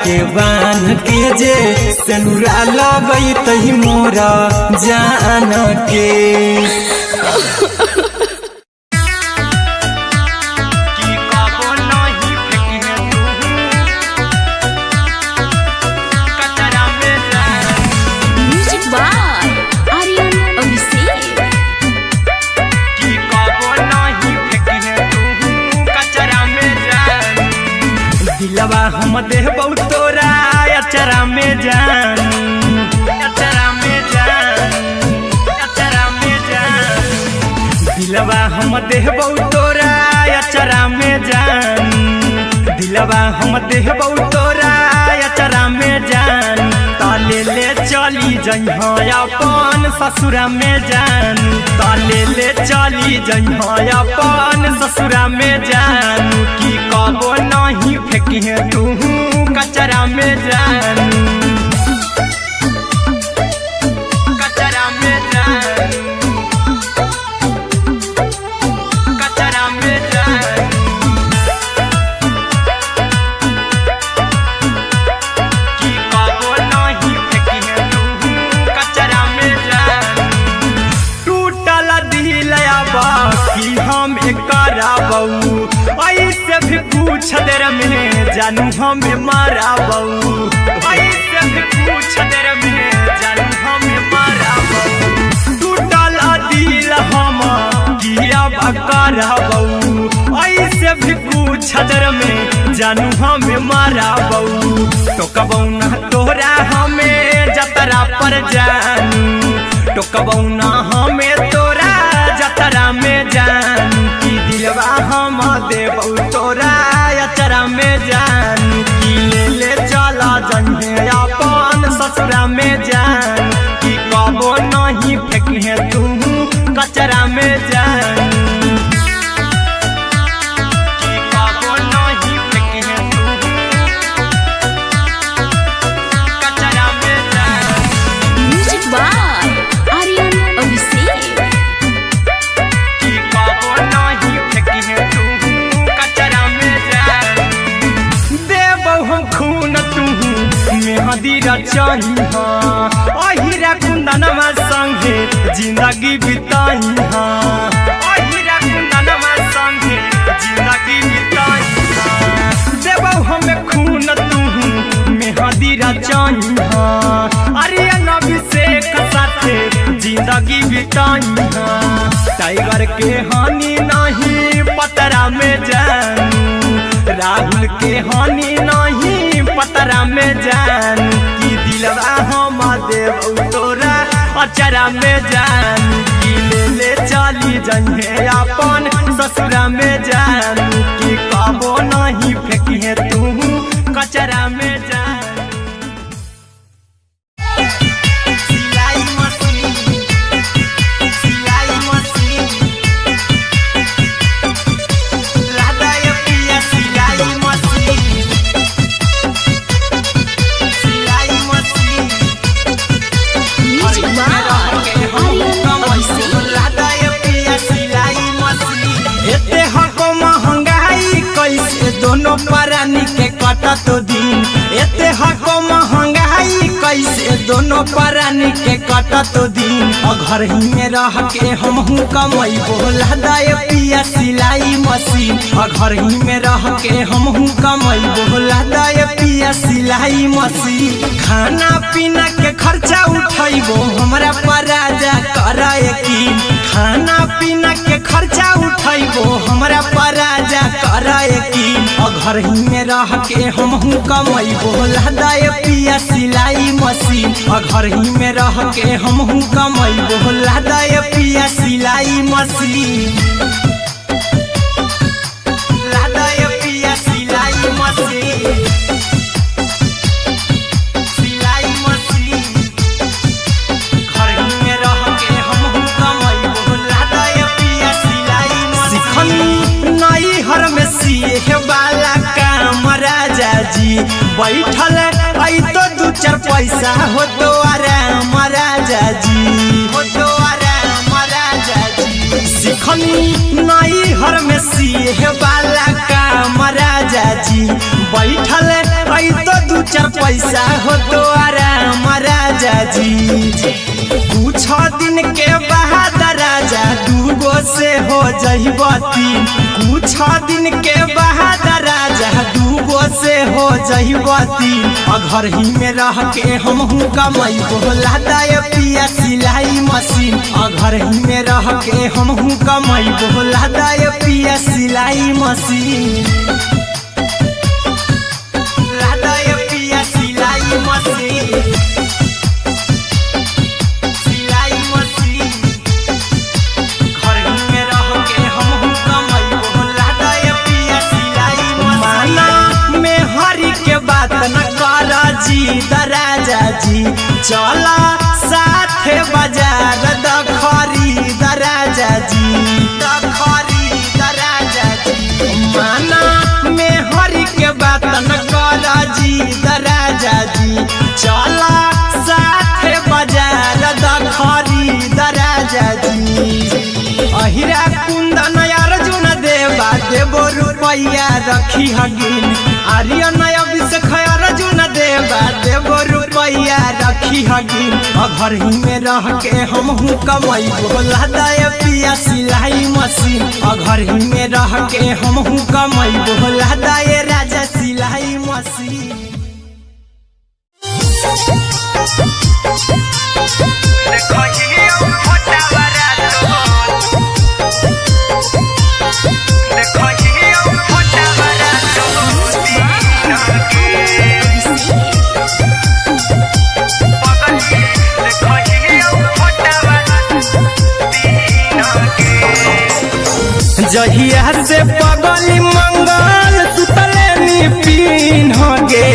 के बान के जे सेनुरा लगई तही मोरा जान के दिलवा हम देबौ तोरा अचरा में जान, अचरा में जान, अचरा में जान। दिलवा हम देबौ तोरा अचरा में जान, दिलवा हम देबौ तोरा अचरा में जान। ताले ले चली जइहा अपन ससुरा में जान, ताले ले चली जइहा अपन ससुरा में जान। की कबो नहीं फेंकिहे तू कचरा में जान, कचरा में जान, कचरा में जान। की कबो नहीं फेंकिहे तू कचरा में जान। टूटल दिल आबा कि हम कराबौ ऐसे भी कुछ देर में जानू हमें माराबौ, ऐसे भी कुछ देर में जानू हमें माराबौ। टूटल दिल हम किया कराबौ ऐसे भी कुछ देर में जानू हमें माराबौ। टोकबौ ना तोरा हमें जतरा पर जानू, टोकबौ ना हमें तोरा जतरा में जान। की दिलवा हम देबौ तोरा अचरा में जान। की ले चला जइहे अपन ससुरा में जान। की कबो नहीं फेंकिहे तू कचरा में जान, की कबो नहीं फेंकिहे तू कचरा में जान। Music by Aryan Abhishek. की कबो नहीं फेंकिहे तू कचरा में जान। देबौ हम खून तू मेहंदी रचइहा, अहिरा कुंदनमा संगे जिंदगी बिताइहा, अहिरा कुंदनमा संगे जिंदगी बिताइहा। देबौ हम खून तू मेहंदी रचइहा, आर्यन अभिषेक साथे जिंदगी बिताइहा। टाइगर के हानि नहीं पतरा में जान, राहुल के हानि नहीं पतरा में जान। की दिलवा हम देबौ तोरा अचरा में जान। की ले चली जइहे अपन ससुरा में जान। की कबो नहीं फेंकिहे तू कचरा में जान। सिलाई मशीन, सिलाई मशीन, राधा ये पिया सिलाई मशीन, सिलाई machine. Music by Aryan Abhishek. Radha ये पिया सिलाई मशीन। एते हको महंगाई कैसे दोनों परानी के कटत दिन, एते हको महंगाई कैसे दोनों परानी के कटत दिन। और घर ही में रह के हमहू कमैबो राधा ये पिया सिलाई मशीन, और घर ही में रह के हमहू कमैबो राधा ये पिया सिलाई मशीन। खाना पीना के खर्चा उठैबो हमरा पर राजा करे यकीन, खाना पीना के खर्चा उठैबो हमरा पर राजा करे यकीन। और घर ही में रह के हमहू कमैबो राधा ये पिया सिलाई मशीन, और घर ही में रह के हमहू कमैबो राधा ये पिया सिलाई मशीन, राधा ये पिया सिलाई मशीन, सिलाई मशीन। घर ही में रह के हमहू कमैबो राधा ये पिया सिलाई मशीन। सिखनी नई हर में सिए वाला काम राजा जी, बैठल आई तो दू चार पैसा हो तो आराम राजा जी, हो तो आराम राजा जी। सिखनी नई हर में सिए वाला काम आराम राजा जी बैठल आई तो दू चार पैसा हो तो आराम राजा जी कुछ दिन के बाद राजा दूगो से हो जइब तीन कुछ दिन के बाद राजा दूगो से हो जइब तीन घर ही में रह के हमहू कमाई बोला दाय पिया सिलाई मशीन घर ही में रह के हमहू कमाई बोला दाय पिया सिलाई मशीन दाय पिया सिलाई मशीन सिलाई मशीन घर ही में रह के हमहू कमाई बोला दाय पिया सिलाई मशीन में हरी के बात न कर जी दराजा जी चला साथे बाजार दखरी दराजा जी दखरी दराजा जी माना में हरी के बात न कर जी दराजा जी चला साथे बाजार दखरी दराजा जी अहिरा कुंदन अर्जुन देवा देवो रुपया रखी हगिन आर्यन अभिषेक अर्जुन देवा देवो रुपया रखी हगिन घर ही में रह के हमहू कमाई बोला दाय पिया सिलाई मशीन घर ही में रह के हमहू कमाई बोला दाय राजा सिलाई मशीन जहिया से पगली मंगल सुतले निपिन गे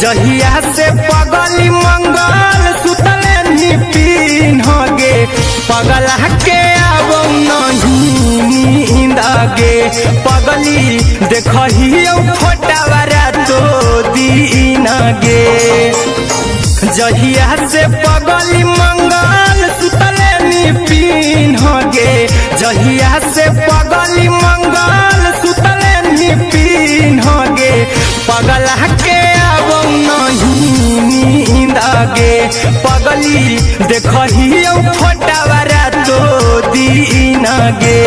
जहिया से पगली मंगल सुतले निपिन गे पगला के अब नहीं नींद गे पगली देखही फोटावारा तो दीन गे जहिया से पगली मंगल सुतले निपिन गे जहिया से पगली मंगल सुतले निपिन गे पगला के अब नहीं नींद गे पगली देखही फोटावारा तो दीन गे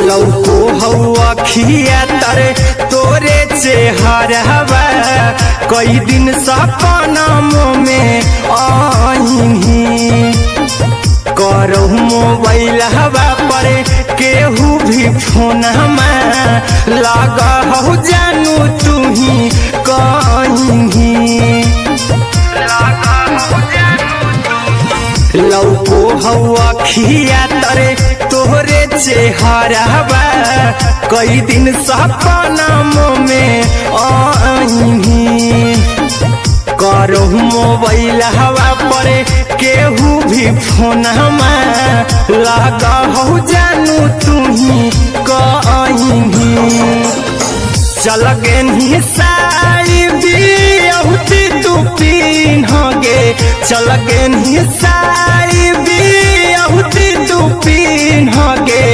लौको हवा खिया तरे तोरे चेहरवा कई दिन सपनों में आईनी करो मोबाइल हवा पर केहू भी फोन लगा हो जानू तू ही कहीं लौको हवा खिया तरे तोहरे चेहरवा कई दिन सपनों में आईनी करो मोबाइल हवा पर केहू भी फोन लगा हो जानू तू ही कहीं चल गे साड़ी बिहुती तू पीन गे चल गे साड़ी बिहुती तू पीन गे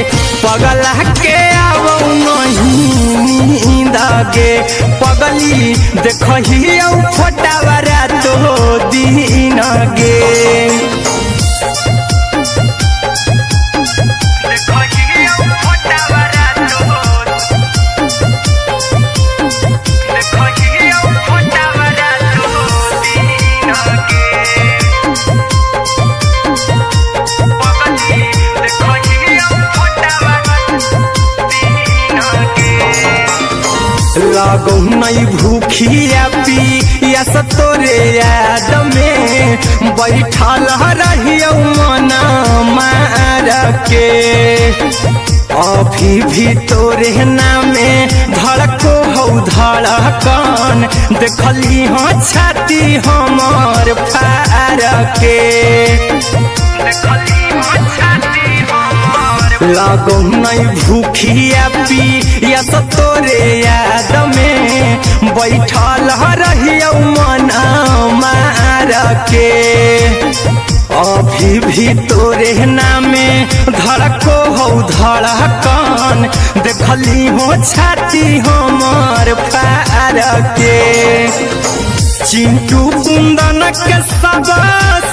पगला के अब नहीं नींद गे पगली देखही फोटावारा तो दीन गे लागो नहीं भूखिया पिया तोरे याद में बैठल रहियो मना मार के अभी भी तोरे नामे धड़को हो हौ धड़कन देखली हाँ छाती हमर फार के लागो नहीं भूखिया पिया तोरे याद में बैठल रहियो मन मार के अभी भी तोरे नामे धड़को हौ धड़कन देखली हो छाती हमर फार के चिंटू कुंदन के सब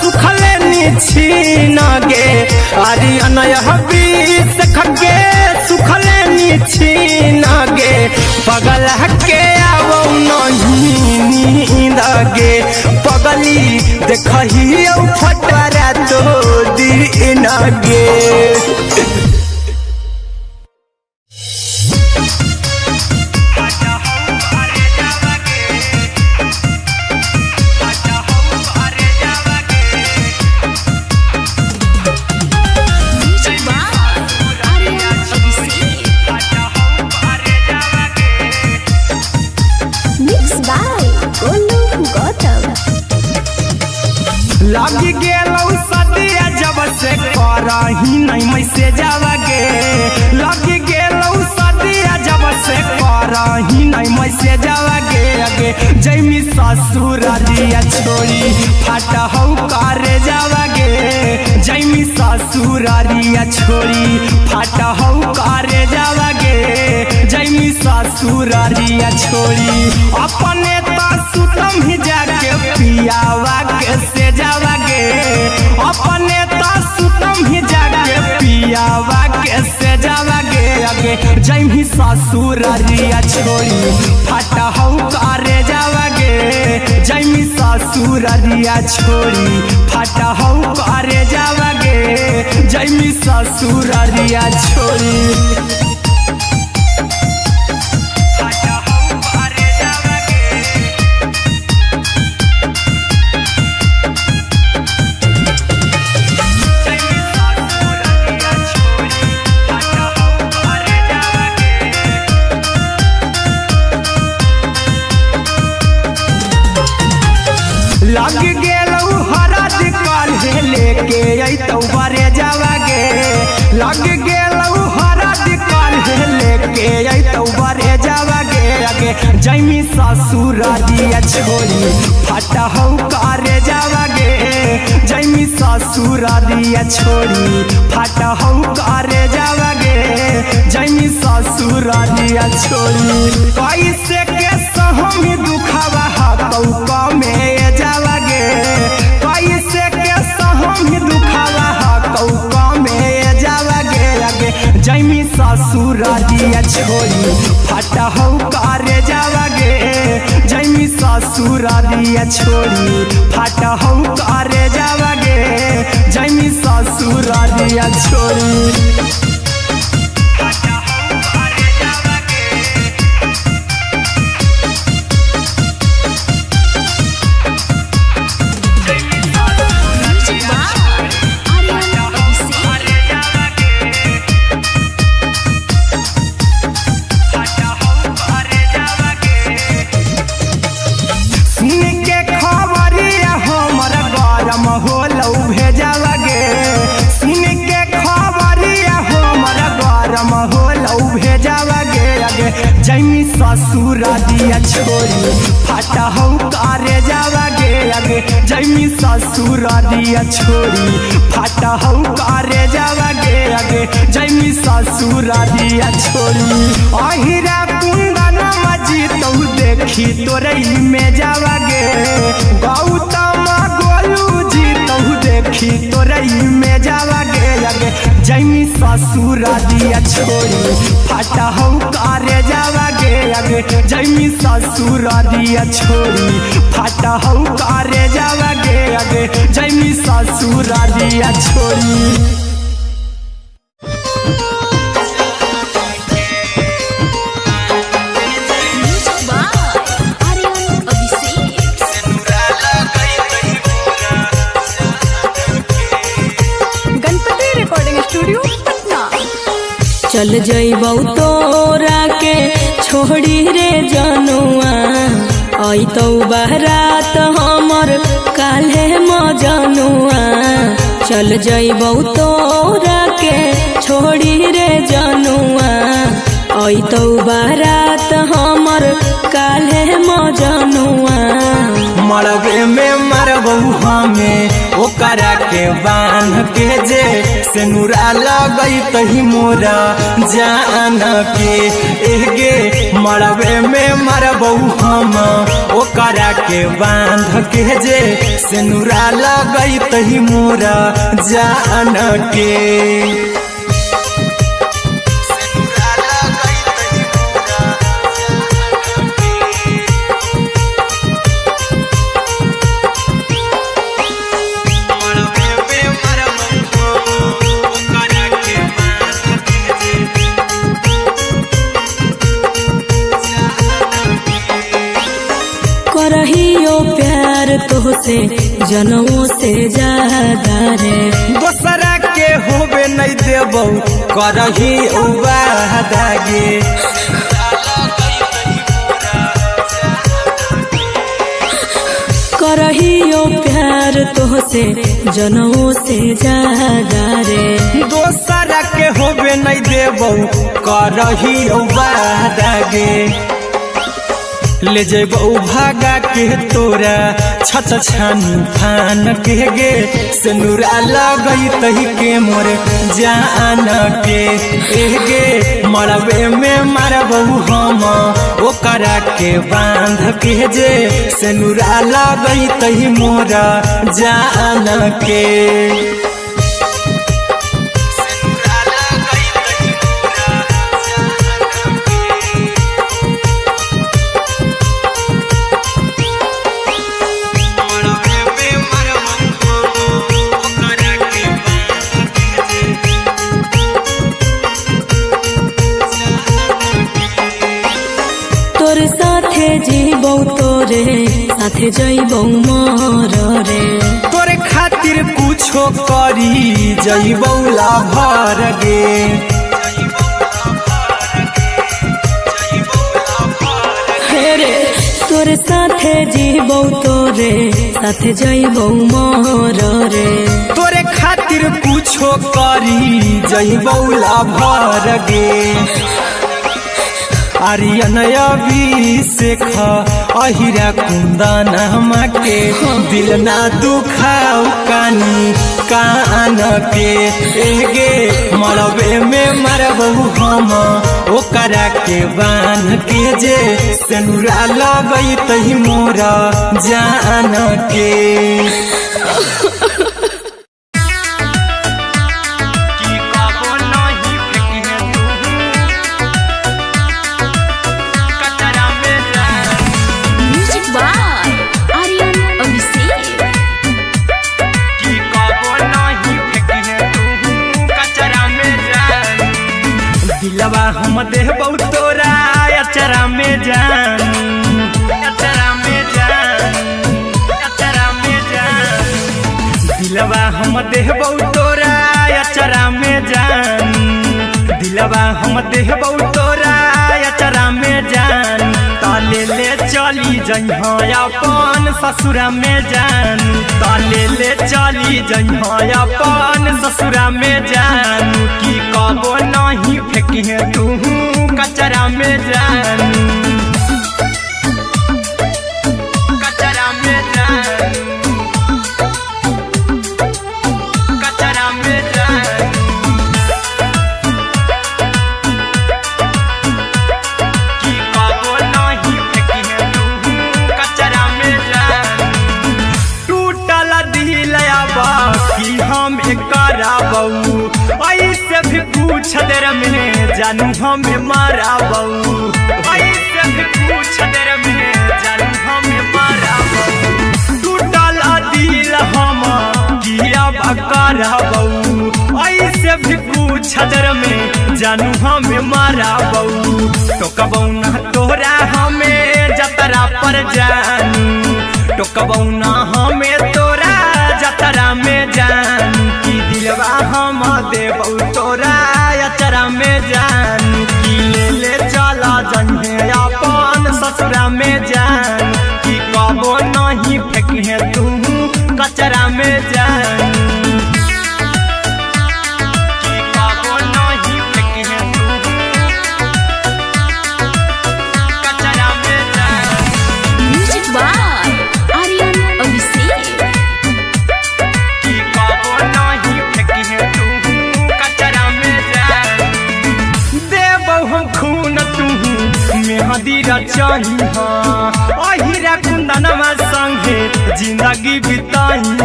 सुखले निछीन गे आर्यन हबीस खगे सुखले निछीन गे पगल के आवो नहीं नींद गे पगली देखही फटरा तो दिन गे लगी गेलौ सदिया जब से करही नहीं मैसे जावगे लगी गेलौ सदिया जब से करही नहीं मैसे जावगे अगे जैमी ससुर दिया छोड़ी फट हौ करे जावगे जैमी ससुर दिया छोड़ी फट हौ करे जावगे जैमी ससुर दिया छोड़ी अपने तो सुतम ही जाके पियावा के से जावगे अपने तो सुतम ही जाके पियावा के से जावगे अगे जैमी ससुर दिया छोड़ी फट हौ करे जावगे जैमी ससुर दिया छोड़ी फट हौ करे जावगे जैमी ससुर दिया छोड़ी लग गेलौ हरद काल्हे लेके अइतौ बरे जावगे लग गेलौ हरद काल्हे लेके अइतौ बरे जावगे अगे जैमी ससुर दिया छोड़ी फट हौ करे जावगे जैमी ससुर दिया छोड़ी फट हौ करे जावगे जैमी ससुर दिया छोड़ी कैसे के सहमी दुखावा हकौ में जावगे कैसे के सहमी दुखावा हकौ में जावगे अगे जैमी ससुर दिया छोड़ी फट हौ करे जावगे जैमी ससुर दिया छोड़ी फट हौ करे जावगे जैमी ससुर दिया छोड़ी जैमी ससुर दिया छोड़ी फट हौ करे जावगे अगे जैमी ससुर दिया छोड़ी फट हौ करे जावगे अगे जैमी ससुर दिया छोड़ी अहिरा कुंदन मजीतौ देखी तोरई में जावगे गौतम गोलू जीतौ देखी तोरई में जावगे अगे जैमी ससुर दिया छोड़ी फट हौ करे जावगे अगे जैमी ससुर दिया छोड़ी फट हौ करे जावगे अगे जैमी ससुर दिया छोड़ी चल जइबौ तोरा के छोड़ी रे जनुआ आई तो बारात हमर काल्हे मजनुआ चल जइबौ तोरा के छोड़ी रे जनुआ आई तो बारात हमर काल्हे मजनुआ मरबे में मरबौ हमें ओकरा के बांध के जे सिनुरा लगई तही मोरा जान के एगे मरबे में मरबौ हम ओकरा के बांध के जे सिनुरा लगई तही मोरा जान के करहियो प्यार तोहसे जनमों से ज्यादा रे दोसरा के होबे नहीं देबौ करही उबादागे करहियो प्यार तोहसे जनमों से ज्यादा रे दोसरा के होबे नहीं देबौ करही उबादागे ले जेबौ भागा के तोरा छत छानी फान के गे सिनुरा लगई तही के मोर जान के एगे मरबे में मरबौ हम ओकरा के बांध के जे सिनुरा लगई तही मोरा जान के तोरे साथे जीबौ तोरे साथे जइबौ मर रे तोरे खातिर कुछो करी जइबौ लाभर गे रे तोरे साथे जीबौ तोरे साथे जइबौ मर रे तोरे खातिर कुछो करी जइबौ लाभर गे आर्यन अभिषेक अहिरा कुंदन के दिल ना दुखाऊ कानी कान के एगे मरबे में मरबौ हम ओकरा के बांध के जे सिनुरा लगई तही मोरा जान के दिलवा हम देबौ तोरा अचरा में जान अचरा में जान अचरा में जान दिलवा हम देबौ तोरा अचरा में जान दिलवा हम देबौ तोरा अचरा में जान ताले ले चली जइहा अपन ससुरा में जान ताले ले चली जइहा अपन ससुरा में जान की कबो नहीं फेंके तू कचरा में जान कचरा में जान कचरा में जान की कबो नहीं फेंके तू कचरा में जान टूटल दिल बाकी हम कराबौ ऐसे भी पूछ देर में जानू हमें माराबौ ऐसे भी पूछ देर में जानू हमें माराबौ टूटल दिल हम किया कराबौ ऐसे भी पूछ देर में जानू हमें माराबौ टोकबौ ना तोरा हमें जतरा पर जानू टोकबौ ना हमें तोरा जतरा में जान की दिलवा हम देबौ तोरा अचरा में जान की ले चला ससुरा में जान कि कबो नहीं फेंकिहे तू कचरा में जान कि कबो नहीं फेंकिहे तू कचरा में जान। Music by Aryan Abhishek. कि कबो नहीं फेंकिहे तू कचरा में जान। देबो हम खून तू मेहदी रचही अहिरा कुंदनमा संगे जिंदगी बिताई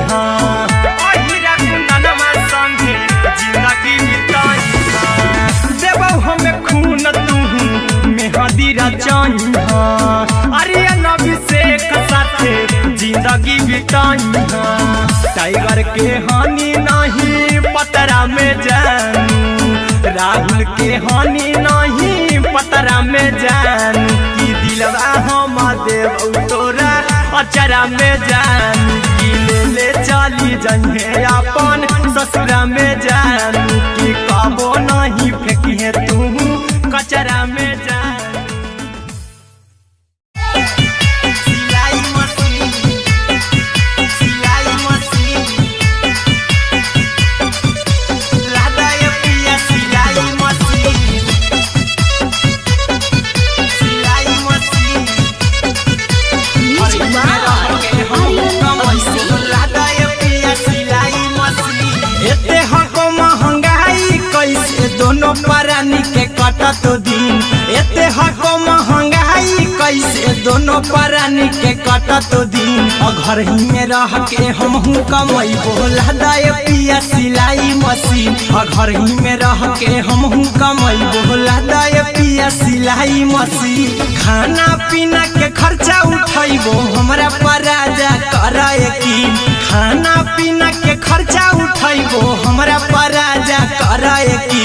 अहिरा कुंदनमा संगे जिंदगी बिताई देबो हमें खून तू मेहदी रचही आर्यन अभिषेक साथे जिंदगी बिताई टाइगर के हानि नहीं पतरा में जानू राहुल के हानि नहीं पतरा में जान कि दिलवा हम देव तोरा अचरा में जान कि ले चली जहे अपन ससुरा में जान कि कबो नहीं फेंकिहे तू कचरा में जान। सिलाई मशीन सिलाई मशीन लादा ये पिया सिलाई मशीन सिलाई machine music by Aryan Abhishek. लादा ये पिया सिलाई मशीन एते हको महंगाई कैसे दोनों परानी के कटत दिन एते हको महंगाई कैसे दोनों परानी के कटत दिन घर ही में रह के हमहू कमैबो लादा ये पिया सिलाई मशीन घर ही में रह के हमहू कमैबो लादा ये पिया सिलाई मशीन खाना पीना के खर्चा उठैबो हमरा पराजा करे की खाना पीना के खर्चा उठैबो हमरा पराजा करे की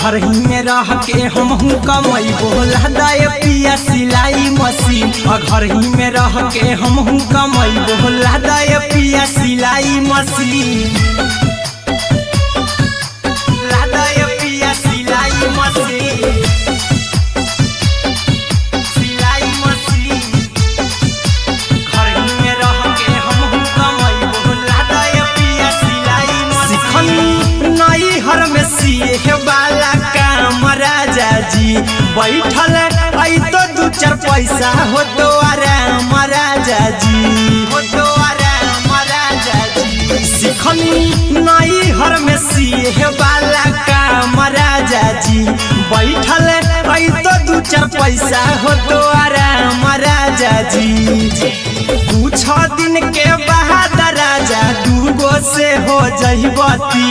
घर ही में रह के हमहू कमैबो लादा ये पिया सिलाई मशीन घर ही में रह के हमहू कमैबो लादा ये पिया सिलाई मशीन लादा ये पिया सिलाई मशीन सिलाई मशीन घर ही में रह के हमहू कमैबो लादा ये पिया सिलाई मशीन नई हर में सिए वाला काम राजा जी बैठल आई तो दू चार पैसा हो तो आराम राजा जी हो तो आराम राजा जी सिखनी नई हर में सिए वाला काम राजा जी बैठल आई तो दू चार पैसा हो तो आराम राजा जी कुछ दिन के बाद राजा दूगो से हो जहिबती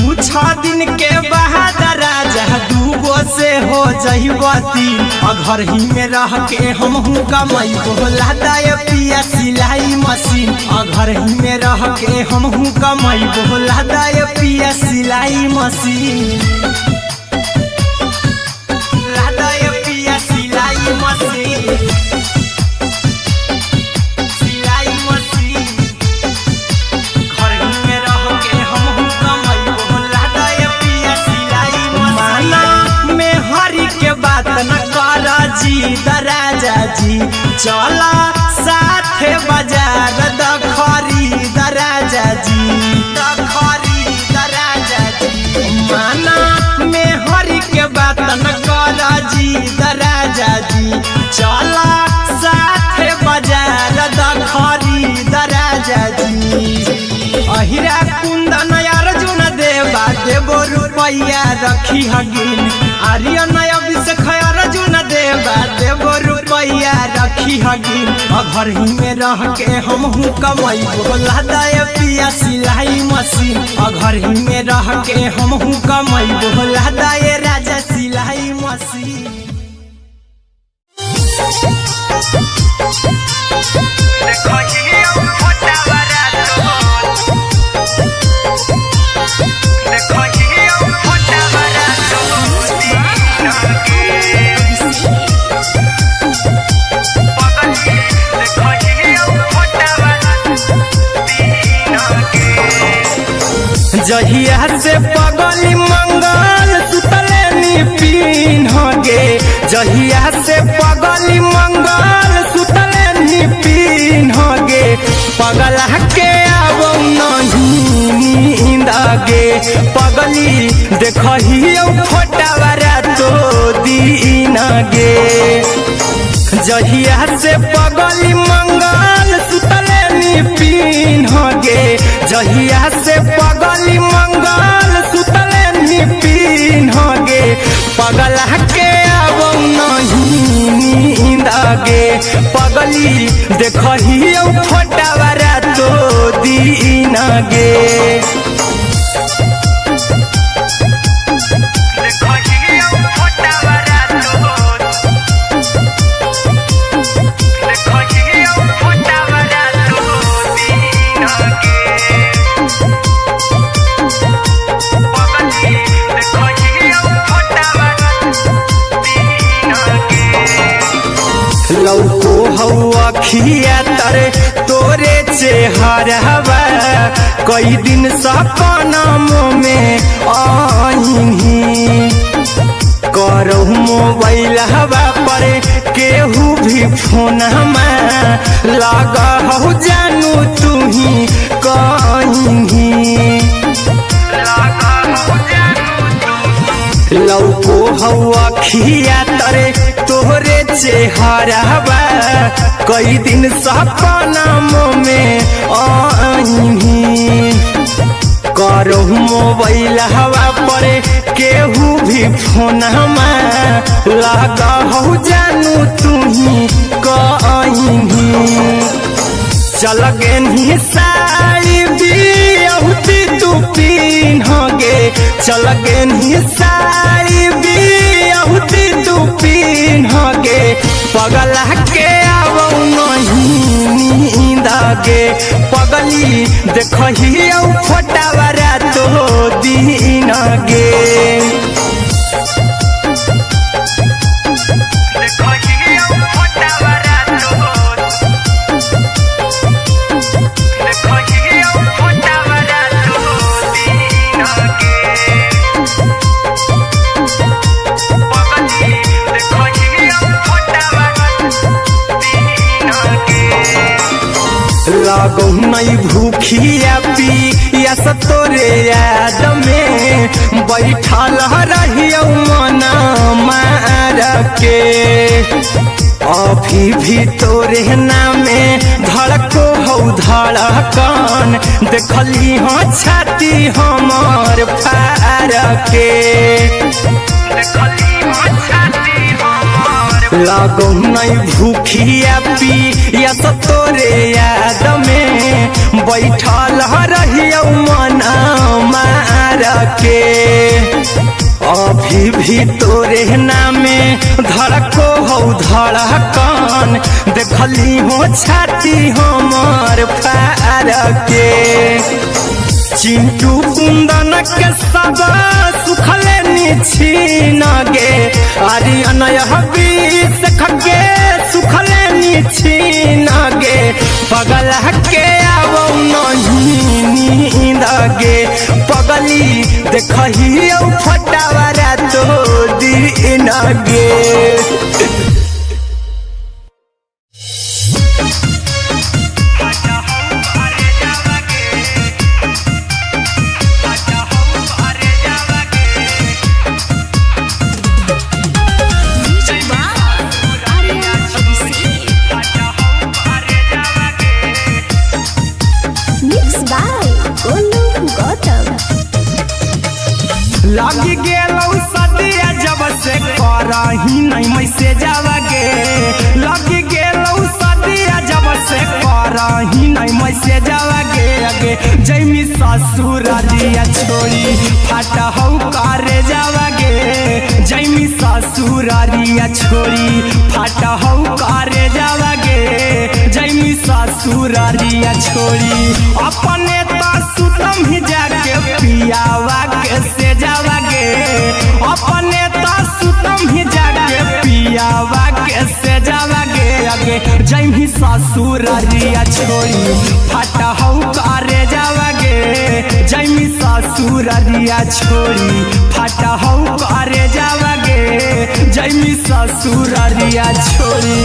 कुछ दिन के बाद राजा दूगो से हो जहिबती घर ही में रह के हमहू कमैबो लादा ये पिया सिलाई मशीन घर ही में रह के हमहू कमैबो लादा ये पिया सिलाई मशीन लादा ये पिया सिलाई मशीन सिलाई मशीन घर ही में रह के हमहू कमैबो लादा ये पिया सिलाई मशीन में हरी के बात न कर जी दराजा जी चला साथे बाजार दखरी दराजा जी दखरी दराजा जी माना में हरी के बात न कर जी दराजा जी चला साथे बाजार दखरी दराजा जी अहिरा कुंदन अर्जुन देवा देबो रुपैया रखी हगिन आर्यन अभिषेक अर्जुन देवा देबो रुपैया रखी हगिन घर ही में रह के हमहू कमैबो लादा ये पिया सिलाई मशीन घर ही में रह के हमहू कमैबो लादा ये राजा सिलाई मशीन। जहिया से पगली मंगल सुतले नी पीन गे जहिया से पगली मंगल पगली देखही फोटावारा तो दीन गे जहिया से पगली मंगल सुतले निपिन गे जहिया से पगली मंगल सुतले निपिन गे पगला के अब नहीं नींद गे पगली देखही फोटावारा तो दीन गे लौको हवा खिया तरे तोरे चेहरवा कई दिन सपनों में आईनी करहु मोबाइल हवा पर केहू भी फोन लगा हो जानू तू ही कहीं लौको हवा खिया तरे तोहरे चेहरवा कई दिन सपनों में आईनी करहु मोबाइल हवा पर केहू भी फोन लगा हो जानू तू ही कहीं चल गे साड़ी बिहुती तू पीन गे चल गे साड़ी बिहुती तू पीन गे पगला के अब नहीं नींद गे पगली देखही फोटावारा तो दीन गे लागो नहीं भूखिया पिया तोरे याद में बैठल रहियो मना मार के अभी भी तोरे नामे धड़को हो धड़कन देखली हो छाती हमार फार के लागो नहीं भूखिया पिया तोरे याद में बैठल रहियो मना मार के अभी भी तोरे नामे धड़को हो धड़कन देखली हो छाती हमार फार के चिंटू कुंदन के सब सुखले निछीन गे आर्यन हबीस खगे सुखले निछीन गे पगला के अब नहीं नींद गे पगली देखही फोटावारा तो दीन गे लगी गेलौ सदिया जब से करही नहीं मैसे जावगे लगी गेलौ सदिया जब से करही नहीं मैसे जावगे अगे जैमी ससुरारिया छोड़ी फाटा हौ करे जावगे जैमी ससुरारिया छोड़ी फाटा हौ करे जावगे जैमी ससुरारिया छोड़ी अपने तो सुतम ही जाके पियावा के से जावगे अपने तो सुतम ही जाके पियावा के से जावगे अगे जैमी ससुरारिया छोड़ी फाटा हौ करे जावगे जैमी ससुरारिया छोड़ी फाटा हौ करे जावगे जैमी ससुरारिया छोड़ी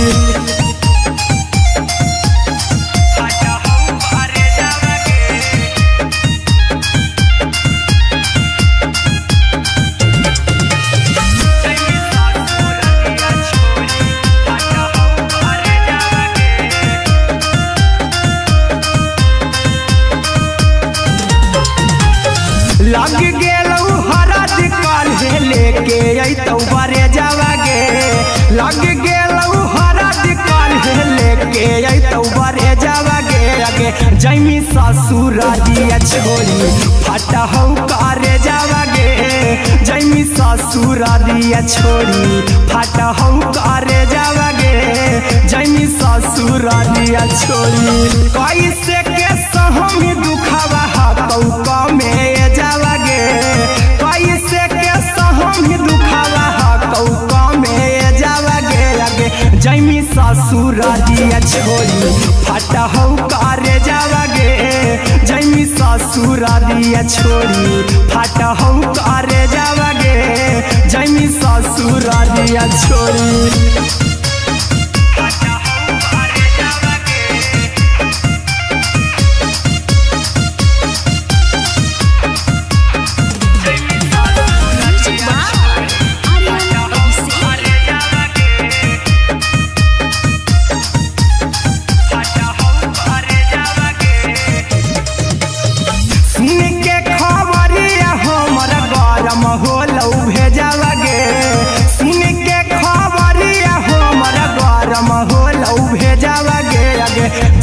जैमी ससुरारिया छोड़ी फटा हौ करे जावागे जैमी ससुरारिया छोड़ी फटा हौ करे जावागे जैमी ससुरारिया छोड़ी कैसे के सहमी दुखावा हकौ में जावागे कैसे के सहमी दुखावा हकौ में जावागे आगे जैमी ससुरारिया छोड़ी फटा हौ करे जावागे जैमी ससुरारिया छोड़ी फटा हौ करे जावागे जैमी ससुरारिया छोड़ी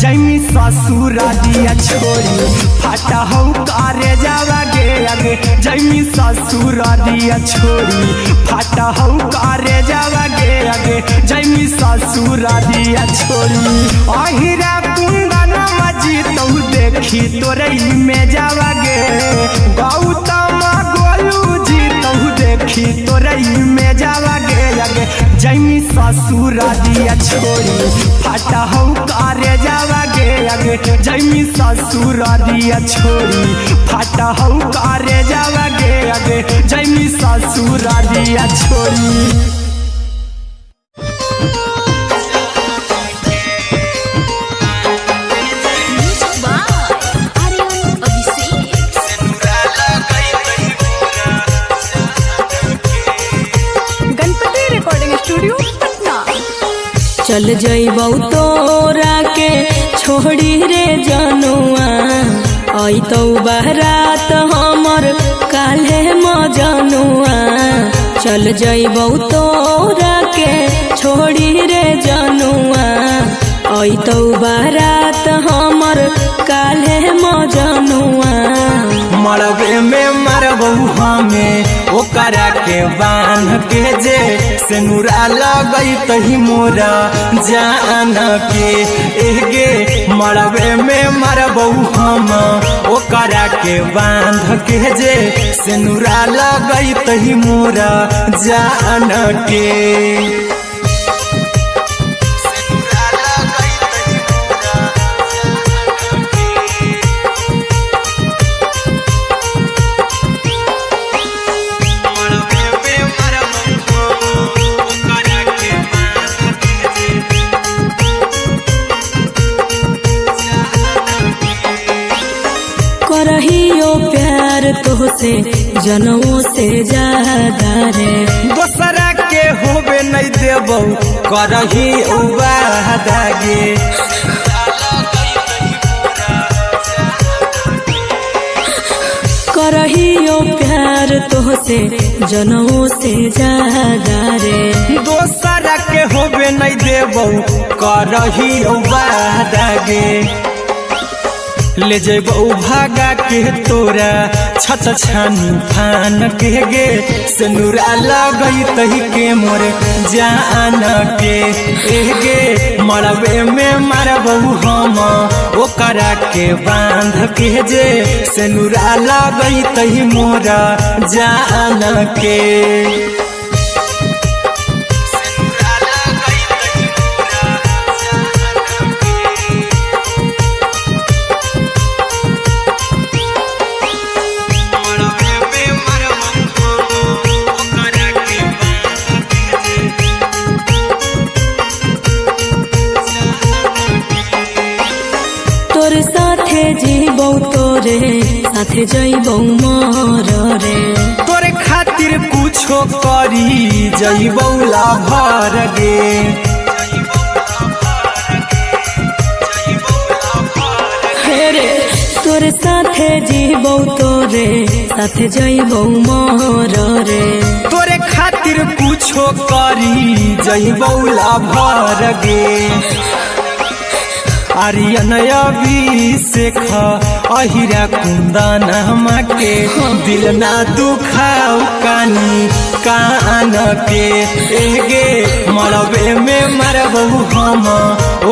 जैमी ससुरारिया छोड़ी फटा हौ करे जावागे आगे जैमी ससुरारिया छोड़ी फटा हौ करे जावागे आगे जैमी ससुरारिया छोड़ी अहिरा कुंदन मजी तौ देखी तोरई में जावागे गौतम गोलू जी तौ देखी तोरई में जावागे आगे जैमी ससुरारिया छोड़ी फटा हौ करे जावागे आगे जैमी ससुरारिया छोड़ी फटा हौ करे जावागे आगे जैमी ससुरारिया छोड़ी चल जइबौ तोरा के छोड़ी रे जनुआ अइतौ बारात हमर काल्हे मजनुआ चल जइबौ तोरा के छोड़ी रे जनुआ अइतौ बारात हमर काल्हे मजनुआ मरबे में मरबौ हमें ओकरा के बांध के जे सेनुरा लगैतहि मोरा जान के एगे मरबे में मरबौ हम ओकरा के बांध के जे सेनुरा लगैतहि मोरा जान के करहियो प्यार तोहसे जनमों से ज्यादा रे दोसरा के होबे नहीं देबौ करही उबादागे करहियो प्यार तोहसे जनमों से ज्यादा रे दोसरा के होबे नहीं देबौ करही उबादागे ले जेबौ भागा के तोरा छत छानी फान के गे सेनुरा लगैतहि के मोर जान के एगे मरबे में मरबौ हम ओकरा के बांध के जे सेनुरा लगैतहि मोरा जान के जीबौ तोरे साथे जइबौ मर रे तोरे खातिर कुछो करी जइबौ लाभर गे हेरे तोरे साथे जीबौ तोरे साथे जइबौ मर रे तोरे खातिर कुछो करी जइबौ लाभर गे आर्यन अभिषेक अहिरा कुंदन के दिल ना दुखाऊ कानी कान के एगे मरबे में मरबहू हम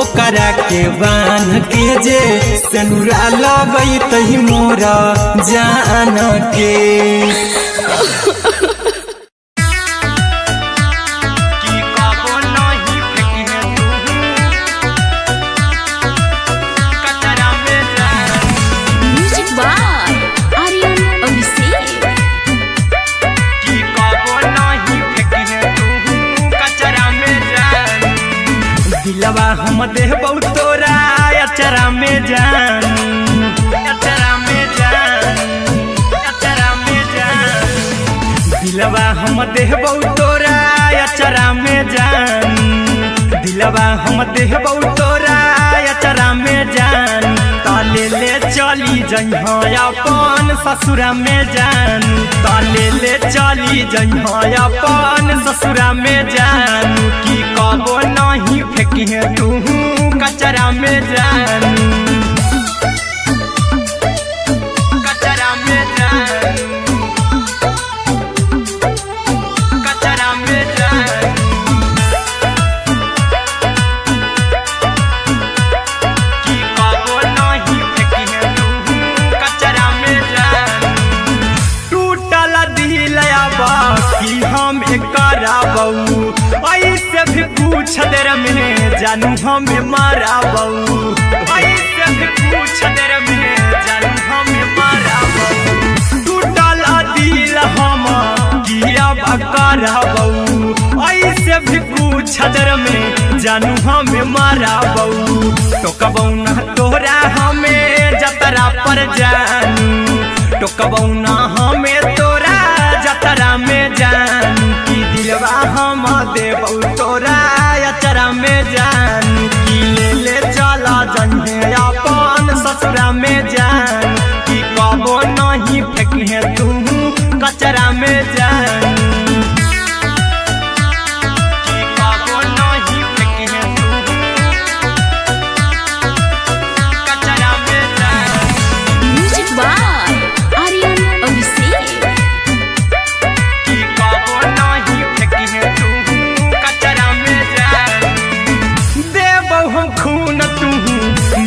ओकरा के बान के जे सनुरा लगई तही मोरा जान के दिलवा हम देबौ तोरा अचरा में जान अचरा में जान अचरा में जान दिलवा हम देबौ तोरा अचरा में जान दिलवा हम देबौ तोरा अचरा में जान ताले ले चली जइहा अपन ससुरा में जान ताले ले चली जइहा अपन ससुरा में जान की कबो नहीं फेंकी तू कचरा में जान कचरा में जान कचरा में जान की कबो नहीं फेंकी तू कचरा में जान टूटल दिल बाकी हम कराबू ऐसे भी पूछ देर में जानू हमें माराबू ऐसे भी पूछ देर में जानू हमें माराबू टूटल दिल हम किया कराबू ऐसे भी पूछ देर में जानू हमें माराबू तो कबौ ना तोरा हमें जतरा पर जानू तो कबौ ना हमें तोरा जतरा में जान की दिलवा हम देबौ तोरा अचरा में जान की ले चला जन्हे अपन ससुरा में जान की कबो नहीं फेंके तू कचरा में जान की कबो नहीं फेंके तू कचरा में जान म्यूजिक बाय आर्यन अभिषेक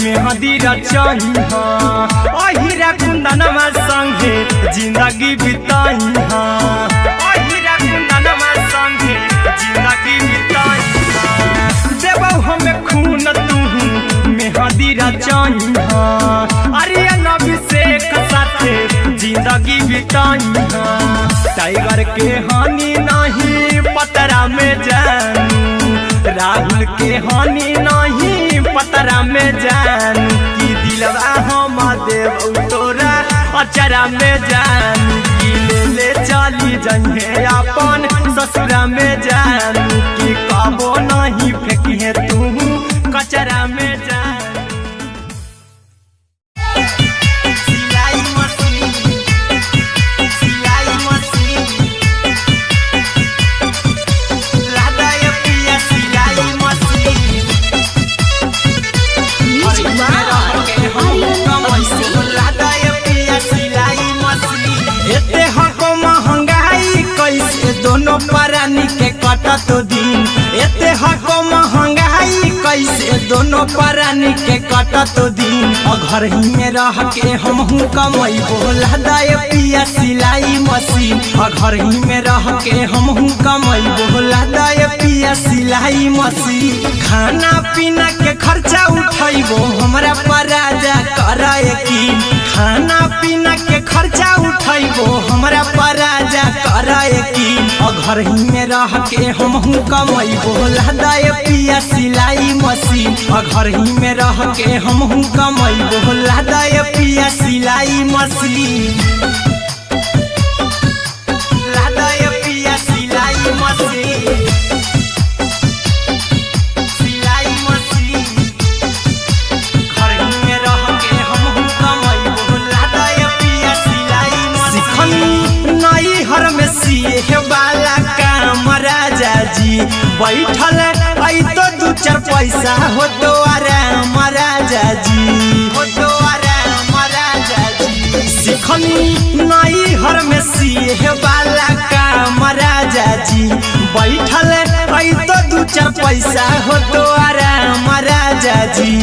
मेहदी रचही अहिरा कुंदनमा संगे जिंदगी बिताई अहिरा कुंदनमा संगे जिंदगी बिताई देबौ हमें खून तू मेहदी रचही आर्यन अभिषेक साथे जिंदगी बिताई टाइगर के हानि नहीं पतरा में जानू राहुल के हानि नहीं पतरा में जान की दिलवा हम देबौ तोरा अचरा में जान की ले चली जइहे अपन ससुरा में जान की कबो नहीं फेंकी तू कचरा में जान दोनों परानी के कटत दिन एते हको महंगाई कैसे दोनों परानी के कटत दिन घर ही में रह के हमहू कमैबो लदाय पिया सिलाई मशीन घर ही में रह के हमहू कमैबो लदाय पिया सिलाई मशीन खाना पीना के खर्चा उठैबो हमरा पर राजा कराए की खाना पीना के खर्चा उठैबो हमरा पर राजा कराए की घर ही में रह के हमहू कमैबो लदाय पिया सिलाई मशीन घर ही में रह के हमहू कमैबो लदाय पिया सिलाई मशीन लदाय पिया सिलाई मशीन सिलाई मशीन घर ही में रह के हमहू कमैबो लदाय पिया सिलाई मशीन नई हर में सिए वाला काम राजा जी बैठल आई तो चार पैसा हो तो आराम राजा जी, हो तो आराम राजा जी। सिखनी नई हर में सीहे वाला काम राजा जी, बैठल आई तो दू चार पैसा हो तो आराम राजा जी।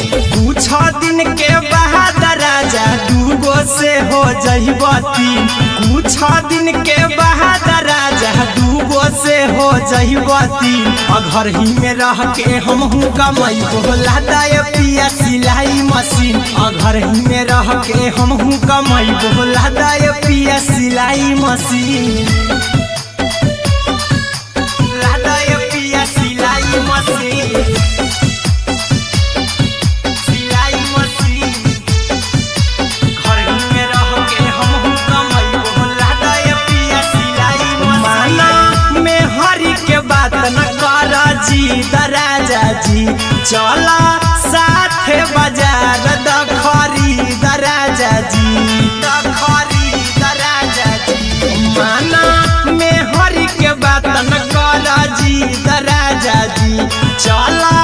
कुछ दिन के बाद राजा दूगो से हो जहिबती, कुछ दिन के बाद राजा दूगो से हो जहिबती। घर ही में रह के हमहू कमाई बोला दाय पिया सिलाई मशीन, घर ही में रह के हमहू कमाई बोला दाय पिया सिलाई मशीन, लादाय पिया सिलाई मशीन, सिलाई मशीन। घर ही में रह के हमहू कमाई बोला दाय पिया सिलाई मशीन। माना में हरी के बात न कर जी दराजा जी, चला साथे बाजार दखरी दराजा जी, दखरी दराजा जी। माना में हरी के बात न कर जी दराजा जी, चला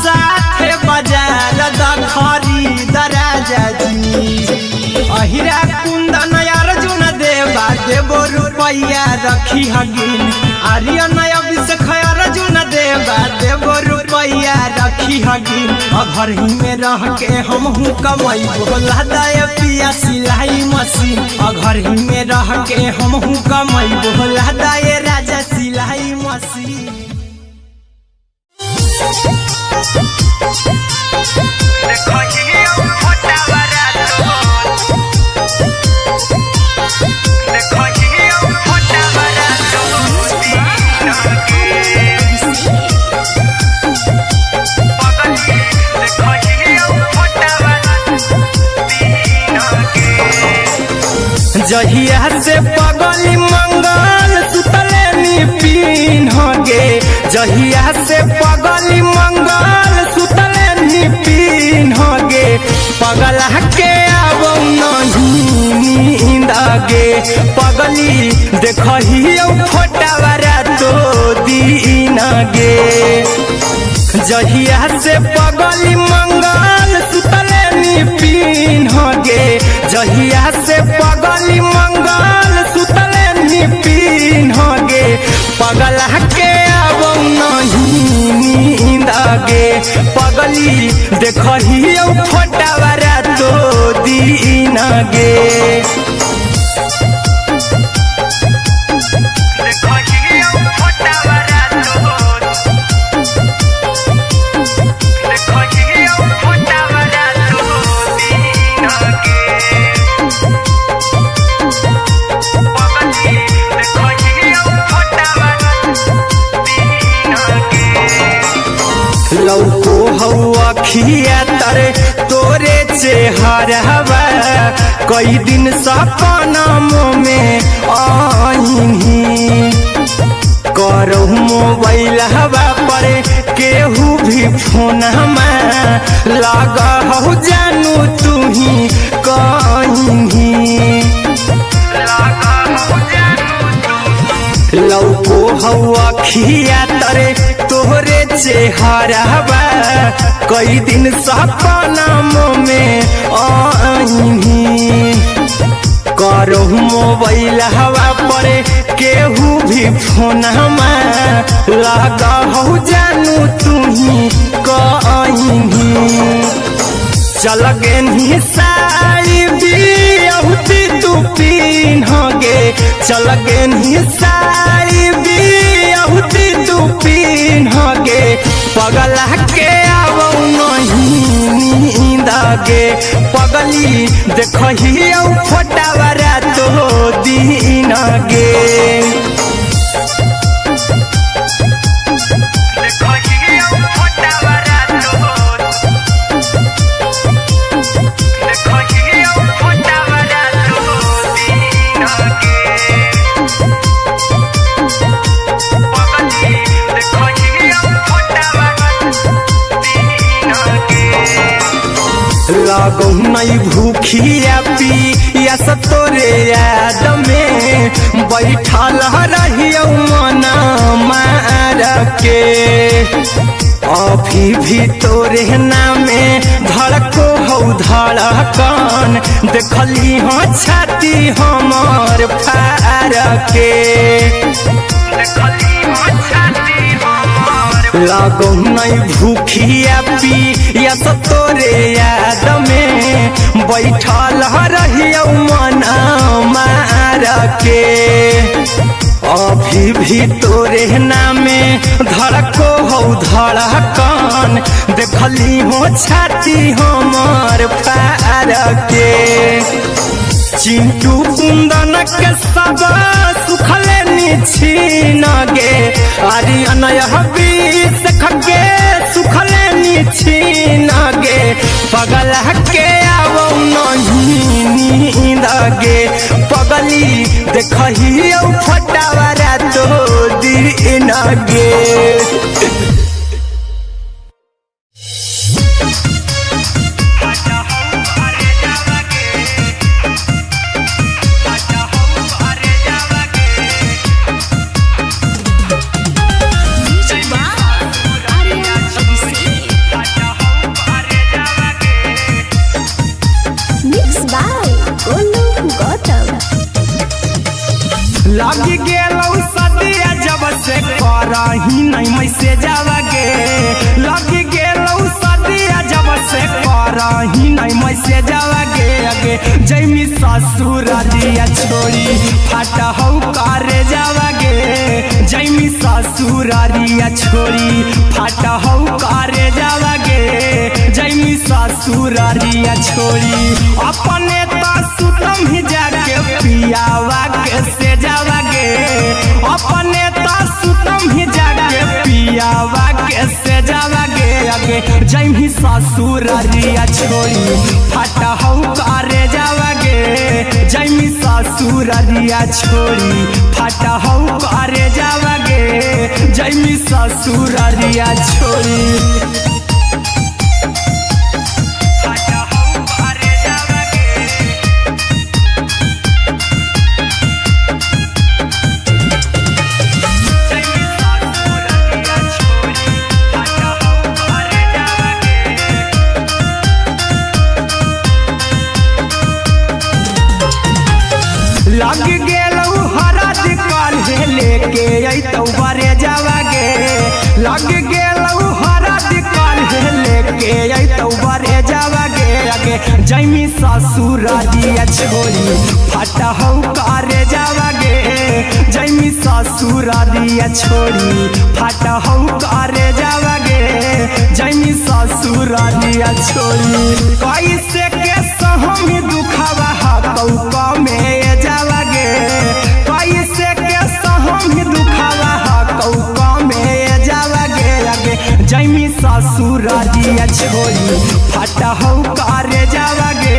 साथे बाजार दखरी दराजा जी। अहिरा कुंदन अर्जुन देवा देवो रुपैया रखी हगिन, आर्यन अभिषेक अर्जुन देवा देवो रुपैया रखी हगिन। घर ही में रह के हमहू कमाई बोला दाय पिया सिलाई मशीन, घर ही में रह के हमहू कमाई बोला दाय राजा सिलाई मशीन। जहिया से पगली मंगल सुतले निपिन गे, जहिया से पगली मंगल सुतले निपिन गे। पगला के आब नहीं नींद गे, पगली देखही फोटावारा तो दीन गे। जहिया से पगली मंगल सुतले निपिन गे, जहिया से पगली मंगल सुतले निपिन गे। पगला के आब नहीं नींद गे, पगली देखही फोटावारा तो दीन गे। लौको हवा खिया तरे तोरे चेहरवा, कई दिन सपना में आईनी। करहु मोबाइल हवा पर केहू भी फोन में लागहु जानू तुही कहीं। लौको हवा खिया तरे तोहरे चेहरवा, कई दिन सपना में आईनी। करहु मोबाइल हवा पर केहू भी फोन में लागहु जानू तुही कहीं। चल गेनी साड़ी बियहुती तू पीन गे, चल गेनी साड़ी बियहुती तू पीन गे। पगला के आब नहीं नींद गे, पगली देखही फोटावारा तो दीन गे। लागो नहीं भूखिया पिया तोरे याद में, बैठल रहियो मन मार के। अभी भी तोरे नामे धड़को हो धड़कन देखली हो छाती हमर फार के लगो नहीं भूखिया पिया तो तोरे याद में बैठल रहियो मन मार के अभी भी तोरे नामे धड़को हो धड़कन देखली हो छाती हमर फार के चिंटू कुंदन के सब सुखले निछीन गे आर्यन हबीस खगे सुखले निछीन गे पगल के आवो नहीं नींद गे पगली देखही फटावरा तो दिन गे लगी गेलौ सदिया जब से करही नहीं मैसे जावगे लगी गेलौ सदिया जब से करही नहीं मैसे जावगे अगे जैमी ससुर दिया छोड़ी फाटा हो करे जावगे जैमी ससुर दिया छोड़ी फाटा हो करे जावगे जैमी ससुर दिया छोड़ी अपने तो सुतम ही जाके पियावा के से जावगे अपने तो सुतम ही जाके पियावा के से जावगे अगे जैमी ससुर दिया छोड़ी फाटा हो करे जावगे जैमी ससुर दिया छोड़ी फाटा हो करे जावगे जैमी ससुर दिया छोड़ी लग गेलौ हरद काल्हे लेके अइतौ बरे जावगे लग गेलौ हरद काल्हे लेके अइतौ बरे जावगे अगे जैमी ससुर दिया छोड़ी फाटा हो करे जावगे जैमी ससुर दिया छोड़ी फाटा हो करे जावगे जैमी ससुर दिया छोड़ी कैसे के सहमी दुखवा हकौ में जावगे कैसे के सहमी दुखवा हकौ में जावगे अगे जैमी ससुर दिया छोड़ी फाटा हो करे जावगे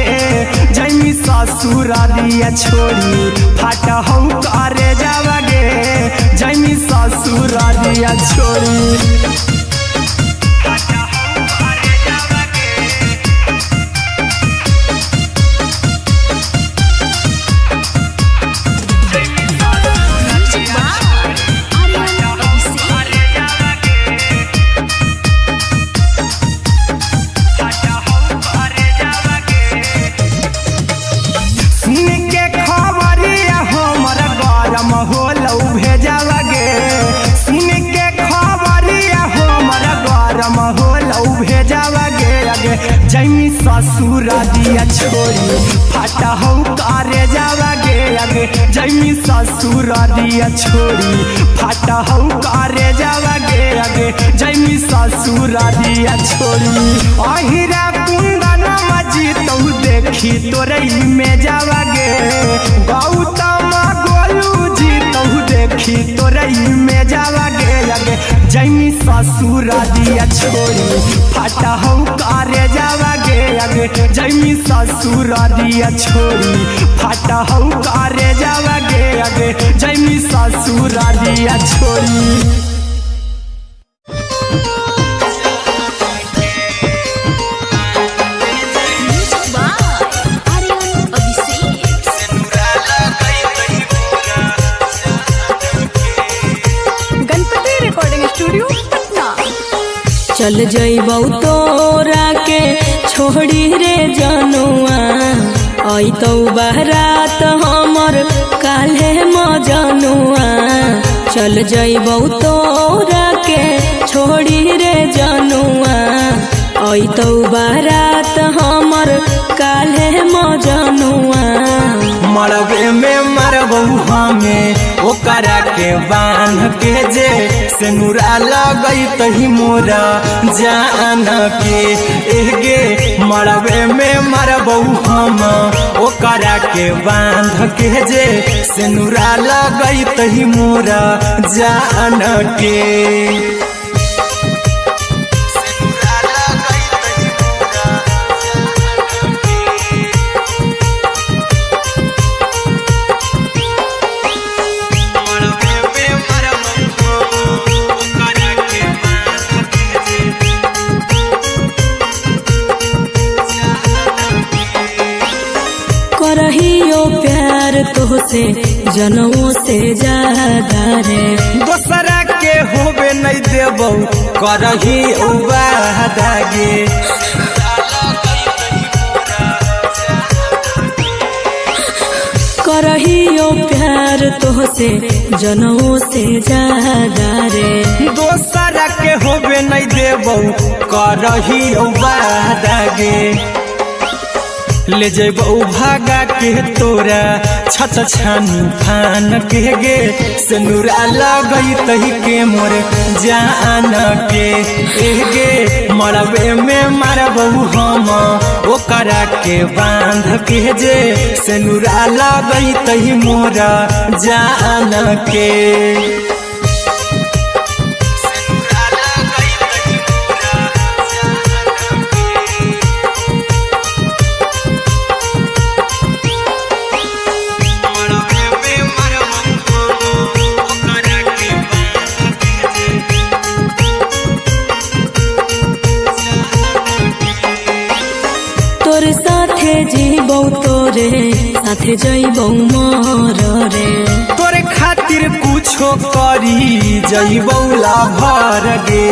जैमी ससुर दिया छोड़ी फाटा हो करे जावगे जैमी ससुर दिया छोड़ी जैमी ससुर दिया छोड़ी फाटा हो करे जावगे अगे जैमी ससुर दिया छोड़ी फाटा हो करे जावगे अगे जैमी ससुर दिया छोड़ी अहिरा कुंदन मजी तो देखी तोरई में जावगे गौतम गोलू जी तो देखी तोरई में जावगे अगे जैमी ससुर दिया छोड़ी फाटा हो करे जावगे अगे जैमी ससुर दिया छोड़ी फाटा हो करे जावगे अगे जैमी ससुर दिया छोड़ी चल जइबौ तोरा के छोड़ी रे जनुआ अइतौ बारात हमर काल्हे मजनुआ चल जइबौ तोरा के छोड़ी रे जनुआ अइतौ बारात हमर काल्हे मजनुआ मरबे में मरबौ हमें ओकरा के बांध के जे सिनुरा लगई तही मोरा जान के एगे मरबे में मरबौ हम ओकरा के बांध के जे सिनुरा लगई तही मोरा जान के करहियो प्यार तोहसे जनमों से ज्यादा रे दोसरा के होबे नहीं देबौ करही उबादागे करहियो प्यार तोहसे जनमों से ज्यादा रे दोसरा के होबे नहीं देबौ करही उबादागे ले जेबौ भागा के तोरा छत छानी फान के गे सिनुरा लगई तही के मोर जान के एगे मरबे में मरबौ हम ओकरा के बांध के जे सिनुरा लगई तही मोरा जान के तोर साथे जीबौ तोरे साथे जइबौ मोर रे तोरे खातिर कुछो करी जइबौ लाभर गे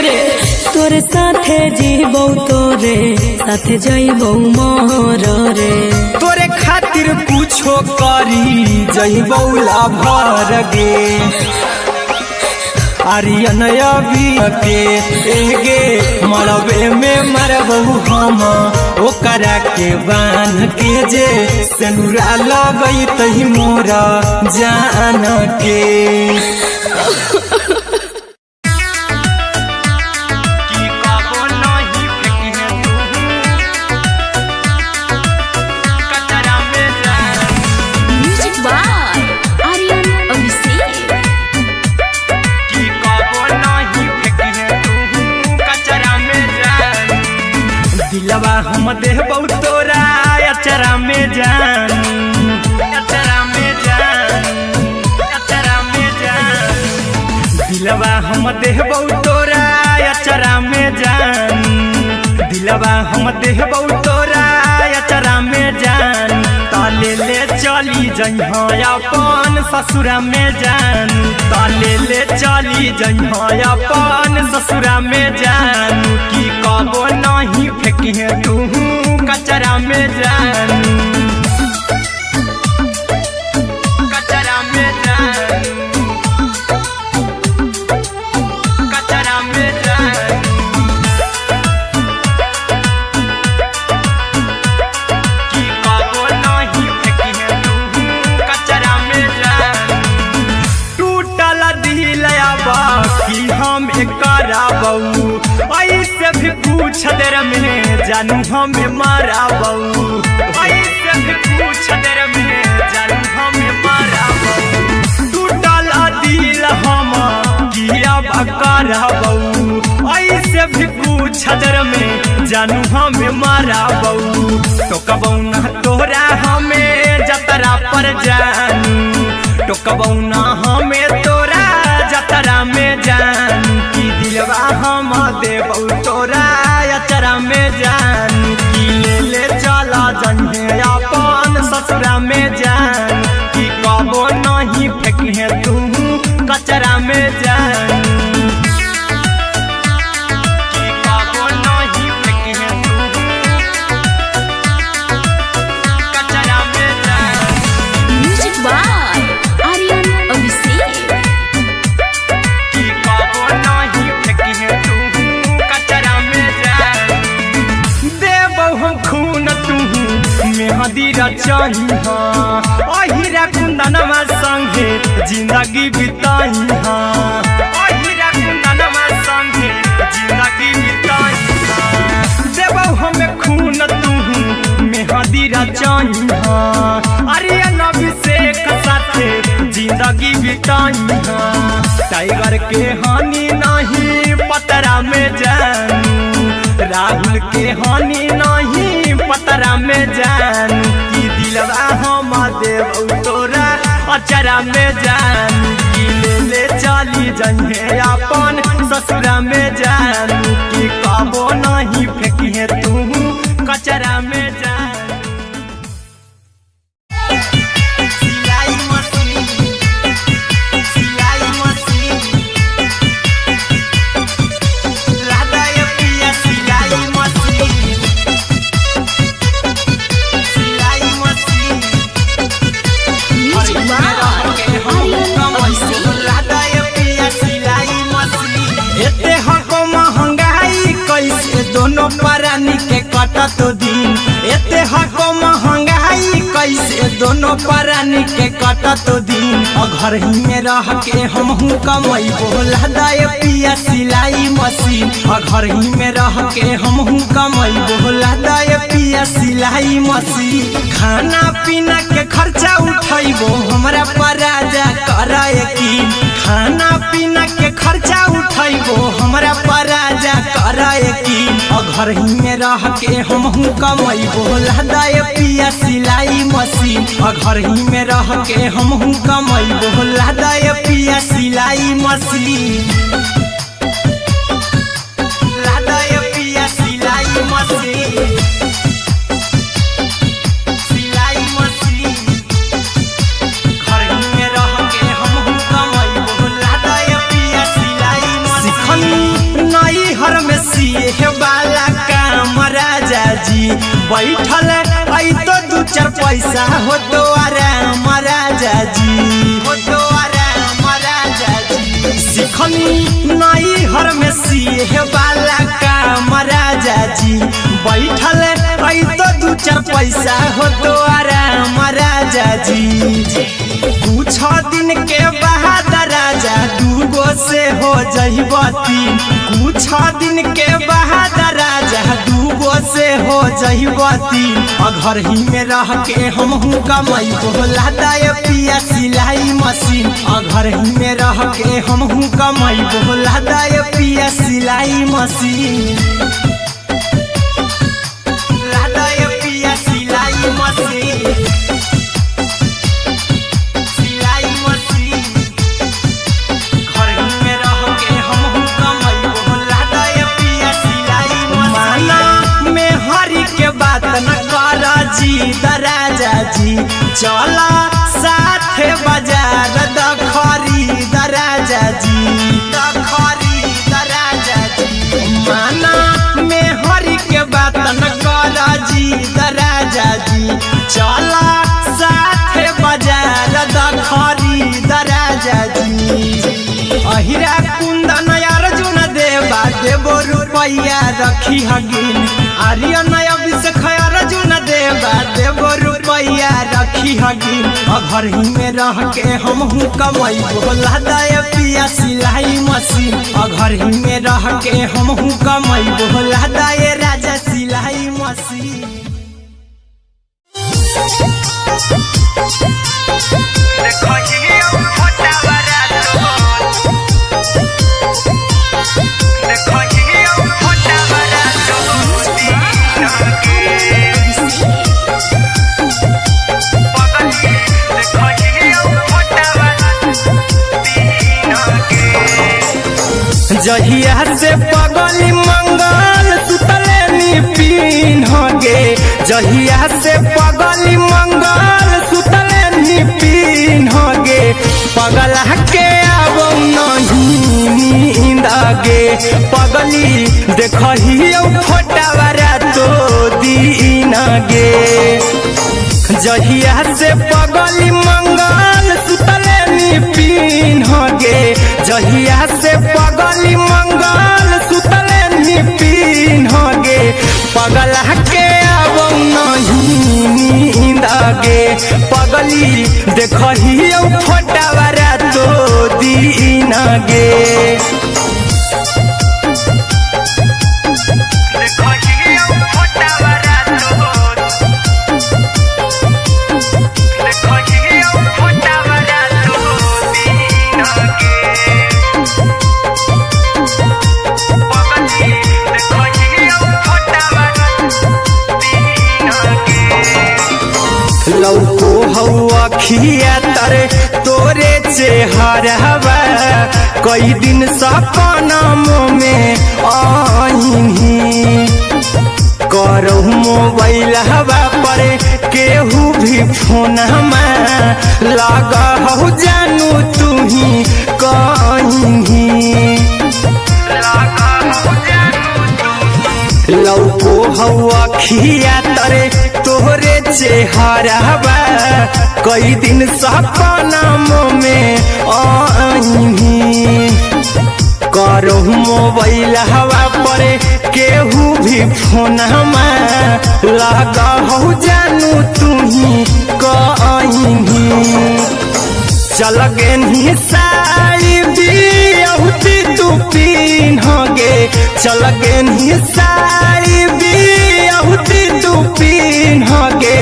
रे तोर साथे जीबौ तोरे साथे जइबौ मोर रे तोरे खातिर कुछो करी जइबौ लाभर गे आर्यन अभी के एगे मरबे में मरबौ हम ओकरा के बांध के जे सिनुरा लगई तही मोरा जान के म्यूजिक बाय आर्यन अभिषेक। दिलवा हम देबौ तोरा अचरा में जान अचरा में जान अचरा में जान दिलवा हम देबौ तोरा अचरा में जान दिलवा हम देबौ तोरा अचरा में जान ताले ले चली जइहा अपन ससुरा में जान ताले ले चली जइहा अपन ससुरा में जान की कबो नहीं फेंके तू कचरा में जान कचरा में जान कचरा में जान की कबो नहीं फेंके तू कचरा में जान टूटल दिल बाकी हम कराबौ ऐसे भी पूछ देर में जानू हमें माराबौ ऐसे भी पूछ देर में जानू हमें माराबौ टूटल दिल हम किया कराबौ ऐसे भी पूछ देर में जानू हमें माराबौ टोकबौ ना तोरा हमें जतरा पर जानू टोकबौ ना हमें तोरा जतरा में जान की दिलवा हम देबौ तोरा अचरा में जान की ले चला जन्हे अपन ससुरा में जान की कबो नहीं फेंके तू कुंदनमा संगे जिंदगी बिताई हाँ ओ हीरा कुंदनमा संगे जिंदगी बिताई हाँ देबौ हमें खून तू मेहदी रचाई हाँ अरे नबी से साथे जिंदगी बिताई हाँ टाइगर के हानि नहीं पतरा में जानू राहुल के हानि नहीं पतरा में जानू की दिलवा हम देव तोरा अचरा में जानू की ले चली जइहे अपन ससुरा में जानू की कबो नहीं फेंकिहे तू कचरा में जानू दोनों परानी के कटत दिन एते हको महंगाई कैसे दोनों परानी के कटत दिन घर ही में रह के हमहू कमाई बोला दाए पिया सिलाई मशीन घर ही में रह के हमहू कमाई बोला दाए पिया सिलाई मशीन खाना पीना के खर्चा उठाइबो हमरा पराजा कराए की खाना पीना के खर्चा उठाइबो हमरा पराजा कराए की घर ही में रह के हमहू कमाई बोला दाए पिया सिलाई मशीन घर ही में रह के हमहू कमाई बोला दाए पिया सिलाई मशीन लादाए पिया सिलाई मशीन सिलाई मशीन घर ही में रह के हमहू कमाई बोला दाए पिया सिलाई मशीन नई हर में सिए वाला काम राजा जी बैठल आई तो दू चार पैसा हो तो आराम राजा जी हो तो आराम राजा जी सिखनी नई हर में सिए वाला काम राजा जी बैठल आई तो दू चार पैसा हो तो आराम राजा जी कुछ दिन के बाद राजा दूगो से हो जहिबती कुछ दिन के बाद राजा दूगो से हो जहिबती घर ही में रह के हमहू कमाई बोला दाए पिया सिलाई मशीन घर ही में रह के हमहू कमाई बोला दाए पिया सिलाई मशीन लादाए पिया सिलाई मशीन राजा जी चला साथे बाजार खरीद राजा जी खरीद राजा जी माना में हरी के बात न कर जी राजा जी चला साथे बाजार खरीद राजा जी अहिरा कुंदन अर्जुन देवा देवो रुपया रखी हगिन आर्यन अभिषेक अर्जुन देवा देवो रुपया रखी हगिन घर ही में रह के हमहू कमाई बोला दाए पिया सिलाई मशीन घर ही में रह के हमहू कमाई बोला दाए राजा सिलाई मशीन जहिया से पगली मंगल सुतले पीन गे जहिया से पगली मंगल सुतले पीन गे पगला के अब नहीं नींद गे पगली देखही फोटावारा तो दीन गे जहिया से पगली मंगल सुतले पीन गे जहिया से पगली मंगल सुतले पीन गे पगला के अब नहीं नींद गे पगली देखही फोटावारा तो दीन गे लौको हवा खिया तरे तोरे चेहरावा कई दिन सपनामो में आईनी करहु मोबाइल हवा पर केहू भी फोन लगा हो जानू तू ही कहीं लौको हवा खिया तरे तोहरे चेहरावा कई दिन सपनामो में आईनी करहु मोबाइल हवा पर केहू भी फोन लगा हो जानू तू ही कहीं चल गे साड़ी बियहुती तू पिन्हगे चल गे साड़ी बियहुती तू पिन्हगे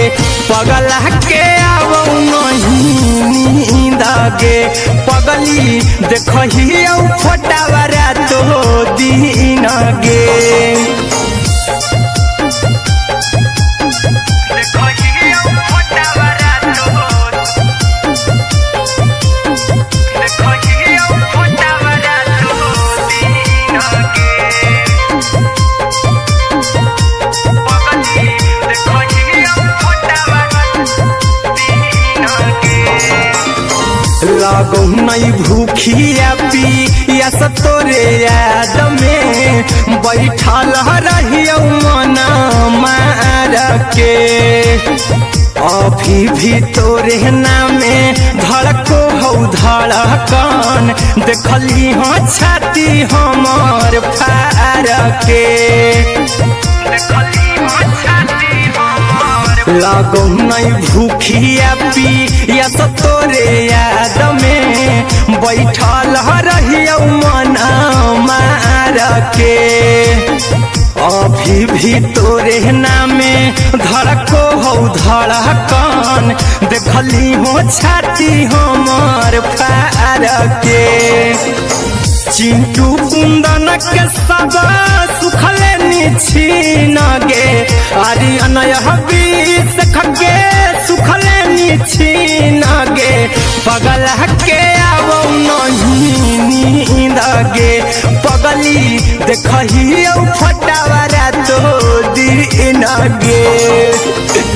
पगला के आवो नहीं नींद गे पगली देखही फोटावारा तो दीन गे लागो नहीं भूखिया पिया तोरे याद में बैठल रहियो मना मार के अभी भी तोरे नामे धड़को हो धड़कन देखली हाँ छाती हमार फार के लागो नहीं भूखिया पिया तोरे याद में बैठल रहियो मना मार के अभी भी तोरे नामे धड़को हो धड़कन देखली हो छाती हमार फार के चिंटू कुंदन के सब सुखले निछीन गे आर्यन हबीस खगे सुखले निछीन गे पगला के आवो नहीं नींद गे पगली देखही फोटावारा तो दीन गे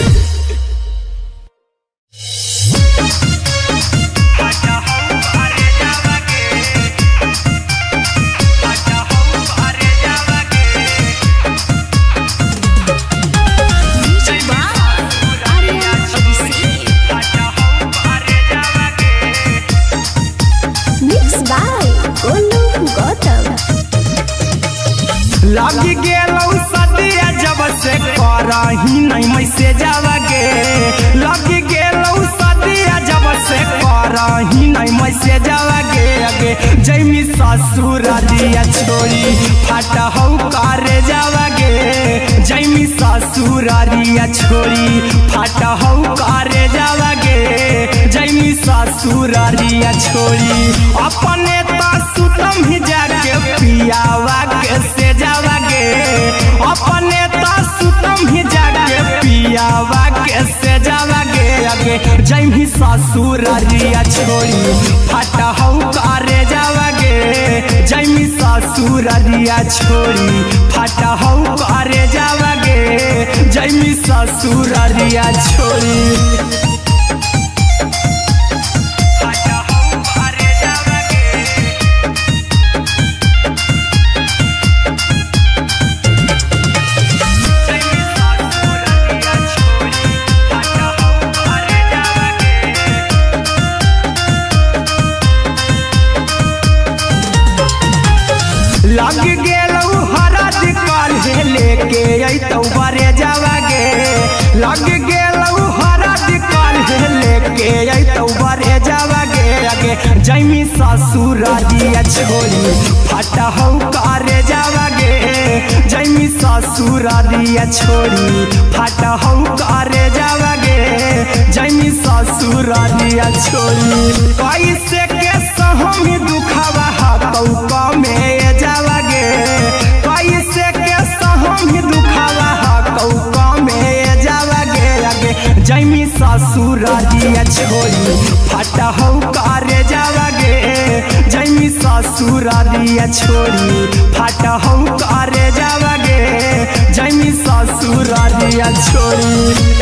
लगी गेलौ सदिया जब से करही नहीं मैसेज गे लगी गेलौ सदिया जब से करही नहीं मैसेज गे अगे जैमी ससुरारिया छोड़ी फट हौ करे जावा गे जैमी ससुरारिया छोड़ी फट हौ करे जावा गे जैमी ससुरारिया छोड़ी अपने सुतम ही जाके पियावा के से जावा गे अपने सुतम ही जाके पियावा के से जावा गे अगे जैमी ससुरारिया छोड़ी फट हौ करे जावा गे जैमी ससुरारिया छोड़ी फट हौ करे जावा गे जैमी ससुरारिया छोड़ी लग गेलौ हरद काल्हे लेके अइतौ बरे जावा गे लग गेलौ हरद आगे जैमी ससुरारिया छोड़ी फटा हौ करे जावागे जैमी ससुरारिया छोड़ी फटा हौ करे जावागे जैमी ससुरारिया छोड़ी कैसे के सहमी दुखावा हकौ में जावागे कैसे के सहमी दुखावा हकौ में जावागे आगे जैमी ससुरारिया छोड़ी फटा हौ करे जावागे जैमी ससुरारिया छोड़ी फटा हौ करे जावागे जैमी ससुरारिया छोड़ी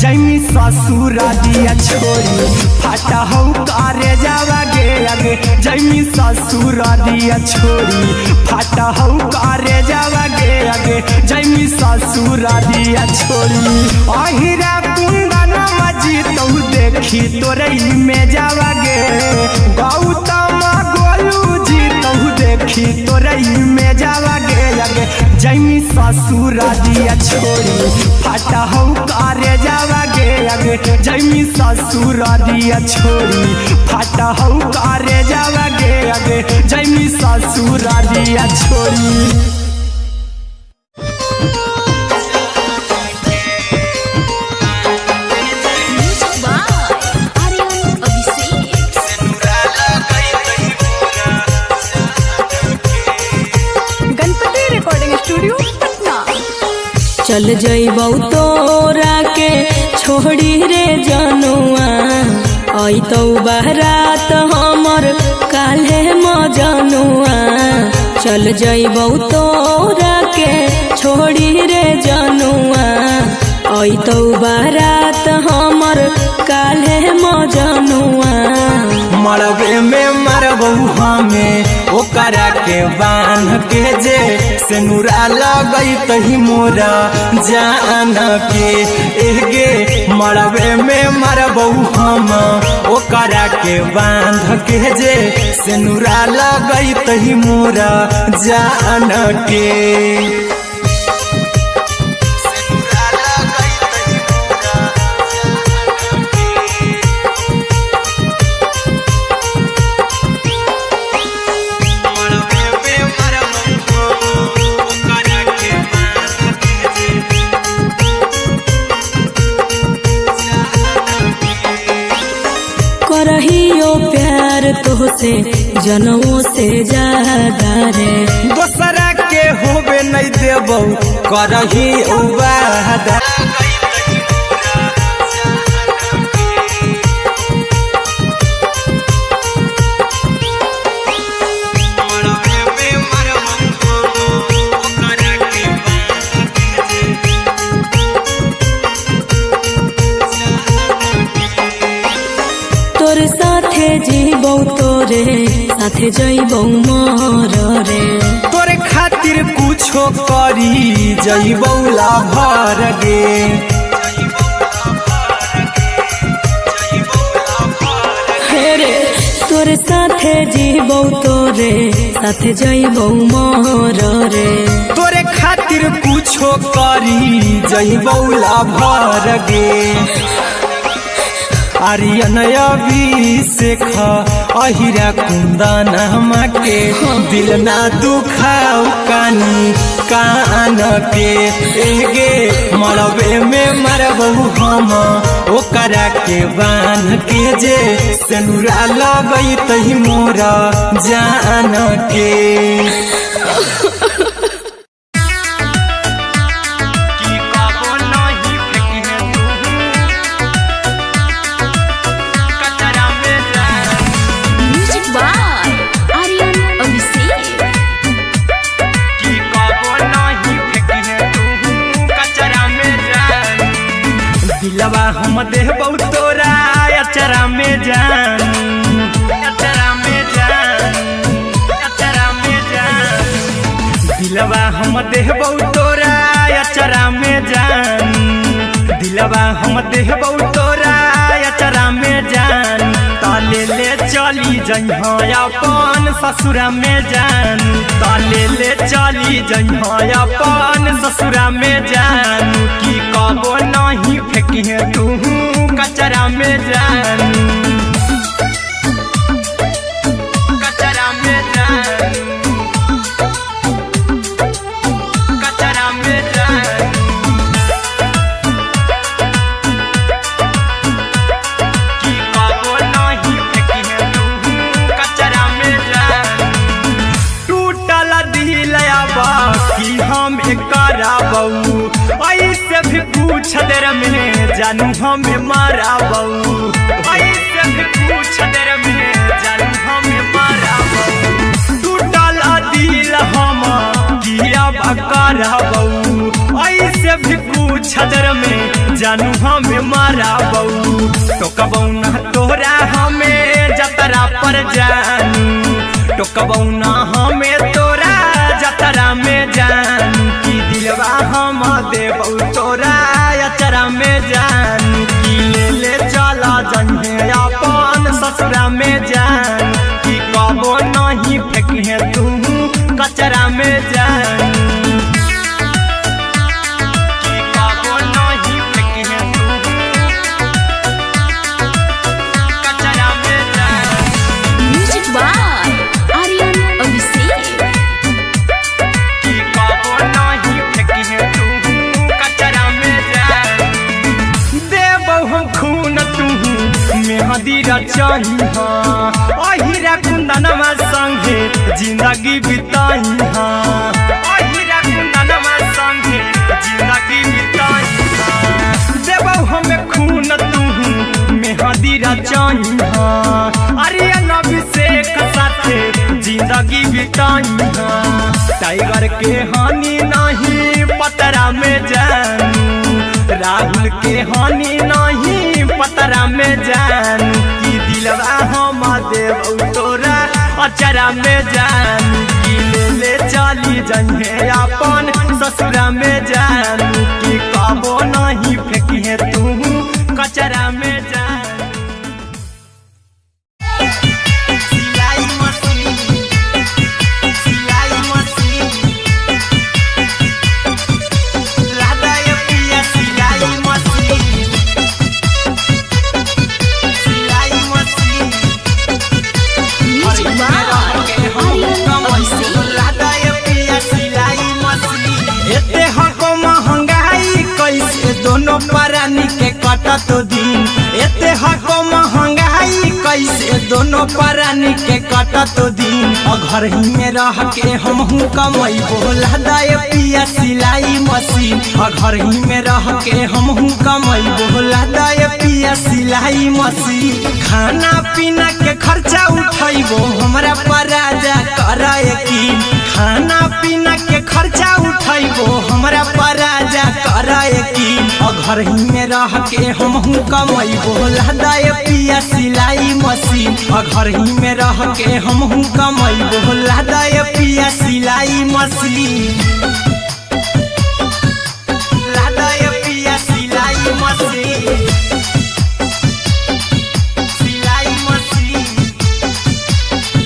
जैमी ससुरारिया छोड़ी फटा हौ करे जावागे आगे जैमी ससुरारिया छोड़ी फटा हौ करे जावागे आगे जैमी ससुरारिया छोड़ी अहिरा कुंदन मजी तौ देखी तोरई में जावागे गौतम गोलू जी तौ देखी तोरई में जावागे आगे जैमी ससुरारिया छोड़ी फटा हौ करे जावागे आगे जैमी ससुरारिया छोड़ी फटा हौ करे जावागे आगे जैमी ससुरारिया छोड़ी चल जइबौ तोरा के छोड़ी रे जनुआ अइतौ बारात हमर काल्हे मजनुआ चल जइबौ तोरा के छोड़ी रे जनुआ अइतौ बारात हमर काल्हे मजनुआ मरबे में मरबौ हमें ओकरा के बांध के जे सेनुरा लगैतहि मोरा जान के एगे मरबे में मरबौ हम ओकरा के बांध के जे सेनुरा लगैतहि मोरा जान के करहियो प्यार तोहसे जनमों से ज्यादा रे दोसरा के होबे नहीं देबौ करही वादा तोर साथे जीबौ तोरे साथे जइबौ मर रे तोरे खातिर कुछो करी जइबौ लाभर गे रे तोर साथे जीबौ तोरे साथे जइबौ मर रे तोरे खातिर कुछो करी जइबौ लाभर गे आर्यन अभिषेक अहिरा कुंदन के दिल ना दुखाऊ कानी कान के एगे मरबे में मरबौ हम ओकरा के बांध के जे सेनुरा लगैतहि मोरा जान के दिलवा हम देबौ तोरा अचरा में जानू अचरा में जानू अचरा में जानू दिलवा हम देबौ तोरा अचरा में जानू दिलवा हम देबौ तोरा अचरा में जानू ताले ले चली जइहा अपन ससुरा में जानू ताले ले चली जइहा अपन ससुरा में जानू कि कबो नहीं फेंकिहे तू कचरा में जानू कचरा में जानू कचरा में जानू कि कबो नहीं फेंकिहे तू कचरा में जानू टूटल दिलया बाकी हम कराबऊ ऐसे भी पूछ देर में जानू हमें माराबऊ ऐसे भी पूछ देर में जानू हमें माराबऊ टूटल दिल हम किया कराबऊ ऐसे भी पूछ देर में जानू हमें माराबऊ टोकबऊ ना तोरा हमें जतरा पर जानू टोकबऊ ना हमें तोरा जतरा में जानू कि दिलवा हम देबौ तोरा अचरा में जानू कि ले चला जइहे अपन ससुरा में जानू कि कबो नहीं फेंकिहे तू कचरा में जानू कि कबो नहीं फेंकिहे तू कचरा में जानू म्यूजिक बाय आर्यन अभिषेक। कि कबो नहीं फेंकिहे तू कचरा में जानू देबौ हम खून तू मेहंदी रचहिहा अहिरा कुंदनमा संगे जिंदगी बिताइहा अहिरा कुंदनमा संगे जिंदगी बिताइहा देबौ हमें खून तू मेहंदी रचहिहा आर्यन अभिषेक साथे जिंदगी बिताइहा टाइगर के हानि नहीं पतरा में जानू राहुल के हानि नहीं पतरा में जानू कि दिलवा हम देबौ तोरा अचरा में जानू कि ले चली जइहे अपन ससुरा में जानू कि कबो नहीं फेंकिहे तू कचरा में जानू सिलाई मशीन सिलाई मशीन लादा ये पिया सिलाई मशीन सिलाई machine music by Aryan Abhishek. लादा ये पिया सिलाई मशीन एते हको महंगाई कैसे दोनों परानी के कटत दिन एते हको महंगाई कैसे दोनों परानी के कटत दिन और घर ही में रह के हमहू कमैबो लादा ये पिया सिलाई मशीन और घर ही में रह के हमहू कमैबो लादा ये पिया सिलाई मशीन खाना पीना के खर्चा उठैबो हमरा पर राजा करा यकीन खाना पीना के खर्चा उठैबो हमरा पर राजा करा यकीन और घर ही में रह के हमहू कमैबो लादा ये पिया सिलाई मशीन और घर ही में रह के हमहू कमैबो लादा ये पिया सिलाई मशीन लादा ये पिया सिलाई मशीन सिलाई मशीन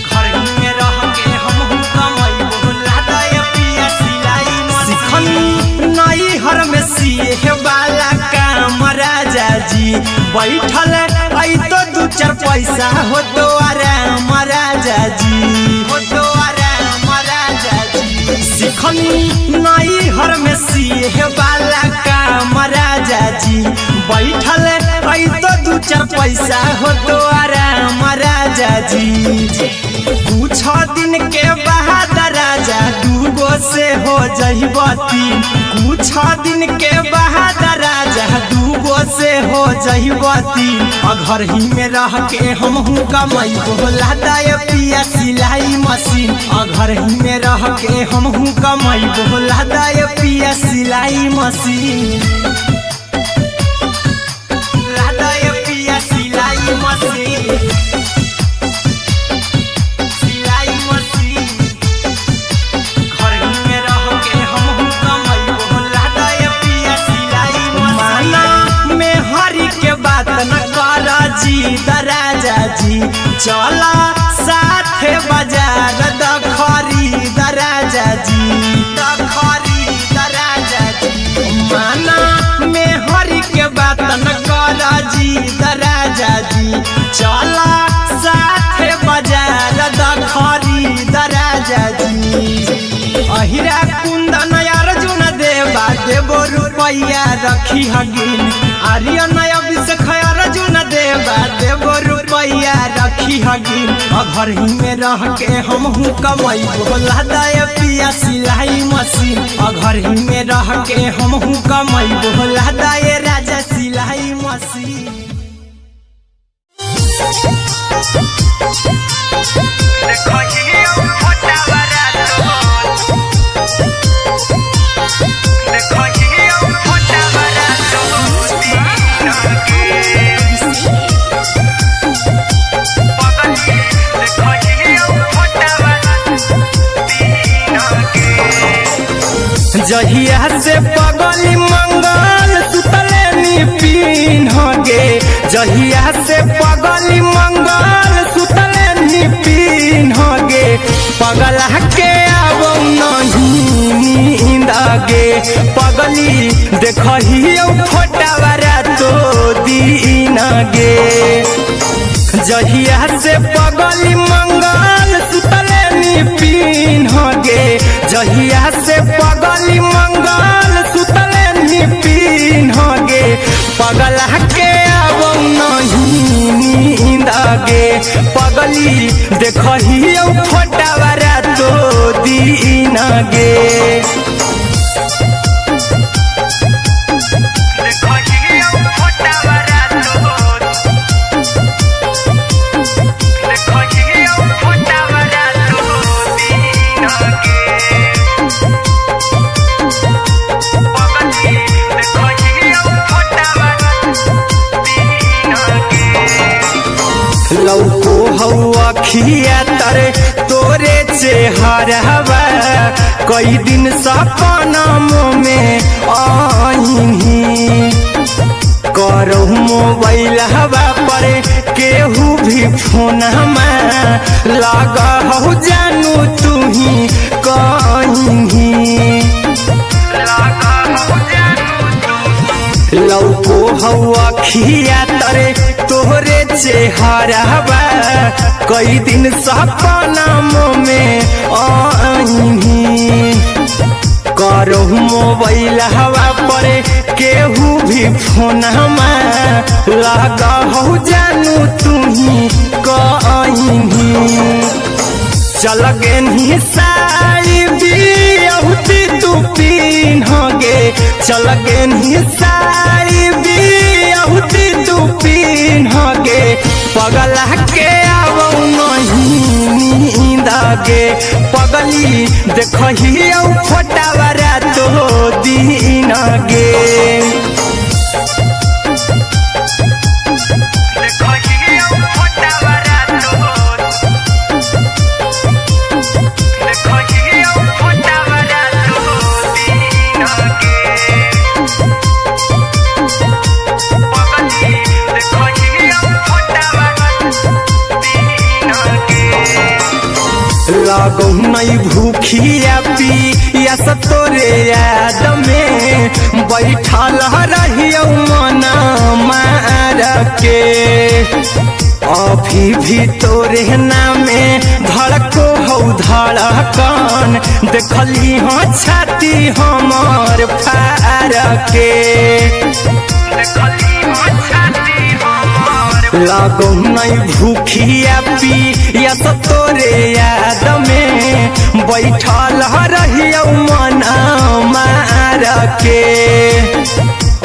घर ही में रह के हमहू कमैबो लादा ये पिया सिलाई मशीन सिखनी नई हर में सिए वाला काम राजा जी बैठल आई तो दू चार पैसा हो तो आराम राजा जी हो तो आराम राजा जी सिखनी नई हर में सिए वाला काम राजा जी बैठल आई तो दू चार पैसा हो तो आराम राजा जी कुछ दिन के बाद राजा दूगो से हो जहिबती कुछ दिन के बाद राजा दूगो से हो जहिबती और घर ही में रह के हमहू कमैबो लादा ये पिया सिलाई मशीन और घर ही में रह के हमहू कमैबो लादा ये पिया सिलाई मशीन चला साथे बाजार द खरीद राजा जी द खरीद राजा जी माना में हरि के बात न कर जी द राजा जी चला साथे बाजार द खरीद राजा जी अहिरा कुंदन अर्जुन देवा देवो रुपया रखी हगिन आर्यन अभिषेक अर्जुन देवा देवो रुपया रखी हगिन घर ही में रह के हम कमाई बोला दे पिया सिलाई मशीन घर ही में रह के हम कमाई बोला दे राजा सिलाई मशीन जहिया से पगली मंगल सुतले निपिन गे जहिया से पगली मंगल सुतले निपिन गे पगला के आब नहीं नींद गे पगली देखही फोटावारा तो दीन गे जहिया से पगली मंगल सुतले निपिन गे जहिया से पगली मंगल सुतले निपिन गे पगला के आब नहीं नींद गे पगली देखही फोटावारा तो दीन गे लौको हवा खिया तरे तोरे चेहरवा कई दिन सपना में आईनी करो मोबाइल हवा पर केहू भी फोन में लगा हो जानू तू ही कहीं लौको हवा खिया तरे तोहरे चेहरवा कई दिन सपना में आईनी करो मोबाइल हवा पर केहू भी फोन में लगा हो जानू तू ही कहीं चल गे साड़ी बिहुती तू पीन गे चल गे साड़ी बिहुती तू पीन गे पगला के आब नहीं नींद गे पगली देखही फोटावारा तो दीन गे लागो नहीं भूखिया पिया तोरे याद में बैठल रहियो मना मार के अभी भी तोरे नामे धड़को हो धड़कन देखली हाँ छाती हमार फार के लागो नहीं भूखिया पिया तोरे याद में बैठल रहियो मना मार के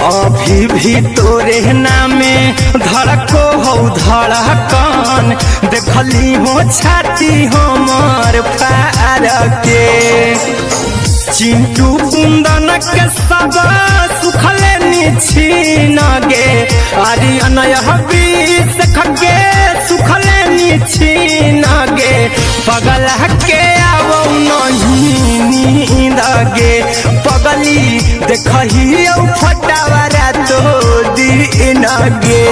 अभी भी तोरे नामे धड़को हो धड़कन देखली हो छाती हमार फार के चिंटू कुंदन के सब सुखले निछीन गे आर्यन अभिषेक के सुखले निछीन गे पगला के आब नहीं नींद गे पगली देखही फटावारा तो दीन गे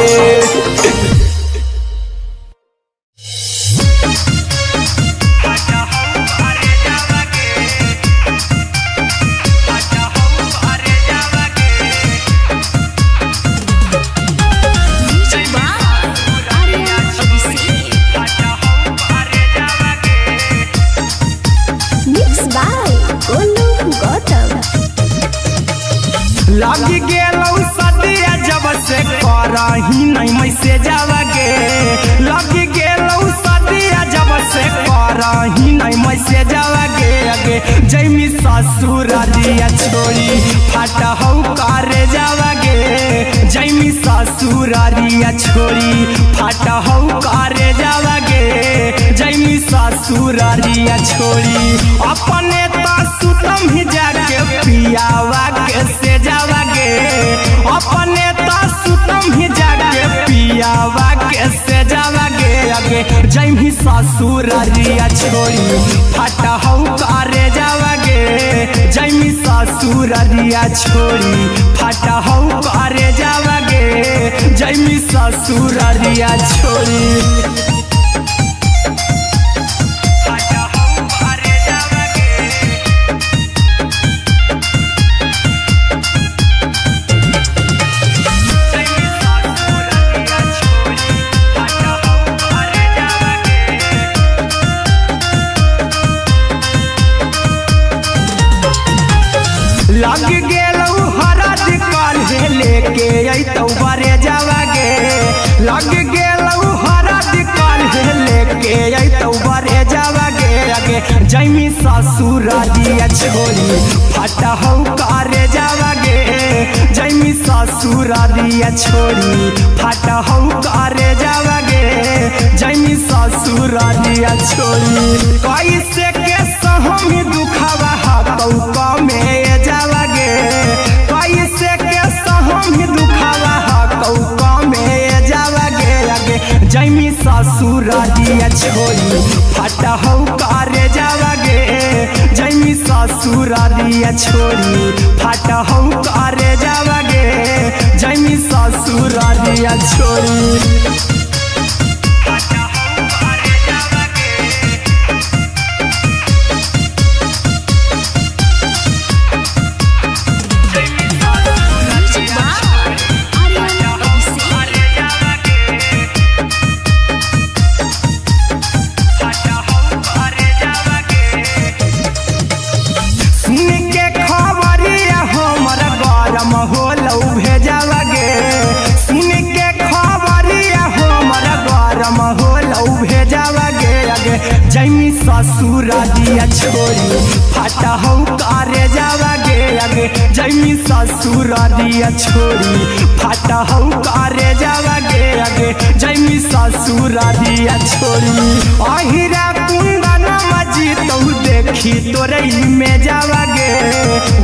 लगी गेलौ सदिया जब से करही नहीं मैसे जावगे लगी गेलौ सदिया जब से करही नहीं मैसे जावगे अगे जैमी ससुरारिया छोड़ी फाटा हौ करे जावगे जैमी ससुरारिया छोड़ी फाटा हौ करे जावगे जैमी ससुरारिया छोड़ी अपने तो सुतम ही जाके पियावा के से जावगे अपने तो सुतम ही जाके पियावा के से जावगे अगे जैमी ससुरारिया छोड़ी फाटा हौ करे जावगे जैमी ससुरारिया छोड़ी फाटा हौ करे जावगे जैमी ससुरारिया छोड़ी लग गेलौ हरद काल्हे लेके अइतौ बरे जावगे लग गेलौ हरद काल्हे लेके अइतौ बरे जावगे अगे जैमी ससुरारिया छोड़ी फाटा हौ करे जावगे जैमी ससुरारिया छोड़ी फाटा हौ करे जावगे जैमी ससुरारिया छोड़ी कैसे के सहम दुखवा हतौ कमे जावगे कैसे के सहम दुखवा हतौ कमे जावगे अगे जैमी ससुरारिया छोड़ी फाटा हौ करे जावगे जैमी ससुरारिया छोड़ी फाटा हौ करे जावगे जैमी ससुरारिया छोड़ी जैमी ससुरारिया छोड़ी फाटा हौ करे जावगे अगे जैमी ससुरारिया छोड़ी फाटा हौ करे जावगे अगे जैमी ससुरारिया छोड़ी अहिरा कुंदन मजी तौ देखी तोरई में जावगे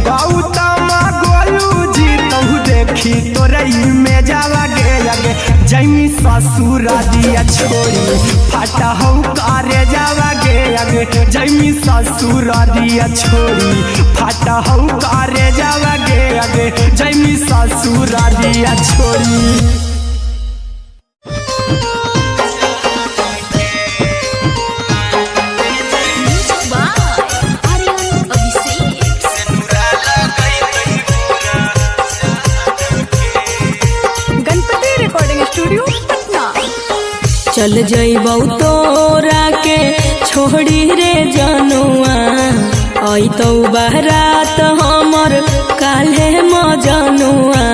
गौतम गोलू जी तौ देखी तोरई में जावगे अगे जैमी ससुरारिया छोड़ी फाटा हौ करे जावगे अगे जैमी ससुरारिया छोड़ी फाटा हौ करे जावगे अगे जैमी ससुरारिया छोड़ी चल जइबौ तोरा के छोड़ी रे जनुआ अइतौ बारात हमर काल्हे मजनुआ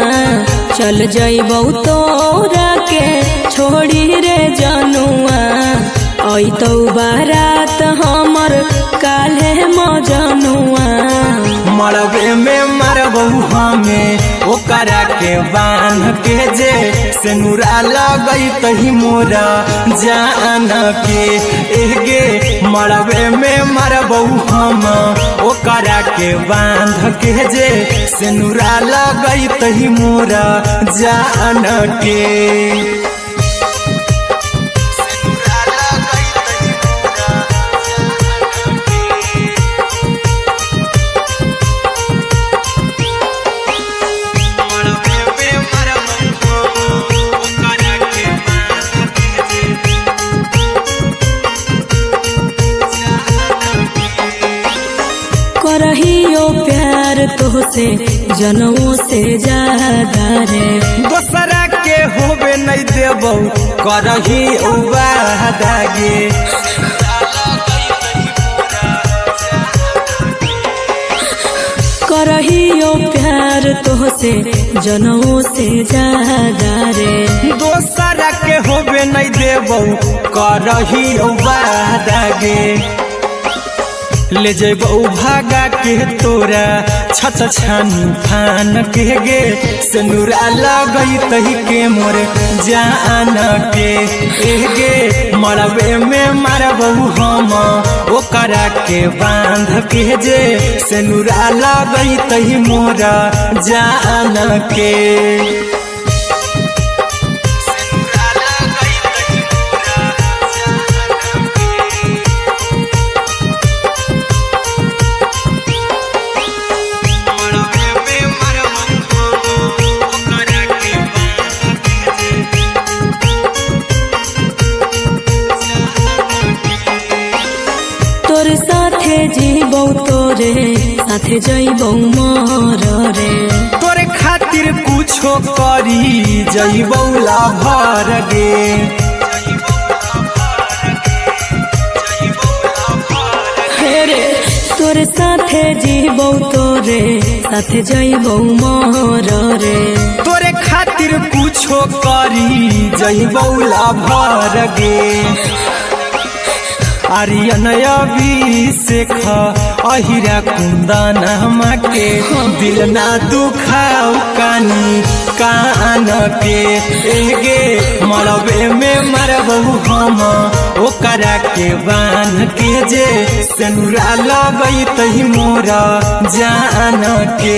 चल जइबौ तोरा के छोड़ी रे जनुआ अइतौ बारात हमर काल्हे मजनुआ मरबे में मरबौ हमें ओकरा के बांध के जे सेनुरा लगई तही मोरा जान के एगे मरबे में मरबौ हम ओकरा के बांध के जे सेनुरा लगई तही मोरा जान के करहियो प्यार तोहसे जनों से ज्यादा रे दोसरा के होबे नहीं देबौ करही उबादागे करहियो प्यार तोहसे जनों से ज्यादा रे। दोसरा के होबे नहीं देबौ करही वादागे ले जेबौ भागा के तोरा छत छानी फान के गे सिनुरा लगई तही के मोर जान के गे मरबे में मारबौ हम ओकरा के बांध के जे सिनुरा लगई तही मोर जान के। तोर साथे जीबौ तोरे साथे जइबौ मर रे। तोरे खातिर कुछो करी जइबौ लाभर गे रे तोर साथे जीबौ तोरे साथे जइबौ मर रे। तोरे खातिर कुछो करी जइबौ लाभर गे आर्यन अभिषेक अहिरा कुंदन के दिल ना दुखाऊ कानी कान के एगे मरबे में मरबौ हम ओकरा के बान के जे सिनुरा लगई तही मोरा जान के।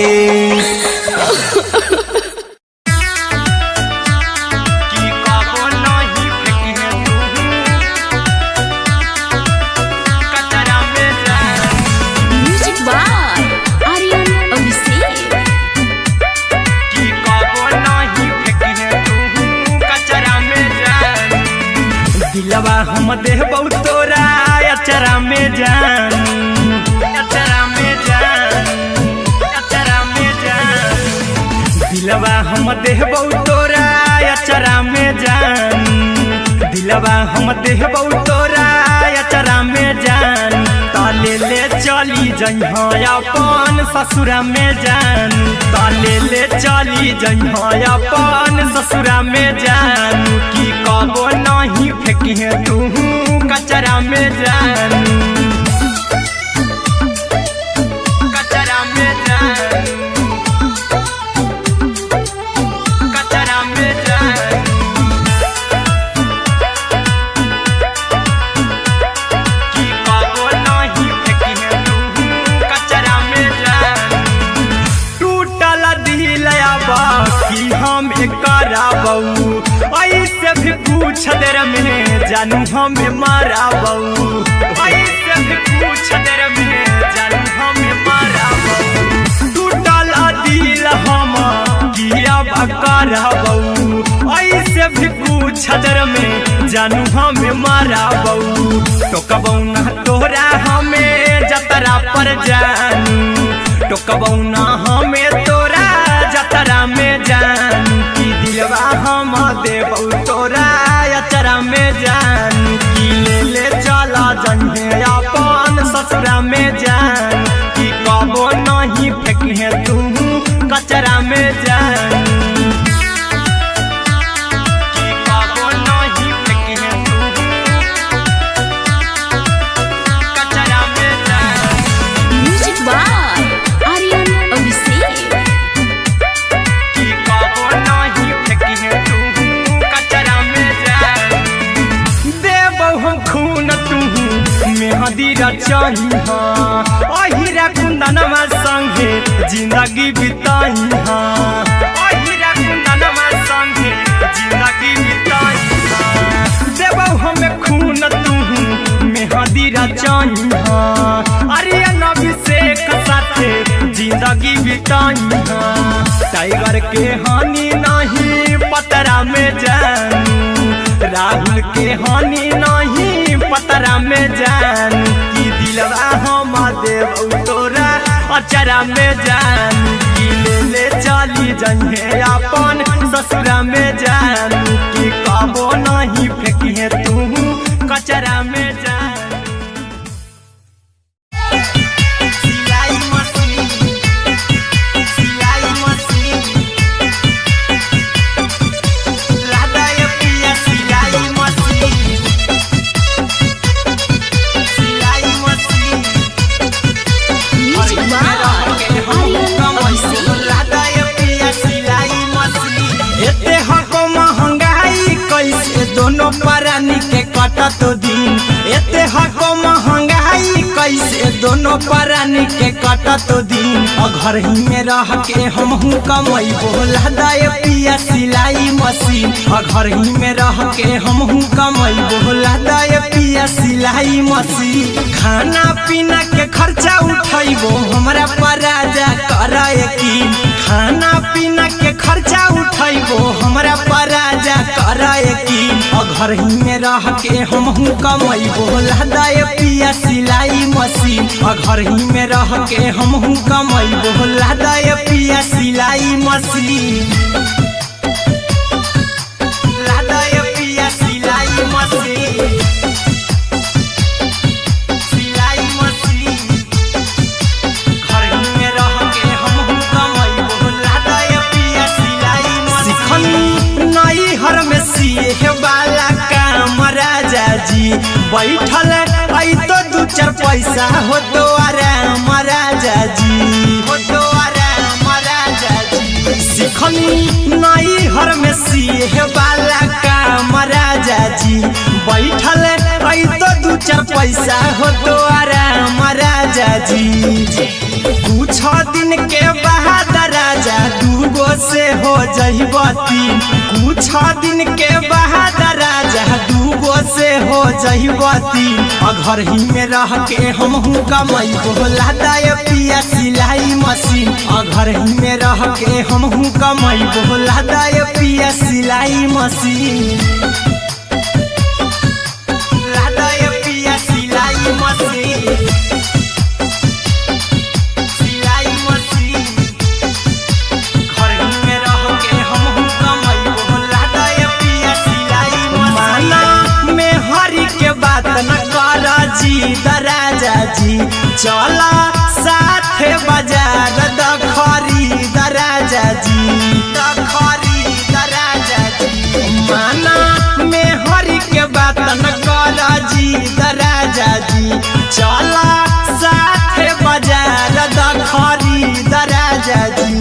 दिलवा हम देबौ तोरा अचरा में जान अचरा में जान अचरा में जान दिलवा हम देबौ तोरा अचरा में जान दिलवा हम देबौ तोरा अचरा में जान ताले ले चली जइहा अपन ससुरा में जान ताले ले चली जइहा अपन ससुरा में जान की कबो नहीं फेंकिहे तू कचरा में जान कचरा में जान कचरा में जान की कबो नहीं फेंकिहे तू कचरा में जान टूटल दिलया बाकी हम कराबौ ऐसे भी पूछ देर में जानू हमें माराबौ ऐसे भी पूछ देर में जानू हमें माराबौ टूटल दिल हम किया कराबौ ऐसे भी पूछ देर में जानू हमें माराबौ टोकबौ ना तोरा हमें जतरा पर जानू टोकबौ ना हमें तोरा जतरा में जानू की दिलवा हम देबौ तोरा अचरा में जान की ले ले चला जन्हे अपन ससुरा में जान की कबो नहीं फेंकिहे तू कचरा में जान की कबो नहीं फेंकिहे तू कचरा में जान। Music by Aryan Abhishek. की कबो नहीं फेंकिहे तू कचरा में जान देबौ हम खून तू मेहदी रचही अहिरा कुंदनमा संगे जिंदगी बिताई अहिरा कुंदनमा संगे जिंदगी बिताई देबौ हमें खून तू मेहदी रचही आर्यन अभिषेक साथे जिंदगी बिताई टाइगर के हानि नहीं पतरा में जानू राहुल के हानि नहीं पतरा में जानू की दिलवा हम देबौ तोरा अचरा में जानू की ले ले चली जइहे अपन ससुरा में जानू की कबो नहीं फेंकिहे तू कचरा में जानू। सिलाई मशीन कटत दिन एते हको महंगाई कैसे दोनों प्राणी के कटत दिन घर ही में रह के हमहू कमाई बोला दाए पिया सिलाई मशीन घर ही में रह के हमहू कमाई बोला दाए पिया सिलाई मशीन खाना पीना के खर्चा उठाइबो हमरा पर राजा करा यकीन खाना पीना के खर्चा उठाइबो हमरा पर राजा करा यकीन घर ही में रह के हमहू कमाई बोला दाए पिया सिलाई मशीन घर ही में रह के हमहू कमाई बोला दाए पिया सिलाई मशीन लादाए पिया सिलाई मशीन सिलाई मशीन घर ही में रह के हमहू कमाई बोला दाए पिया सिलाई मशीन नई हर में सिए वाला काम राजा जी बैठल आई तो दू चार पैसा हो तो आराम राजा जी हो तो आराम राजा जी सिखनी नई हर में सिए वाला काम राजा जी बैठल आई तो दू चार पैसा हो तो आराम राजा जी कुछ दिन के बाद राजा दूगो से हो जइबो तीन कुछ दिन के बाद राजा दूगो से हो जइबो तीन घर ही में रह के हमहू कमाई बोला दाए पिया सिलाई मशीन घर ही में रह के हमहू कमाई बोला दाए पिया सिलाई मशीन लादाए पिया सिलाई मशीन सिलाई मशीन घर ही में रह के हमहू कमाई बोला दाए पिया सिलाई मशीन में हरी के बात न कर जी दराजा जी चला साथे बाजार दखरी दराजा जी दखरी दराजा जी माना में हरी के बात न कर जी दराजा जी चला साथे बाजार दखरी दराजा जी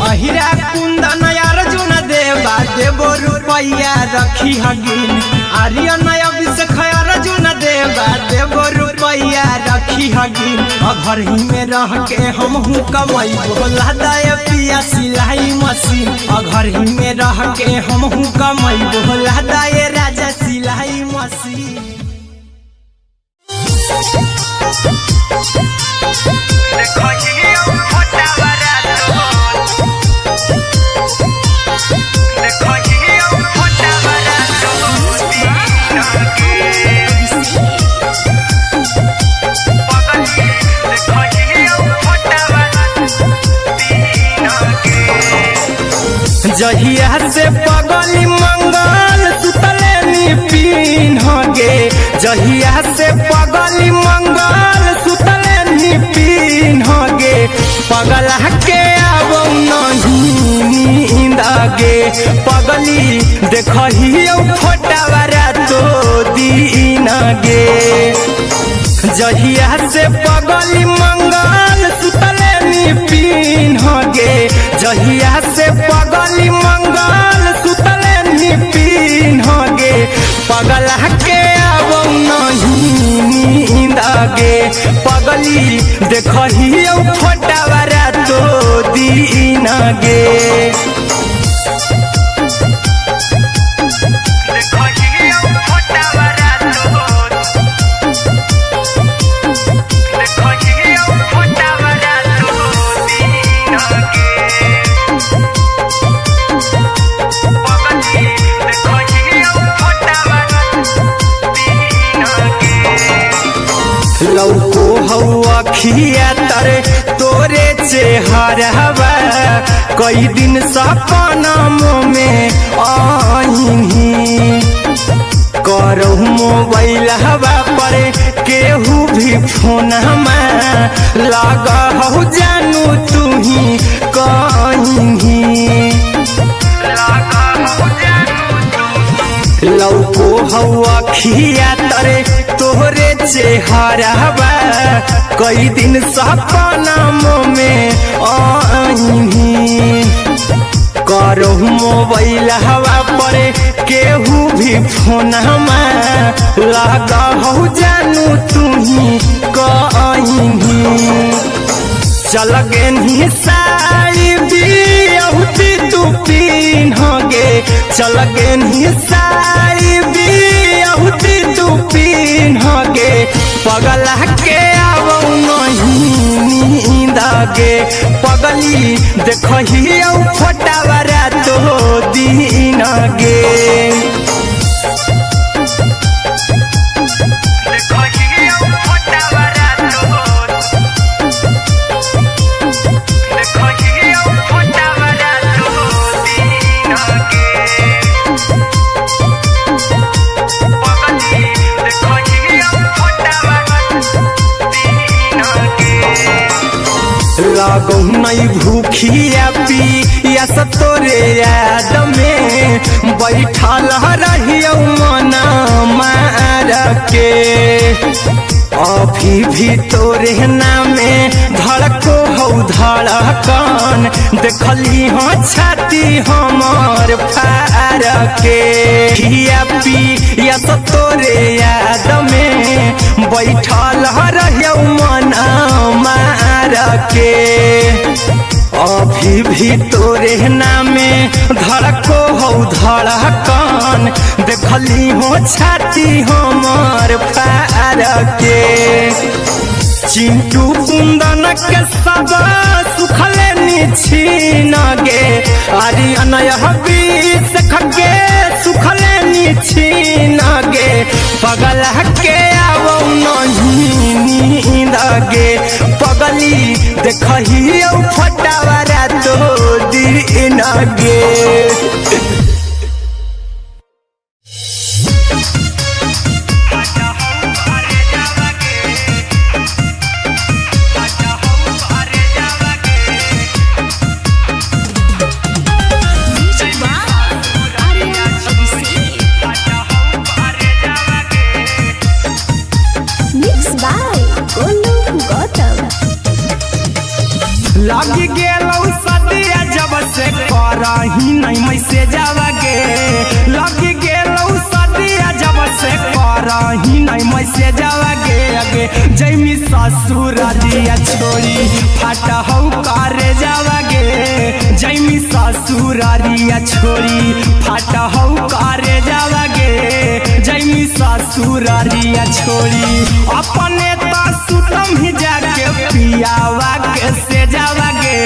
अहिरा कुंदन अर्जुन देवा देवो रुपैया रखी हगिन आर्यन अभिषेक अर्जुन देवा देवो रुपैया रखी हगिन घर ही में रह के हमहू कमाई बोला दाए पिया सिलाई मशीन घर ही में रह के हमहू कमाई बोला दाए राजा सिलाई मशीन जहिया से पगली मंगल सुतले पीन गे जहिया से पगली मंगल सुतले पीन गे पगला के अब नहीं नींद गे पगली देखही फोटावारा तो दीन गे जहिया से पगली मंगल सुतले पीन गे जहिया से पगली मंगल सुतले पीन गे पगला के अब नहीं नींद गे पगली देखही फोटावारा तो दीन गे लौको हवा खिया तरे तोरे चेहरवा कई दिन सपना में आईनी करहु मोबाइल हवा पर केहू भी फोन लगा हो जानू तू ही कहीं लौको हवा खिया तरे तोहरे चेहरवा कई दिन सपना में आईनी करो मोबाइल हवा पर केहू भी फोन लगा हो जानू तुही कहीं चल गे साड़ी बियहुती तू पिन्हगे चल गे साड़ी बियहुती तू पिन्हगे पगला के आवो नहीं नींद गे पगली देखही फोटावरा तो दिन गे लगो नहीं भूखिया पिया तोरे याद में बैठल रहियो मन मार के अभी भी तोरे नामे धड़को हो धड़कन देखली हो छाती हमर फार के खिया पिया तोरे याद में बैठल रहियो मन मार के अभी भी तोरे नामे धड़को हो धड़कन देखली हो छाती हमर फार के चिंटू कुंदन के सब सुखले निछीन गे आर्यन बीस खगे सुखले निछीन गे पगला के आवो नहीं नींद गे पगली देखही फटावरा तो दिन गे लगी गेलौ सदिया जब से करही नहीं मैसेजवा गे लगी गेलौ सदिया जब से करही नहीं मैसेजवा गे अगे जैमी ससुर दिया छोड़ी फाटा हौ करे जावा गे जैमी ससुर दिया छोड़ी फाटा हौ करे जावा गे जैमी ससुर दिया छोड़ी अपने तो सुतम ही जाके पियावा के से जावा गे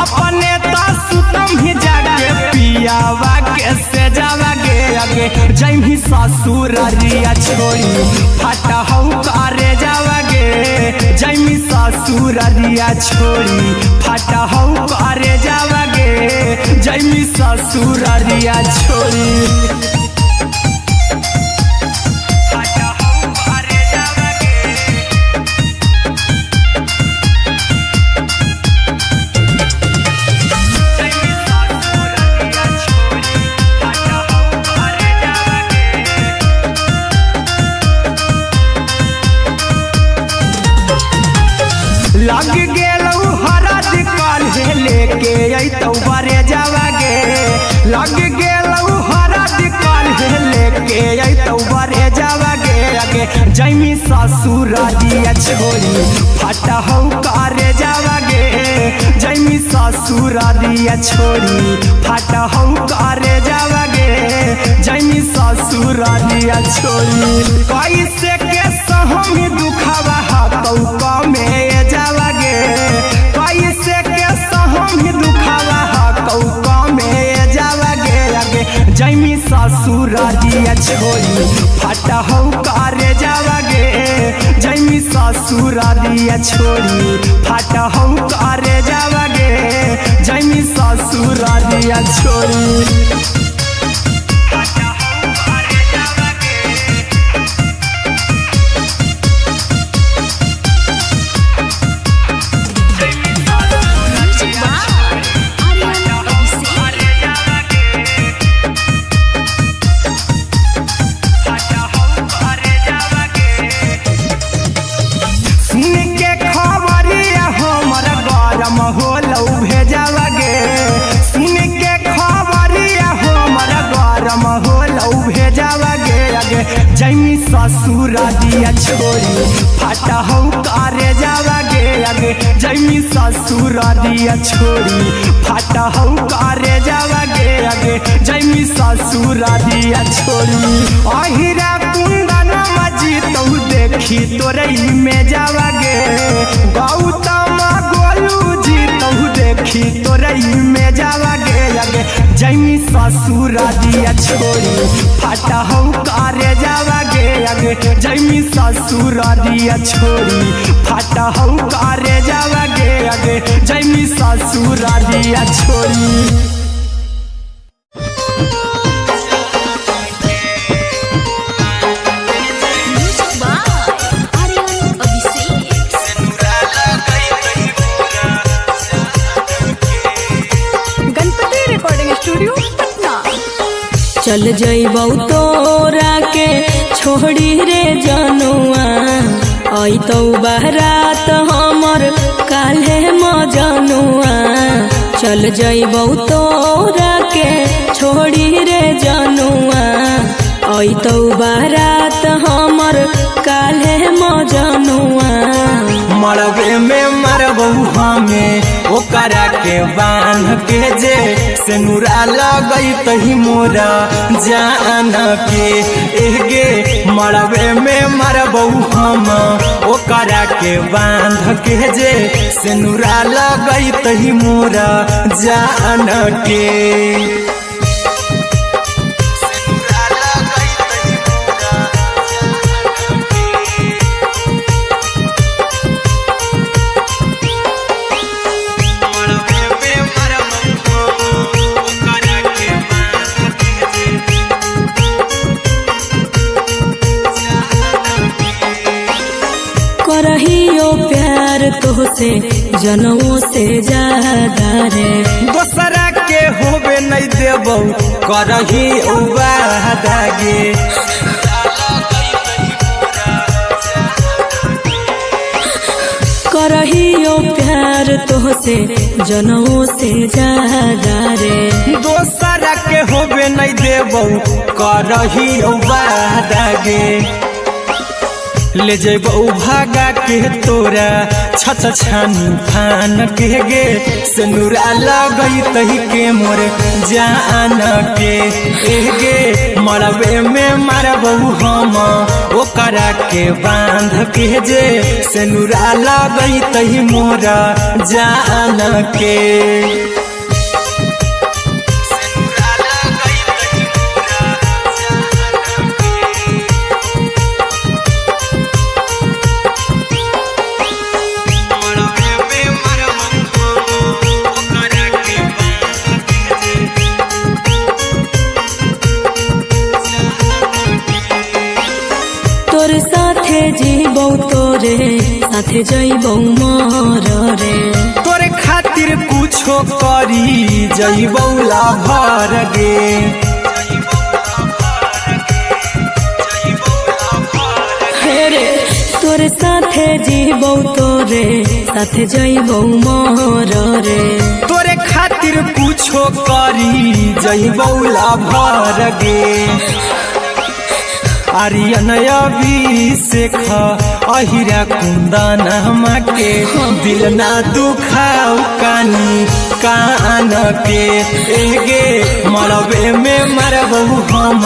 अपने तो सुतम ही जाके पियावा के से जावा गे अगे जैमी ससुर दिया छोड़ी फाटा हौ करे जावा गे जैमी ससुर दिया छोड़ी फाटा हौ करे जावा गे जैमी ससुर दिया छोड़ी लग गेलौ हरद काल्हे लेके अइतौ बरे जावा गे लग गेलौ हरद काल्हे लेके अइतौ बरे जावा गे अगे जैमी ससुर दिया छोड़ी फाटा हौ करे जावा गे जैमी ससुर दिया छोड़ी फाटा हौ करे जावा गे जैमी ससुर दिया छोड़ी कैसे के सहम दुखवा हतौ कमे जावा गे कैसे के सहम दुखवा हतौ कमे जावा गे अगे जैमी ससुर दिया छोड़ी फाटा हौ करे जावा गे जैमी ससुर दिया छोड़ी फाटा हौ करे जावा गे जैमी ससुर दिया छोड़ी होलौ भेजावा गे सुन के जैमी ससुर दिया छोड़ी फाटा हो करे जावा गे आगे जैमी ससुर दिया छोड़ी फाटा हो करे जावा गे आगे जैमी ससुर दिया छोड़ी अहिरा कुंदन मजी तो देखी तोरई में जावा गे गौतम गोलू जी तो देखी तोरई में जावा गे आगे जैमी ससुर दिया छोड़ी फाटा हो करे जावा गे आगे जैमी ससुर दिया छोड़ी फाटा हो करे जावा गे आगे जैमी ससुर दिया छोड़ी चल जइबौ तोरा के छोड़ी रे जनुआ अइतौ बारात हमर काल्हे मजनुआ चल जइबौ तोरा के छोड़ी रे जनुआ अइतौ बारात हमर काल्हे मजनुआ मरबे में मरबू हमें ओकरा के बांध के जे सेनुरा लगई तही मोरा जान के एगे मरबे में मरबू हम ओकरा के बांध के जे सेनुरा लगई तही मोरा जान के करहियो प्यार तोहसे जनमों से ज्यादा रे दोसरा के होबे नहीं देबौ करही वादा गे करहियो प्यार तोहसे जनमों से ज्यादा रे दोसरा के होबे नहीं देबौ करही वादा गे ले जेबौ भागा के तोरा छछ छानी फान के गे सेनुरा लगई तही के मोर जान के एगे मरबे में मरबौ हम ओकरा के बांध के जे सेनुरा लगई तही मोरा जान के जीबौ तोरे साथे जइबौ मर रे तोरे खातिर कुछो करी जइबौ लाभर गे हेरे तोरे साथे जीबौ तोरे साथे जइबौ मर रे तोरे खातिर कुछो करी जइबौ लाभर गे आर्यन अभिषेक अहिरा कुंदन के दिल ना दुखाऊ कानी कान के एगे मरबे में मरबू हम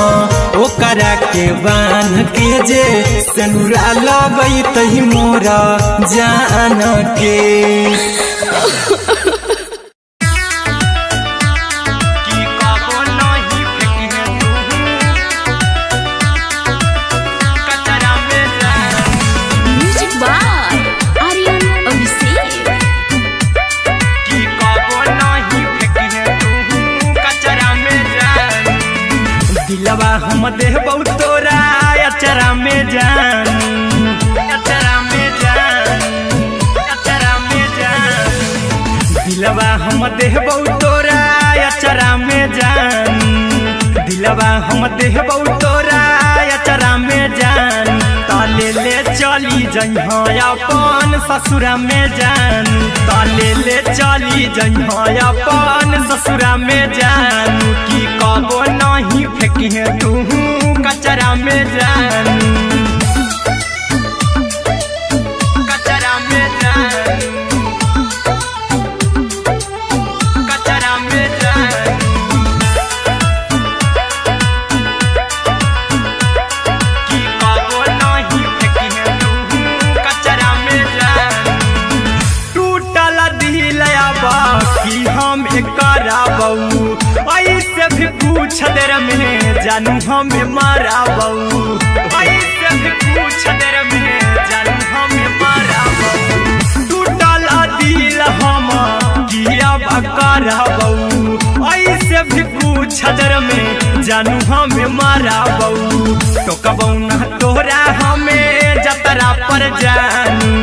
ओकरा के बांध के जे सेनुरा लगई तही मोरा जान के दिलवा हम देबौ तोरा अचरा में जान अचरा में जान अचरा में जान दिलवा हम देबौ तोरा अचरा में जान दिलवा हम देबौ तोरा अचरा में जान ताले ले चली जइहा अपन ससुरा में जान ताले ले चली जइहा अपन ससुरा में जान की कबो नहीं फेंकी तू कचरा में जान कुछ देर में जानू हमें मारा बहू ऐसे भी कुछ देर में जानू हमें मारा बहू टूटल दिल हम किया बकरा बहू ऐसे भी कुछ देर में जानू हमें मारा बहू टोकबऊ ना तोरा हमें जतरा पर जानू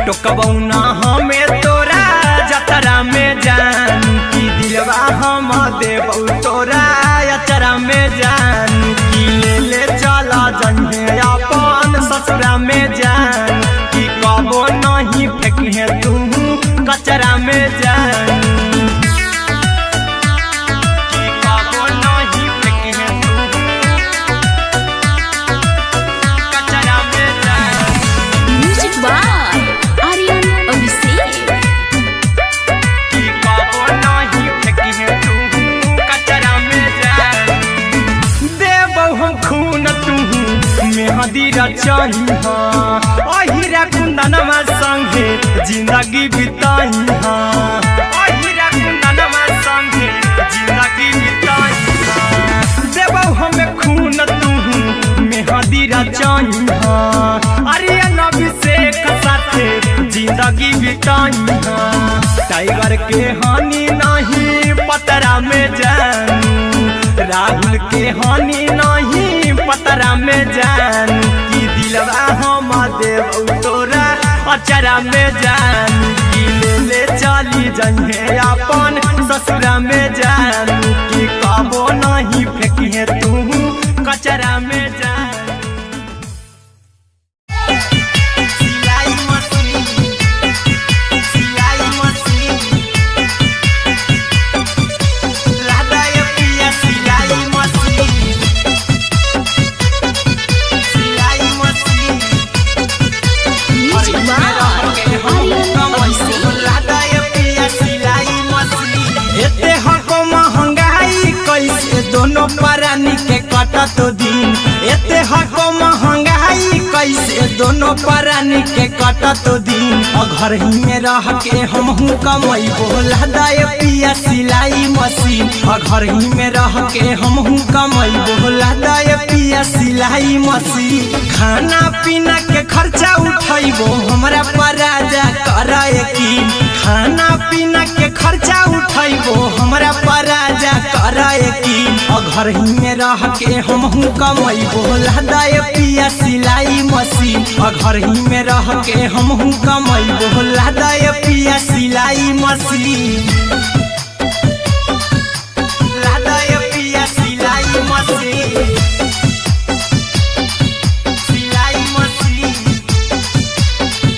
टोकबऊ ना हमें तोरा जतरा में जानू की दिलवा हम देबऊ तोरा अचरा में जानू की ले चला जन्हे अपन ससुरा में जान की कबो नहीं फेंके तू कचरा में जानू अहिरा कुंदनमा संगे जिंदगी बिताई अहिरा कुंदनमा संगे जिंदगी बिताई देबौ हमें खून तू मेहदी रचाई आर्यन अभिषेक साथे जिंदगी बिताई टाइगर के हानि नहीं पतरा में जानू राहुल के हानि नहीं पतरा में जानू की दिलवा हम देबऊ तोरा अचरा में जानू की ले चली जन्हे अपन ससुरा में जानू की कबो नहीं फेंकिए तू कचरा में जानू दोनों परानी के कटा तो दिन एते हको महंगाई कैसे दोनों परानी के कटा तो दिन घर ही में रह के हमहू कमाई बोला दाय पिया सिलाई मशीन घर ही में रह के हमहू कमाई बोला दाय पिया सिलाई मशीन खाना पीना के खर्चा उठाइबो हमरा पराजा कराए की खाना पीना के खर्चा उठाइबो हमरा पराजा कराए की घर ही में रह के हमहू कमाई बोला दाय पिया सिलाई मशीन घर ही में रह के हमहू कमाई बोला दाय पिया सिलाई मशीन लादाय पिया सिलाई मशीन सिलाई मशीन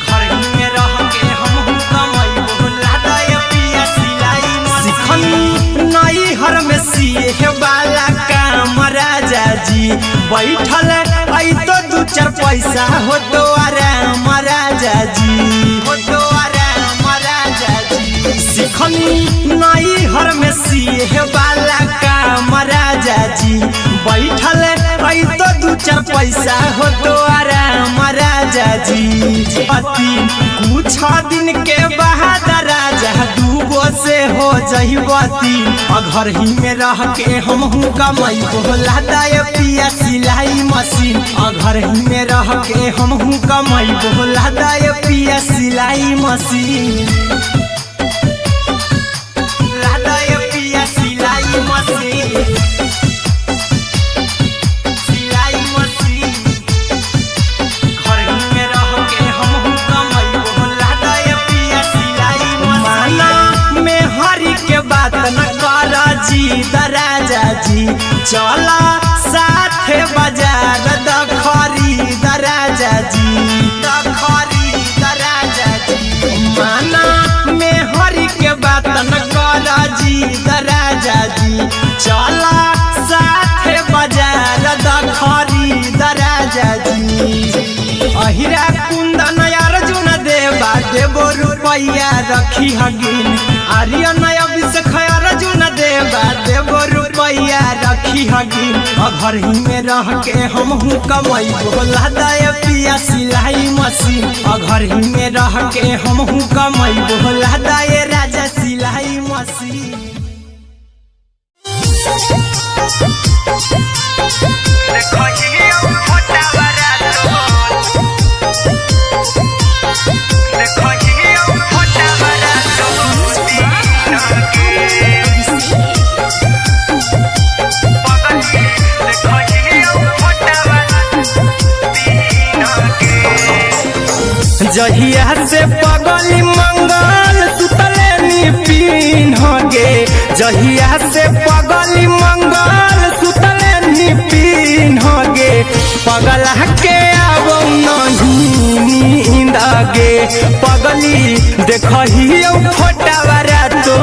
घर ही में रह के हमहू कमाई बोला दाय पिया सिलाई मशीन नई हर में सिए वाला काम राजा जी बैठल आई तो दू चार पैसा हो तो आराम राजा जी हो तो आराम राजा जी सिखनी नई हर में सिए वाला काम राजा जी बैठल आई तो दू चार पैसा हो तो आराम राजा जी अति कुछ दिन के बाद राजा दूगो से हो जहिबती घर ही में रह के हमहू कमाई बोला दाय पिया सिलाई मशीन घर ही में रह के हमहू कमाई बोला दाय पिया सिलाई मशीन लादाय पिया सिलाई मशीन सिलाई मशीन घर ही में रह के हमहू कमाई बोला दाय पिया सिलाई मशीन में हरी के बात न करा जी दराजा जी चला साथे बाजार दखरी दराजा जी दखरी दराजा जी माना में हरी के बात न करा जी दराजा जी चला साथे बाजार दखरी दराजा जी अहिरा कुंदन अर्जुन देवा देबो रुपया रखी हगिन आर्यन अभिषेक अर्जुन देवा देबो रुपया रखी हगिन घर ही में रह के हमहू कमाई बोला दाय पिया सिलाई मशीन घर ही में रह के हमहू कमाई बोला दाय राजा सिलाई मशीन जहिया से पगली मंगल सुतले निपिन गे, जहिया से पगली मंगल सुतले निपिन गे, पगला के आब नहीं नींद गे, पगली देखियो फोटावारा तो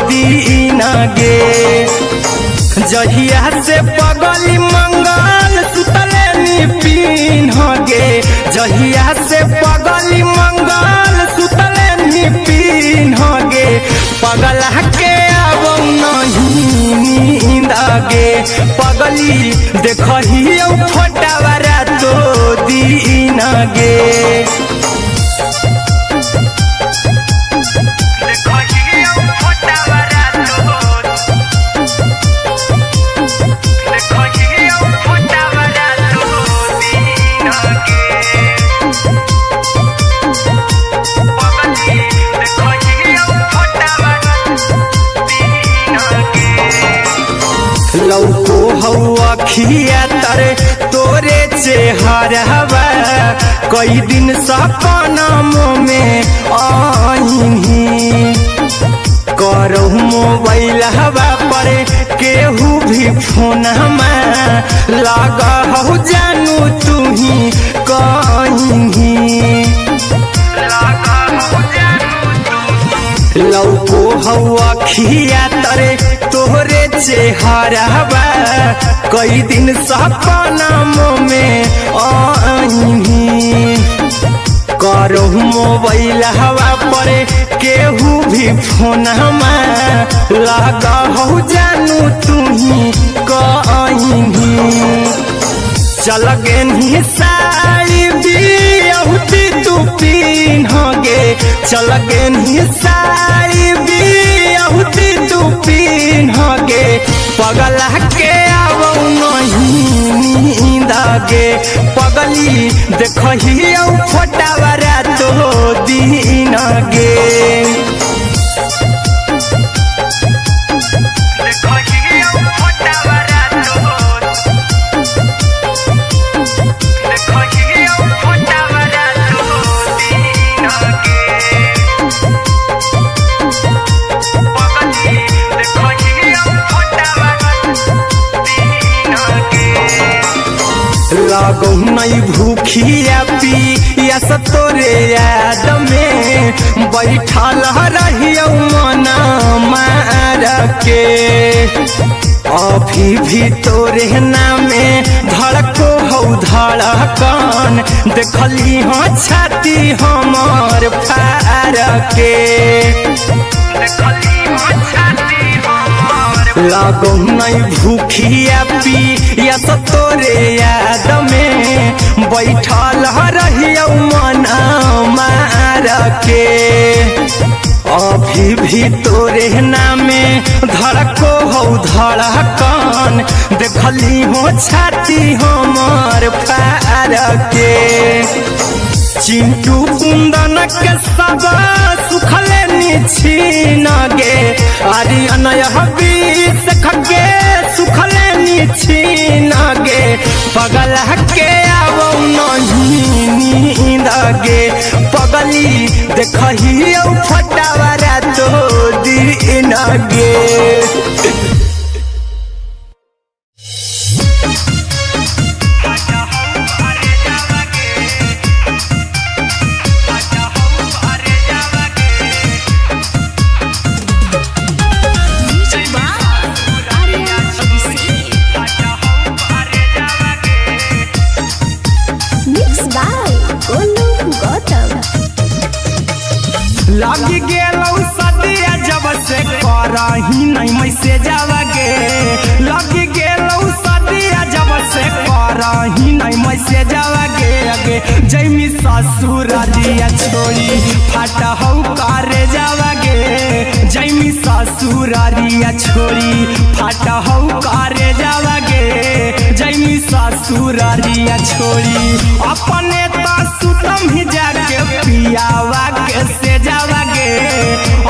दीन गे। जहिया से पगली मंगल सुतले निपिन गे, जहिया से पगली मंगल सुतले निपिन गे, पगला के आब नहीं नींद गे, पगली देखियो फोटावारा तो दीन गे। लौको हवा खिया तरे तोरे चेहरवा, कई दिन सपनों में आईनी, करो मोबाइल हवा पर केहू भी फोन में लगा हो जानू तू ही कहीं, लौको हवा खिया तरे तोहरे चेहरवा, कई दिन सपनों में आईनी, करो मोबाइल हवा पर केहू भी फोन में लगा हो जानू तू ही कहीं, चल गे साड़ी बियहुती तू पीन गे, चल गे साड़ी बियहुती तू पीन गे, पगला के आब नहीं नींद गे, पगली देखियो फोटावारा तो दीन गे। लागो नहीं भूखिया पिया तोरे याद में, बैठल रहियो मन मार के, अभी भी तोरे नामे धड़को हो धड़कन, देखली हाँ छाती हमार फार के, लागो नहीं भूखिया पिया तोरे याद में, बैठल रहियो मन मार के, अभी भी तोरे नामे धड़को हो धड़कन, देखली हो छाती हमार फार के। चिंटू कुंदन के सब सुखले निछीन गे, आर्यन हबीस खगे सुखले निछीन गे, पगला के आब नहीं नींद गे, पगली देखियो फोटावारा तो दीन गे। लागी गेलौ सदिया जब से करही नहीं मैसेजवा गे, लागी गेलौ सदिया जब से करही नहीं मैसेजवा गे, अगे जैमी ससुर दिया छोड़ी फाटा हौ करे जावा गे, जैमी ससुरारिया छोड़ी फाटा हौ करे जावागे जैमी ससुरारिया छोड़ी अपने तो सुतम ही जाके पियावा के से जावागे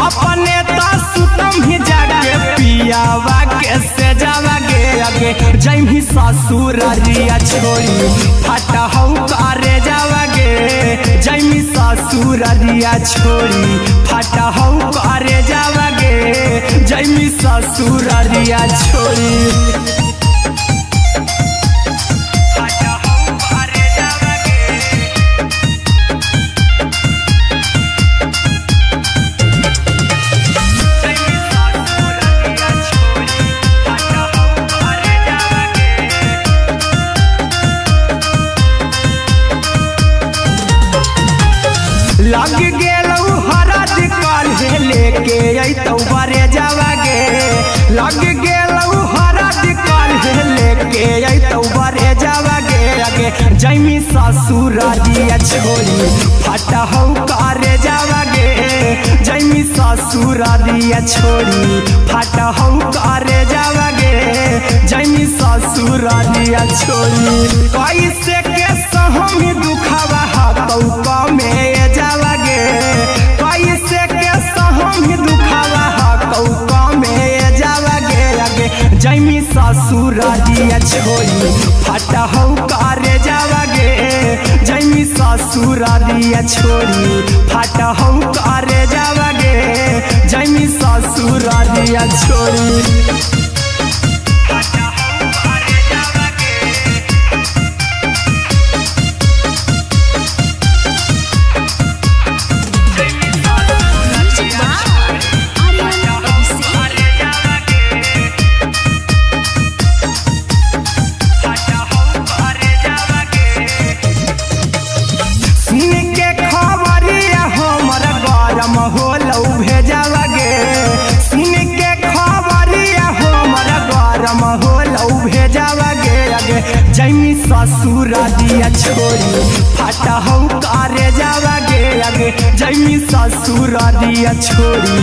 अपने तो सुतम ही जाके पियावा के से जावागे आगे जैमी ससुरारिया छोड़ी फाटा हौ करे जावागे जैमी ससुरारिया छोड़ी फाटा हौ करे जावागे जैमी ससुरारिया छोड़ी लग गेलौ हरद काल्हे लेके अइतौ बरे जावागे लग गेलौ हरद काल्हे लेके अइतौ बरे जावागे आगे जैमी ससुरारिया छोड़ी फाटा हौ करे जावागे जैमी ससुरारिया छोड़ी फाटा हौ करे जावागे जैमी ससुरारिया छोड़ी कैसे के सहम दुखावा हाथौ कमे जावागे कैसे के सहम दुखावा हाथौ कमे जावागे आगे जैमी ससुरारिया छोड़ी फाटा हौ करे जावागे जैमी ससुरारिया छोड़ी फाटा हौ करे जावागे जैमी ससुरारिया छोड़ी जैमी ससुरारिया छोड़ी फाटा हौ करे जावागे आगे जैमी ससुरारिया छोड़ी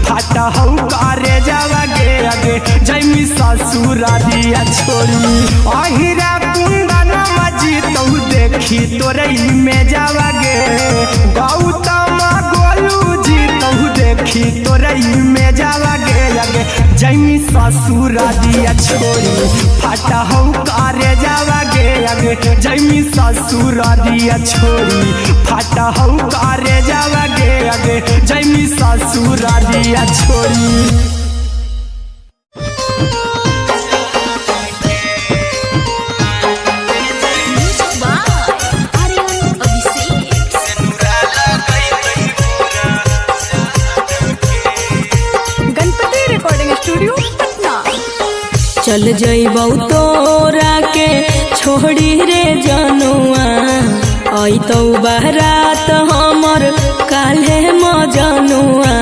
फाटा हौ करे जावागे आगे जैमी ससुरारिया छोड़ी अहिरा कुंदन मजी तौ देखी तोरई में जावागे गौतम गोलू जी तौ देखी तोरई में जावागे आगे जैमी ससुरारिया छोड़ी फाटा हौ करे जावागे आगे जैमी ससुरारिया छोड़ी फाटा हौ करे जावागे आगे जैमी ससुरारिया छोड़ी चल जइबौ तोरा के छोड़ी रे जनुआ अइतौ बारात हमर काल्हे मजनुआ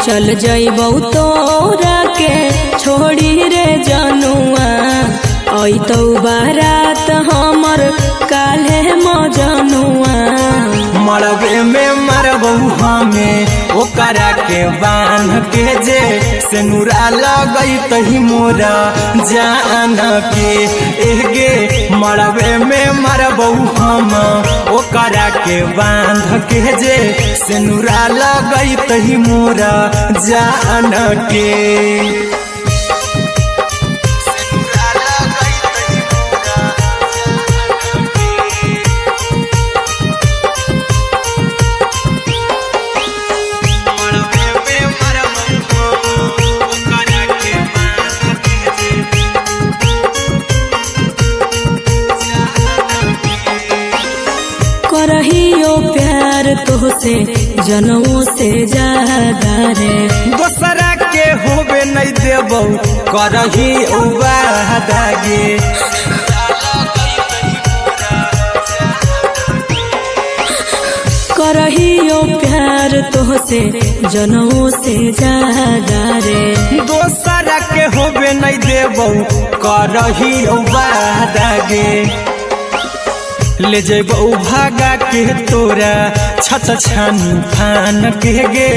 चल जइबौ तोरा के छोड़ी रे जनुआ अइतौ बारात हमर काल्हे मजनुआ मरबे में मरबौ हमें ओकरा के बांध के जे सेनुरा लगई तही मोरा जान के एगे मरबे में मरबौ हम ओकरा के बांध के जे सेनुरा लगई तही मोरा जान के करहियो प्यार तोहसे जनमों से ज्यादा रे दोसरा के होबे नहीं देबौ करही वादागे करहियो प्यार तोहसे जनमों से ज्यादा रे दोसरा के होबे नहीं देबौ करही वादागे ले जेबौ भागा के तोरा छत छानी फान के गे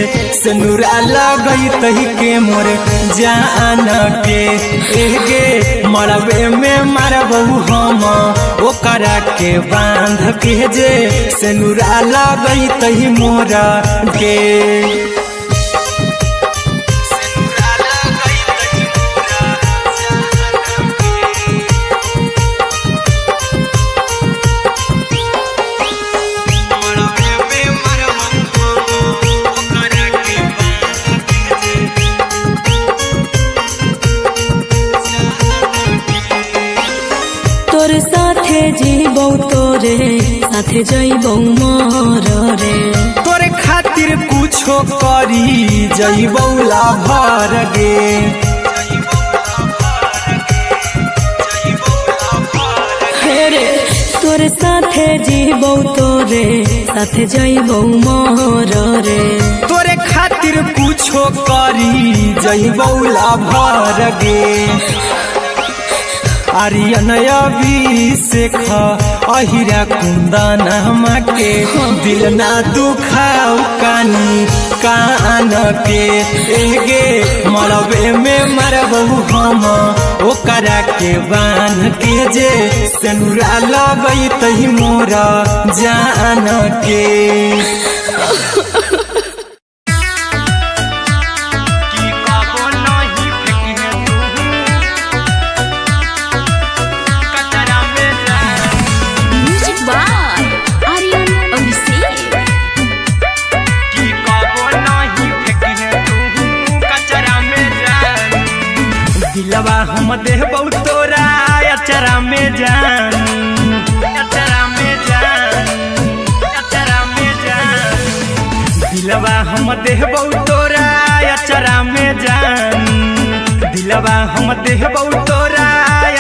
सिनुरा लगई तही के मोर जान के गे मरबे में मारबौ हम ओकरा के बांध के जे सिनुरा लगई तही मोरा के तोरे साथे जीबौ तोरे साथे जइबौ मर रे तोरे खातिर कुछो करी जइबौ लाभर गे रे तोरे साथे जीबौ तोरे साथे जइबौ मर रे तोरे खातिर कुछो करी जइबौ लाभर गे आर्यन अभिषेक अहिरा कुंदन के दिल ना दुखाऊ कानी कान के गे मरबे में मरबौ हम ओकरा के बान के जे सिनुरा लगई तही मोरा जान के दिलवा हम देबौ तोरा अचरा में जान अचरा में जान अचरा में जान दिलवा हम देबौ तोरा अचरा में जान दिलवा हम देबौ तोरा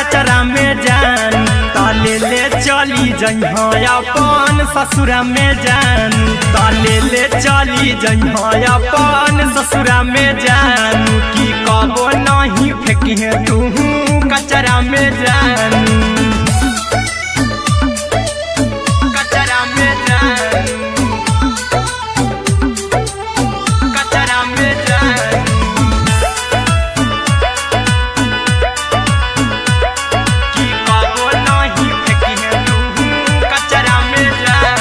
अचरा में जान ताले ले चली जइहो अपन ससुरा में जान ताले ले चली जइहो अपन ससुरा में जान की कबो नहीं फेंकिहे तू कचरा में जान कचरा में जान कचरा में जान की कबो नहीं फेंकिहे तू कचरा में जान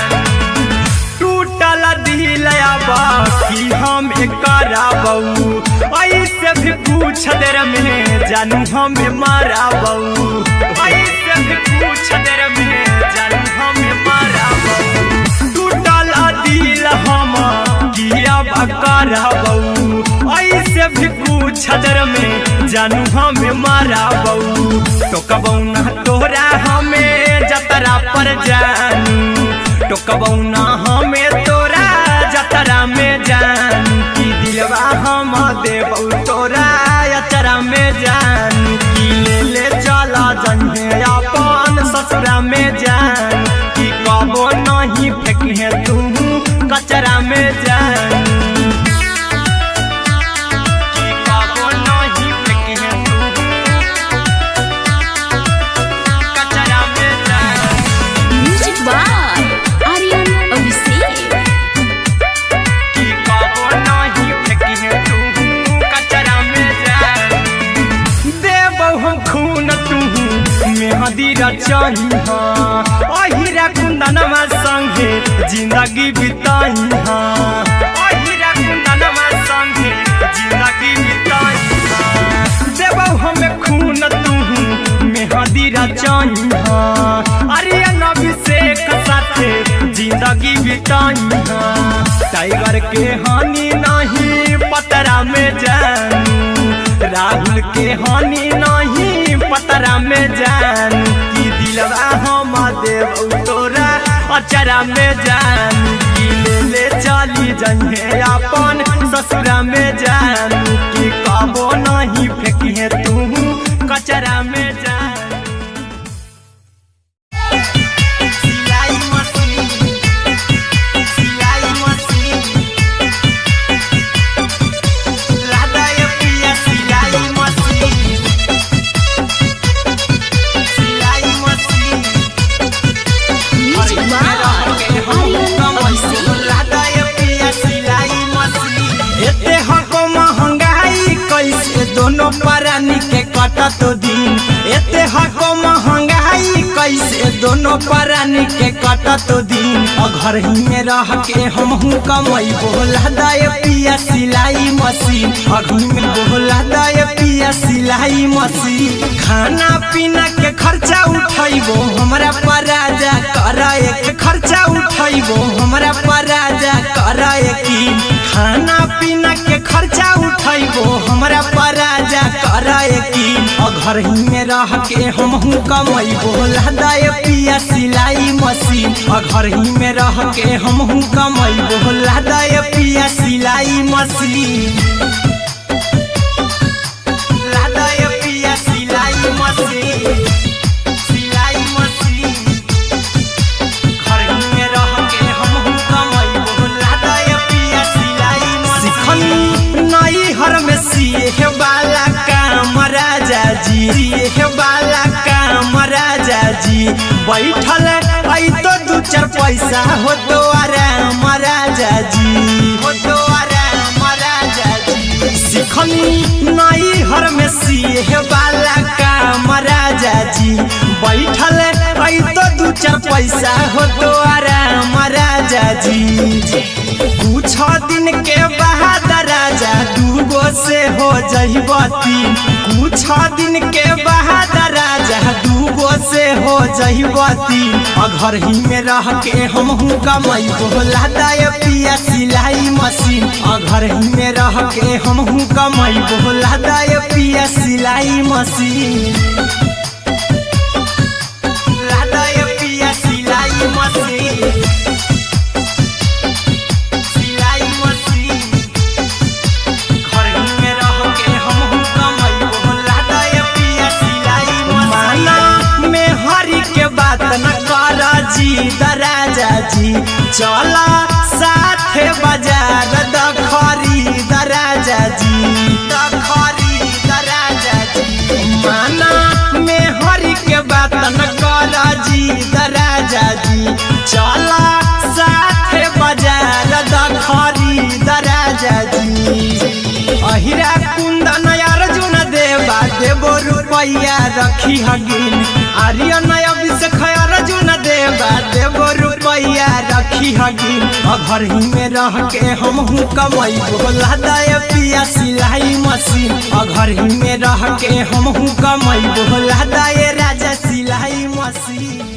टूटल दिल बाकी हम कराबौ ऐसे भी पूछ देर में जानू हमें माराबौ ऐसे भी पूछ देर में जानू हमें माराबौ टूटल दिल हम किया कराबौ ऐसे भी पूछ देर में जानू हमें माराबौ टोकबौ ना तोरा हमें जतरा पर जानू टोकबौ ना हमें तोरा जतरा में जान की दिलवा हम देबौ तोरा अचरा में जान की ले चला जइहे अपन ससुरा में जान की कबो नहीं फेंकिहे तू कचरा में जान की कबो नहीं फेंकिहे तू कचरा में जान म्यूजिक बाय आर्यन अभिषेक की कबो नहीं फेंकिहे तू कचरा में जान देबौ हम खून तू मेहदी रचही अहिरा कुंदनमा संगे जिंदगी बिताई अहिरा कुंदनमा संगे जिंदगी बिताई देबौ हम खून तू मेहदी रचही आर्यन अभिषेक साथे जिंदगी बिताई टाइगर के हानि नहीं पतरा में जानू राहुल के हानि नहीं पतरा में जान की दिलवा हम देबौ तोरा अचरा में जान की ले चली जइहे अपन ससुरा में जान की कबो नहीं फेंकिहे तू कचरा में जान कटत दिन एते हको महंगाई कैसे दोनों प्राणी के कटत दिन घर ही में रह के हमहू कमाई बोला दाय पिया सिलाई मशीन अभी में बोला दाय पिया सिलाई मशीन खाना पीना के खर्चा उठैबो हमरा पराजा कराए के खर्चा उठैबो हमरा पराजा कराए की खाना पीना के खर्चा उठैबो हमरा पराजा कराए की घर ही में रह के हमहू कमाई बोला दाय पिया सिलाई मशीन घर ही में रह के हमहू कमाई बोला दाय पिया सिलाई मशीन लादाय पिया सिलाई मशीन सिलाई मशीन घर ही में रह के हमहू कमाई बोला दाय पिया सिलाई मशीन नई हर में सिए वाला काम राजा जी सिए वाला काम राजा जी बैठल आई तो दू चार पैसा हो तो आराम राजा जी हो तो आराम राजा जी सिखनी नई हर में सिए वाला काम राजा जी बैठल आई तो दू चार पैसा हो तो आराम राजा जी कुछ दिन के बाद राजा दूगो से हो जहिबती कुछ दिन के बाद राजा दूगो से हो जहिबती घर ही में रह के हमहू कमाई बोला दाय पिया सिलाई मशीन घर ही में रह के हमहू कमाई बोला दाय पिया सिलाई मशीन लादाय पिया सिलाई मशीन सिलाई मशीन घर ही में रह के हमहू कमाई बोला दाय पिया सिलाई मशीन में हरी के बात न कर जी दराजा जी चला साथे बाजार दखरी दराजा जी दखरी दराजा जी माना में हरी के बात न कर जी दराजा जी चला साथे बाजार दखरी दराजा जी अहिरा कुंदन अर्जुन देवा देबो रुपैया रखी हगिन आर्यन अभिषेक अर्जुन देवा देबो रुपैया रखी हगिन घर ही में रह के हमहू कमाई बोला दाय पिया सिलाई मशीन घर ही में रह के हमहू कमाई बोला दाय राजा सिलाई मशीन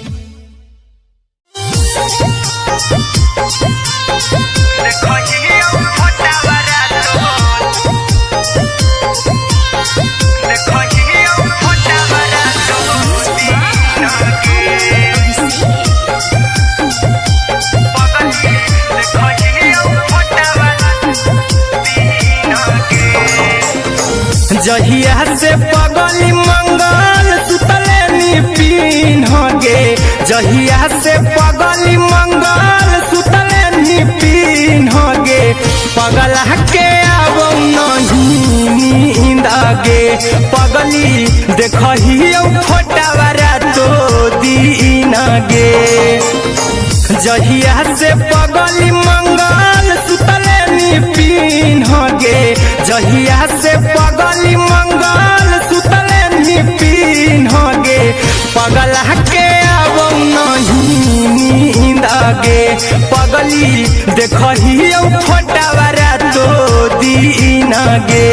जहिया से पगली मंगल सुतले निपिन गे जहिया से पगली मंगल सुतले निपिन गे पगला के आब नहीं नींद गे पगली देखही फोटावारा तो दीन गे जहिया से पगली मंगल सुतले निपिन गे जहिया से पगली मंगल सुतले निपिन गे पगला के आब नहीं नींद गे पगली देखही फोटावारा तो दीन गे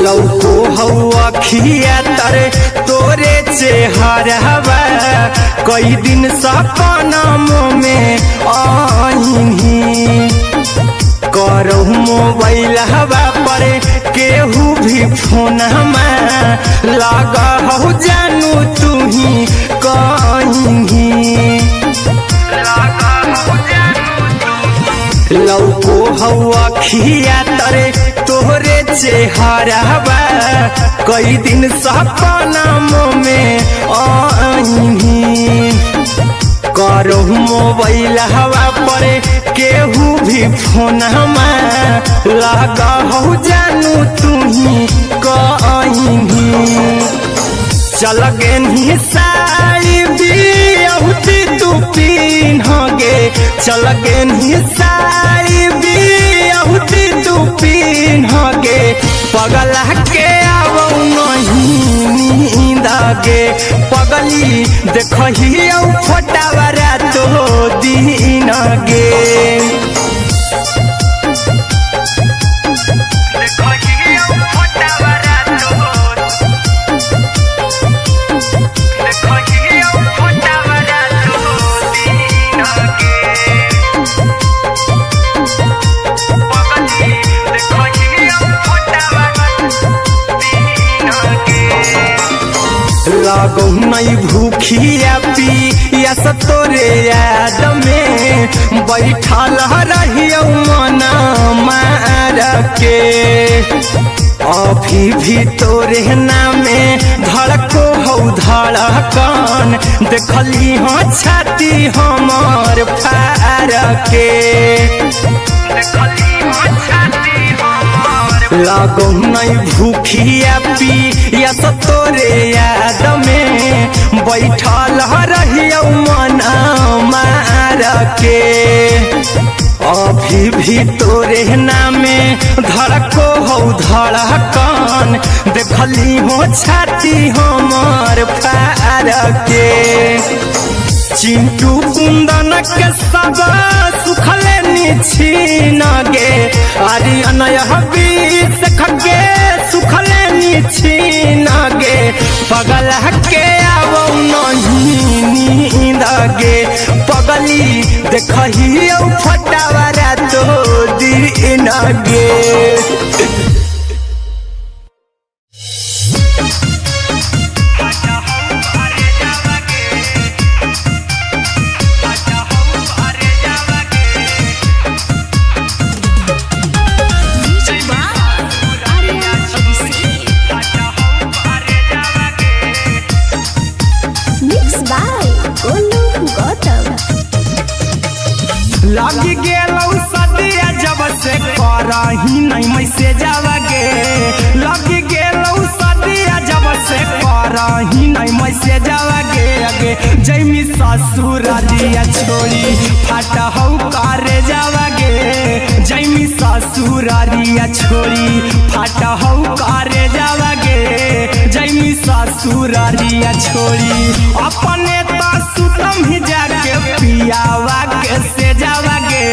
लौको हवा खिया तरे तोरे चेहरवा कई दिन सपनों में आईनी करो मोबाइल हवा पर केहू भी फोन में लगा हो जानू तू ही कहीं लौको हवा खिया तरे तोहरे चेहरवा कई दिन सपनों में आईनी करो मोबाइल हवा पर केहू भी फोन लगा हो जानू तुम्ही कहीं चल गे साड़ी बियहुती तू पिन्हगे चल गे साड़ी बियहुती तू पिन्हगे पगला के आवो नहीं नींदगे पगली देखही फोटावरा तो दिन गे लागो नहीं भूखिया पिया तोरे याद में बैठल रहियो मन मार के अभी भी तोरे नामे धड़को हो धड़कन देखली हो छाती हमर फार के लागो नहीं भूखिया पिया तोरे याद में बैठल रहियो मन मार के अभी भी तोरे नामे धड़को हो धड़कन देखली हो छाती हमर फार के चिंटू कुंदन के सब सुखले छीन गे आर्यन बीस खगे सुखले छीन गे पगला के आवो नहीं नींद गे पगली देखही फटावरा तो दिन गे लगी गेलौ सदिया जब से करही नहीं मैसेज आवागे लगी गेलौ सदिया जब से करही नहीं मैसेज आवागे अगे जैमी ससुरारिया छोड़ी फाटा हौ करे जावागे जैमी ससुरारिया छोड़ी फाटा हौ करे जावागे जैमी ससुरारिया छोड़ी अपने तो सुतम ही जाके पियावा के से जावागे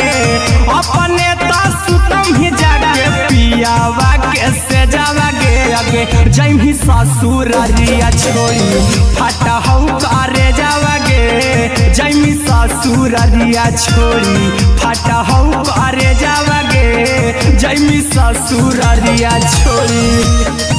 अपने तो सुतम ही जाके पियावा के से जावागे अगे जैमी ससुरारिया छोड़ी फाटा हौ करे जावागे जैमी ससुरारिया छोड़ी फाटा हौ करे जावागे जैमी ससुरारिया छोड़ी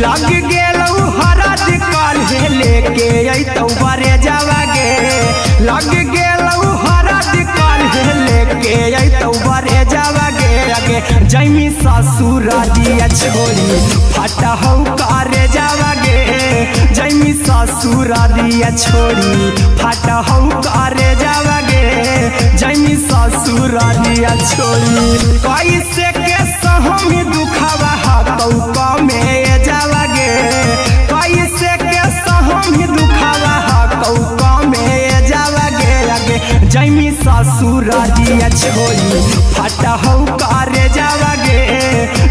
लग गेलौ हरद काल्हे लेके अइतौ बरे जावागे लग गेलौ हरद काल्हे लेके अइतौ बरे जावागे अगे जैमी ससुरारिया छोड़ी फाटा हौ करे जावागे जैमी ससुरारिया छोड़ी फाटा हौ करे जावागे जैमी ससुरारिया छोड़ी कैसे के सहम दुखवा हतौ कमे जावागे कैसे के सहम दुखवा हतौ कमे जावागे अगे जैमी ससुरारिया छोड़ी फाटा हौ करे जावागे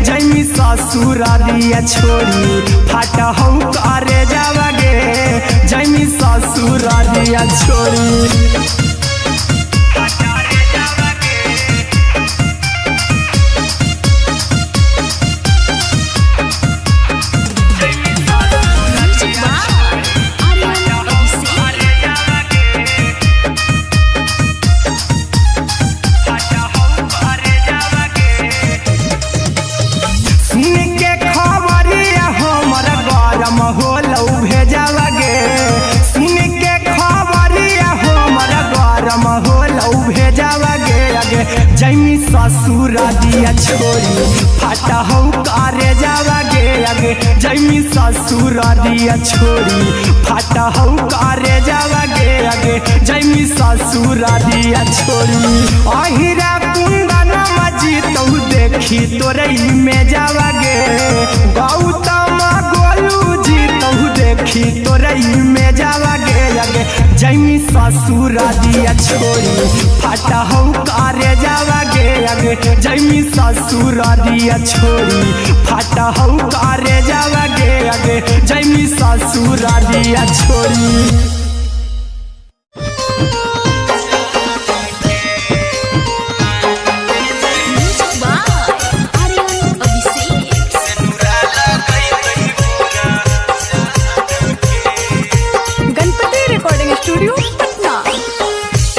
जैमी ससुरारिया छोड़ी फाटा हौ करे जावागे जैमी ससुरारिया छोड़ी ससुर दिया छोड़ी फाटा हो करे जावा गे आगे जैमी ससुर दिया छोड़ी फाटा हो करे जावा गे आगे जैमी ससुर दिया छोड़ी अहिरा कुंदन मजी तो देखी तोरई में जावा गे गौतम गोलू जी तो देखी तोरई में जावा गे आगे जैमी ससुर दिया छोड़ी फाटा हो करे जावा गे आगे जैमी ससुर दिया छोड़ी फाटा हो करे जावा गे आगे जैमी ससुर दिया छोड़ी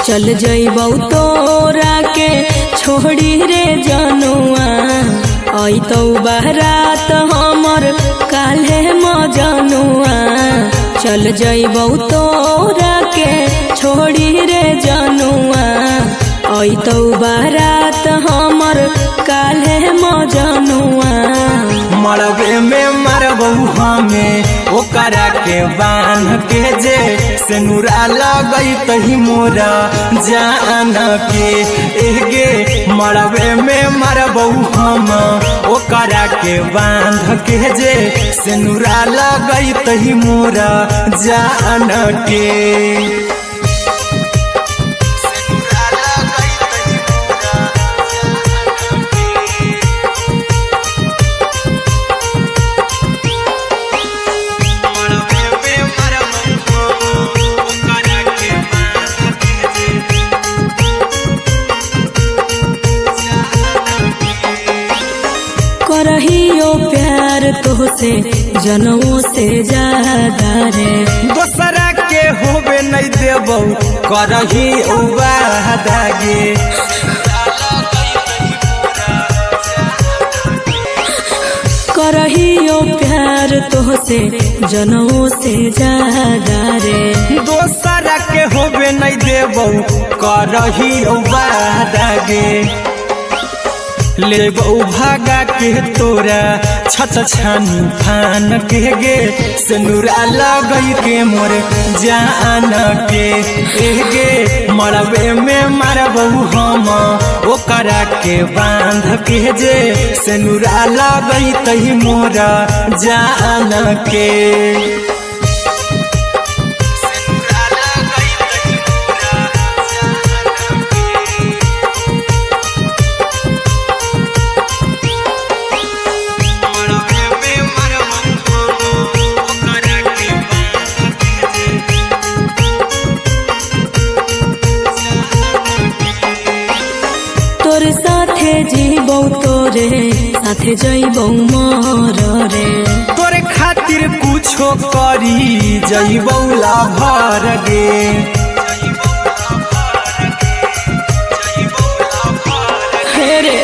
चल जइबौ तोरा के छोड़ी रे जनुआ आई तो बारात हमर काल्हे मजनुआ चल जइबौ तोरा के छोड़ी रे जनुआ आई तो बारात हमर काल्हे मजनुआ मरबे में मरबू हमें ओकरा के बांध के जे सेनुरा लगई तही मोरा जान के एगे मरबे में मरबू हम ओकरा के बांध के जे सेनुरा लगई तही मोरा जान के करहियो प्यार तोहसे जनमों से ज्यादा रे दोसरा के होबे नहीं देबौ करही वादा गे करहियो प्यार तोहसे जनमों से ज्यादा रे दोसरा के होबे नहीं देबौ करही वादा गे लेबौ भागा के तोरा छछ छानी फान के गे सेनुरा लगई के मोर जान के एगे मरबे में मरबौ हम ओकरा के बांध के जे सेनुरा लगई तही मोरा जान के तोर साथे जीबौ तोरे साथे जइबौ मोर रे तोरे खातिर कुछो करी जइबौ लाभर गे हेरे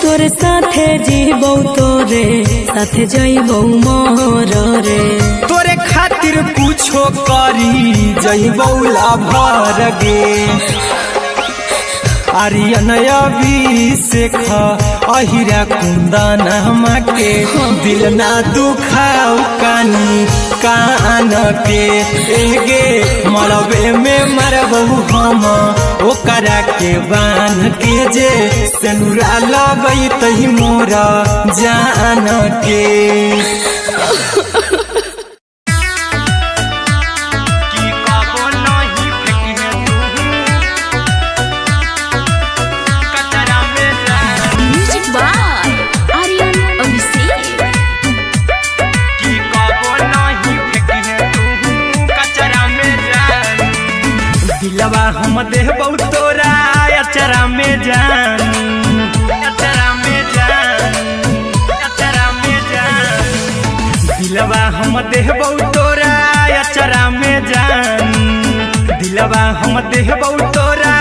तोर साथे जीबौ तोरे साथे जइबौ मोर रे तोरे खातिर कुछो करी जइबौ लाभर गे आर्यन अभिषेक अहिरा कुंदन के दिल ना दुखाऊ कानी कान के एगे मरबे में मरबू हम ओकरा के बांध के जे सेनुरा लगई तही मोरा जान के दिलवा हम देबौ तोरा अचरा में जान अचरा में जान अचरा में जान दिलवा हम देबौ तोरा अचरा में जान दिलवा हम देबौ तोरा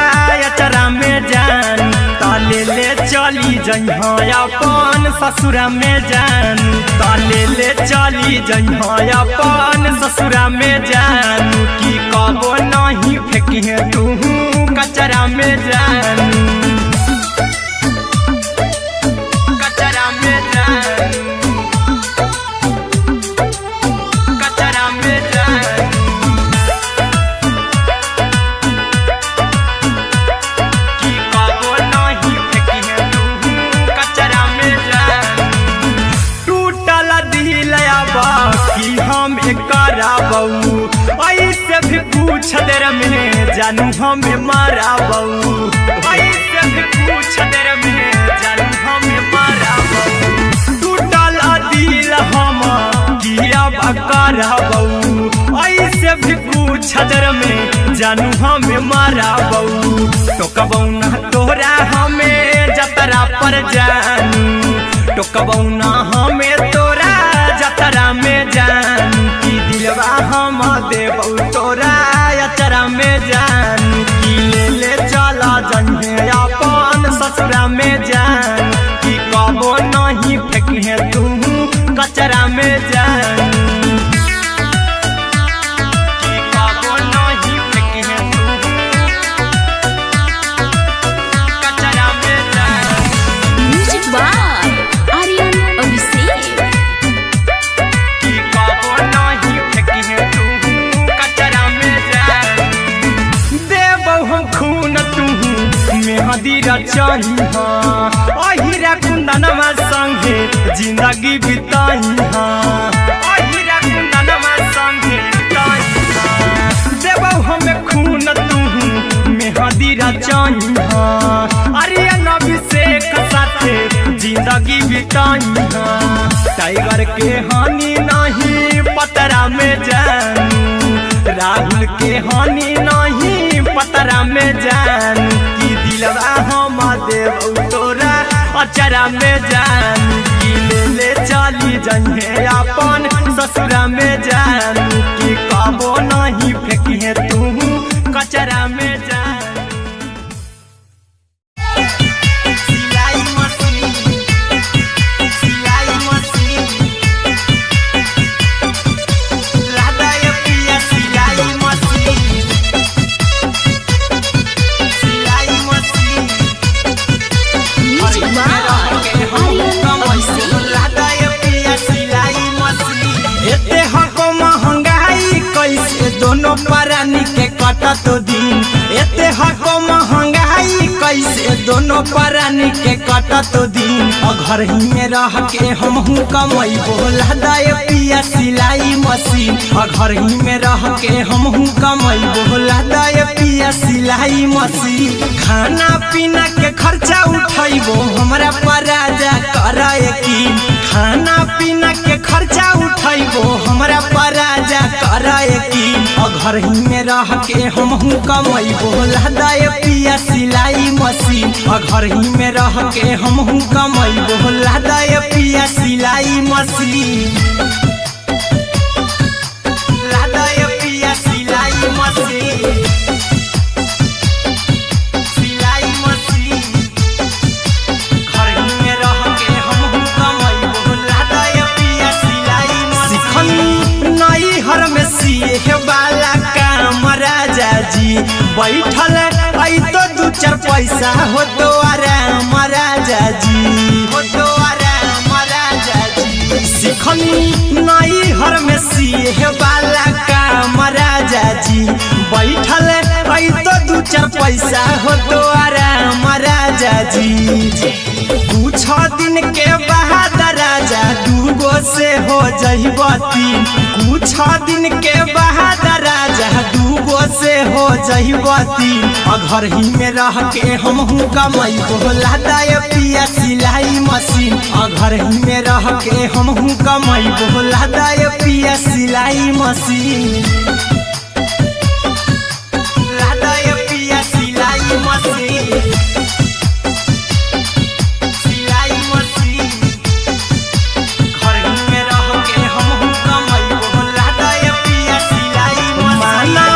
अचरा में जान ताले ले चली जइहा अपन ससुरा में जान ताले ले चली जइहा अपन ससुरा में जान की कबो नहीं फेंकी तू कचरा में जान कुछ देर में जानू हमें मारा बहू, ऐसे भी कुछ देर में जानू हमें मारा बहू। टूटल दिल हम किया बकरा बहू, ऐसे भी कुछ देर में जानू हमें मारा बहू। टोकबौ ना तोरा हमें जतरा पर जानू, टोकबौ ना हमें तोरा जतरा में जानू। की दिलवा हम देबौ तोरा अचरा में जानू, की ले चला जन्हे अपन ससुरा में जानू। की कबो नहीं फेंके तू कचरा में जानू, की कबो नहीं फेंके तू कचरा में जानू। Music by Aryan Abhishek. की कबो नहीं फेंके तू कचरा में जानू। देबौ हम खून तू मेहदी रचही, अहिरा कुंदनमा संगे जिंदगी बिताई। अहिरा कुंदनमा संगे बिताई। देबौ हमें खून तू मेहदी रचही, आर्यन अभिषेक साथे जिंदगी बिताई। टाइगर के हानि नहीं पतरा में जानू, राहुल के हानि नहीं पतरा में जानू। की दिलवा हम देबौ तोरा अचरा में जानू, की ले चली जन्हे अपन ससुरा में जानू। की कबो नहीं फेंकिए तू कचरा में जानू। सिलाई मशीन, सिलाई मशीन, लादा ये पिया सिलाई मशीन, सिलाई machine. Music by Aryan Abhishek. लादा ये पिया सिलाई मशीन। एते हको महंगाई कैसे दोनों परानी के कटत दिन, एते हको महंगाई कैसे दोनों परानी के कटत दिन। घर ही में रह के हमहू कमैबो लादा ये पिया सिलाई मशीन, घर ही में रह के हमहू कमैबो लादा ये पिया सिलाई मशीन। खाना पीना के खर्चा उठैबो हमरा पराजा कराए की, खाना पीना के खर्चा उठैबो हमरा पराजा कराए की। घर ही में रह के हमहू कमैबो लादा ये पिया सिलाई मशीन, घर ही में रह के हमहू कमैबो लादा ये पिया सिलाई मशीन। लादा ये पिया सिलाई मशीन, सिलाई मशीन। घर ही में रह के हमहू कमैबो लादा ये पिया सिलाई मशीन। सिखनी नई हर में सिए वाला काम राजा जी, बैठल आई तो दू चार पैसा हो तो आराम राजा जी, हो तो आराम राजा जी। सिखनी नई हर में सिए वाला काम राजा जी, बैठल आई तो दू चार पैसा हो तो आराम राजा जी। कुछ दिन के बाद राजा दूगो से हो जइब तीन, कुछ दिन के बाद राजा दूगो से हो जइब तीन। घर ही में रह के हमहू कमैबो लादा ये पिया सिलाई मशीन, घर ही में रह के हमहू कमैबो लादा ये पिया सिलाई मशीन। लादा ये पिया सिलाई मशीन, सिलाई मशीन। घर ही में रह के हमहू कमैबो लादा ये पिया सिलाई मशीन। माना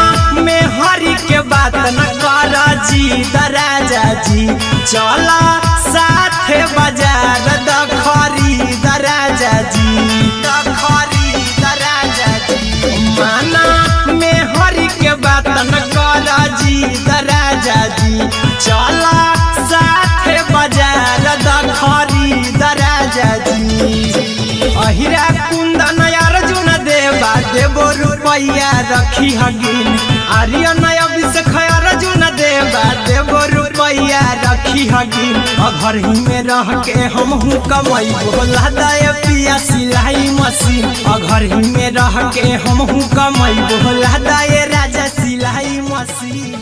में हरी के बात न कर जी दराजा जी, चला साथे बाजार दखरी दराजा जी, दखरी दराजा जी। माना में हरी के बात न कर जी दराजा जी, चला साथे बाजार दखरी दराजा जी। अहिरा कुंदन अर्जुन देवा देबो रुपैया रखी हगिन, आर्यन अभिषेक अर्जुन देवा देबो रुपैया रखी हगिन। घर ही में रह के हमहू कमैबो लादा ये पिया सिलाई मशीन, घर ही में रह के हमहू कमैबो लादा ये राजा। सिलाई मशीन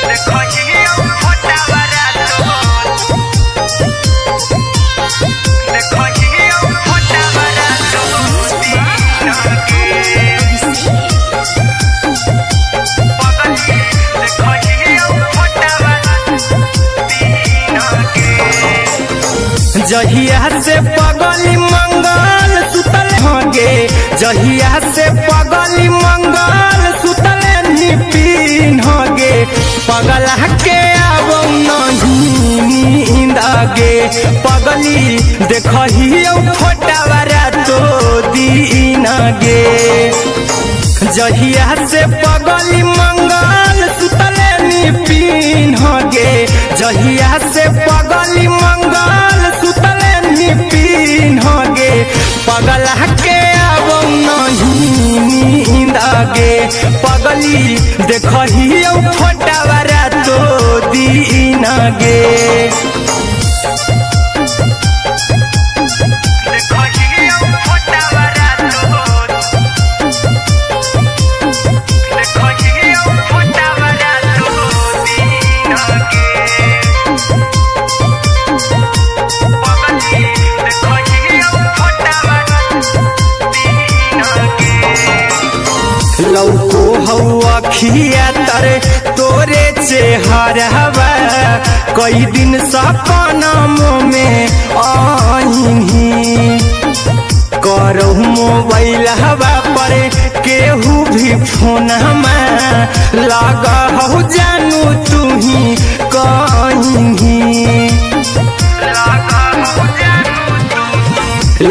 देखो ये फोटा बरातो देखो ये फोटा बरातो जहिया से पगली मंगल सुतल होगे जहिया से पगली मंगल सुतल निपिन होगे पगला के अब नहीं नींद आगे पगली देखही फोटा बरातो दिन गे जहिया से पगली मंगल सुतल निपिन होगे जहिया से पगली मंगल सुतल निपिन होगे पगला के अब नहीं नींद आगे पगली देखही फोटा बरातो दिन गे लौको हवा खिया तरे तोरे चेहरवा कई दिन सपनों में आईनी करो मोबाइल हवा पर केहू भी फोन में लगा हो जानू तू ही कहीं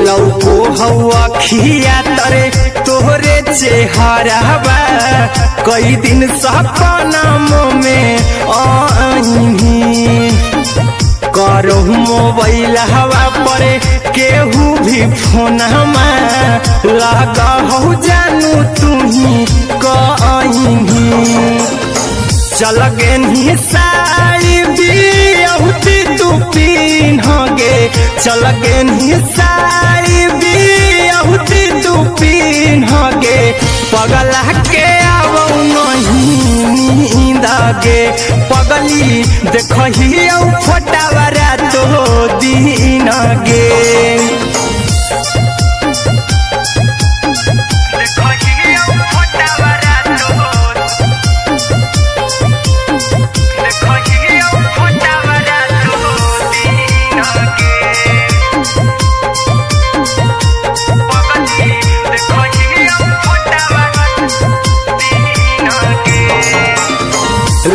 लौको हवा खिया तरे तोहरे चेहरवा कई दिन सपनों में आईनी करो मोबाइल हवा पर केहू भी फोन में लगा हो जानू तू ही कहीं चल गे साड़ी बिहुती तू पिन्होगे चल गे साड़ी बिहुती तू पिन्होगे पगला के अब नहीं नींद आगे पगली देखही फोटा बरातो दिन गे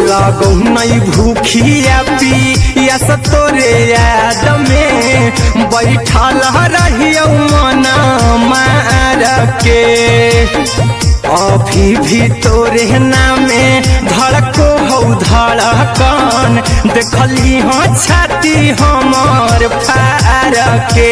लागो नहीं भूखिया पिया तोरे याद में बैठल रहियो मना मार के अभी भी तोरे नामे धड़को हो धड़कन देखली हो छाती हमर फार के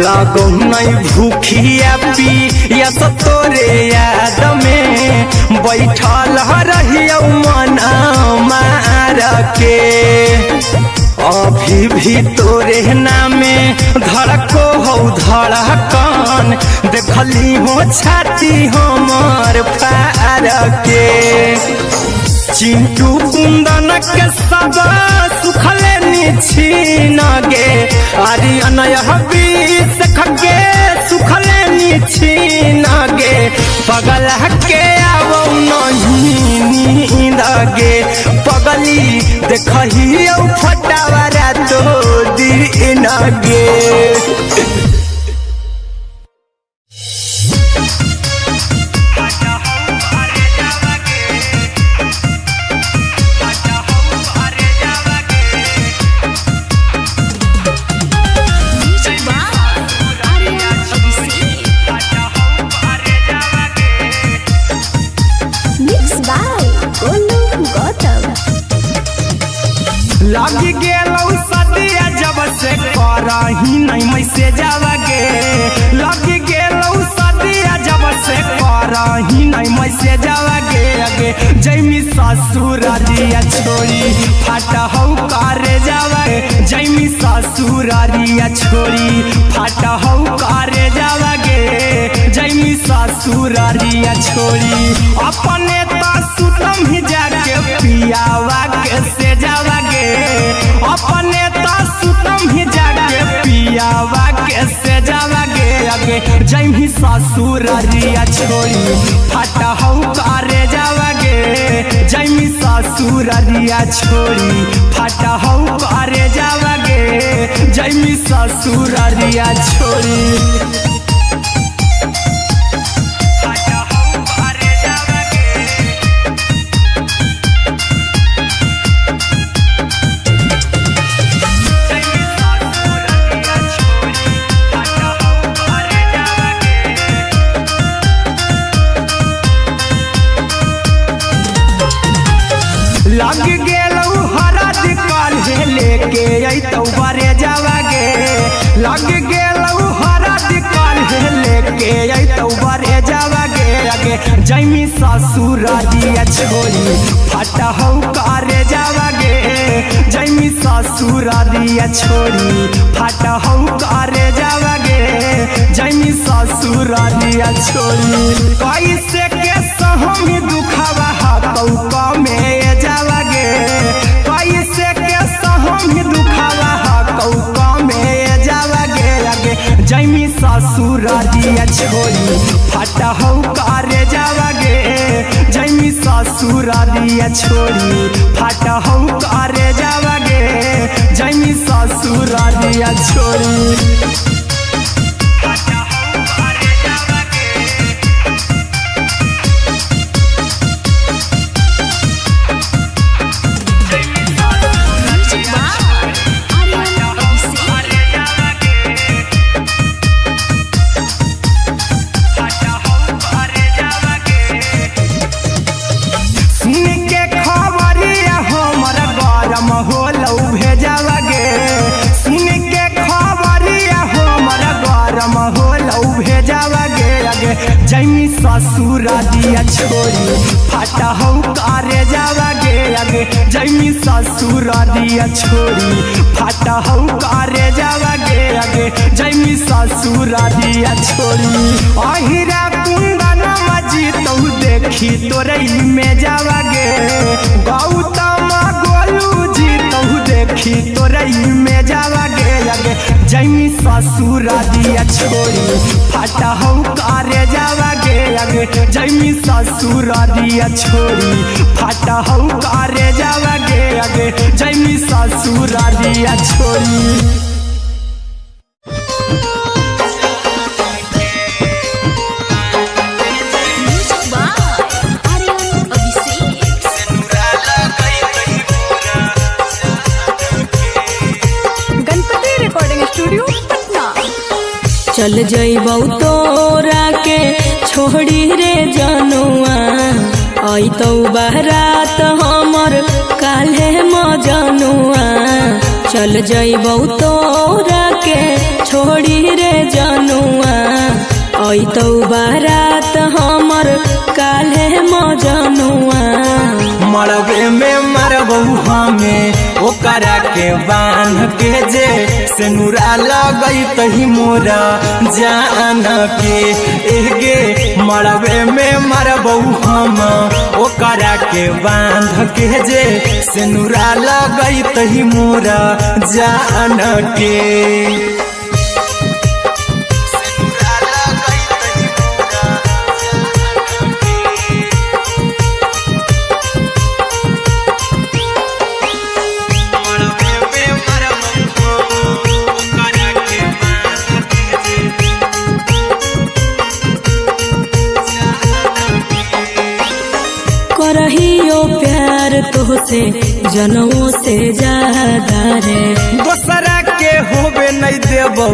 लागो नहीं भूखिया पिया तोरे याद में बैठल रहियो मना मार के अभी भी तोरे नामे धड़को हो धड़कन देखली हो छाती हमर फार के चिंटू कुंदन के सब सुखले छीन गे आर्यन बीस खगे सुखले छीन गे पगला के अब नहीं नींद गे पगली देखही फोटा बरातो दिन गे लगी गेलौ सदिया जब से करही नहीं मैसेज आवागे लगी गेलौ सदिया जब से करही नहीं मैसेज आवागे अगे जैमी ससुरारिया छोड़ी फाटा हौ करे जावे जैमी ससुरारिया छोड़ी फाटा हौ करे जावागे जैमी ससुरारिया छोड़ी अपने तो सुतम ही जाके पियावा के से जावागे अपने तो सुतम ही जाके पियावा के से जावागे आगे जैमी ससुरारिया छोड़ी फाटा हौ करे जावागे जैमी ससुरारिया छोड़ी फाटा हौ करे जावागे जैमी ससुरारिया छोड़ी लग गेलौ हरद काल्हे लेके अइतौ बरे जावागे लग गेलौ हरद काल्हे लेके अइतौ बरे जावागे आगे जैमी ससुरारिया छोड़ी फाटा हौ करे जावागे जैमी ससुरारिया छोड़ी फाटा हौ करे जावागे जैमी ससुरारिया छोड़ी कैसे के सहम दुखावा हकौ में जावागे कैसे के सहम दुखावा हकौ में जावागे आगे जैमी ससुरारिया छोड़ी फाटा हौ करे जावागे जैमी ससुरारिया छोड़ी फाटा हौ करे जावागे जैमी ससुरारिया छोड़ी जैमी ससुरारिया छोड़ी फाटा हौ करे जावागे आगे जैमी ससुरारिया छोड़ी फाटा हौ करे जावागे आगे जैमी ससुरारिया छोड़ी अहिरा कुंदन मजी तौ देखी तोरई में जावागे गौतम गोलू जी तौ देखी तोरई में जावागे आगे जैमी ससुरारिया छोड़ी फाटा हौ करे जावागे आगे जैमी ससुरारिया छोड़ी फाटा हौ करे जावागे आगे जैमी ससुरारिया छोड़ी चल जइबौ तोरा के छोड़ी रे जनुआ अइतौ बारात हमर काल्हे मजनुआ चल जइबौ तोरा के छोड़ी रे जनुआ अइतौ बारात हमर काल्हे मजनुआ मरबे में मरबौ हमें ओकरा के बांध के जे सेनुरा लगैतहि मोरा जान के एगे मरबे में मरबौ हम ओकरा के बांध के जे सेनुरा लगैतहि मोरा जान के करहियो प्यार तोहसे जनमों से ज्यादा रे दोसरा के होबे नहीं देबौ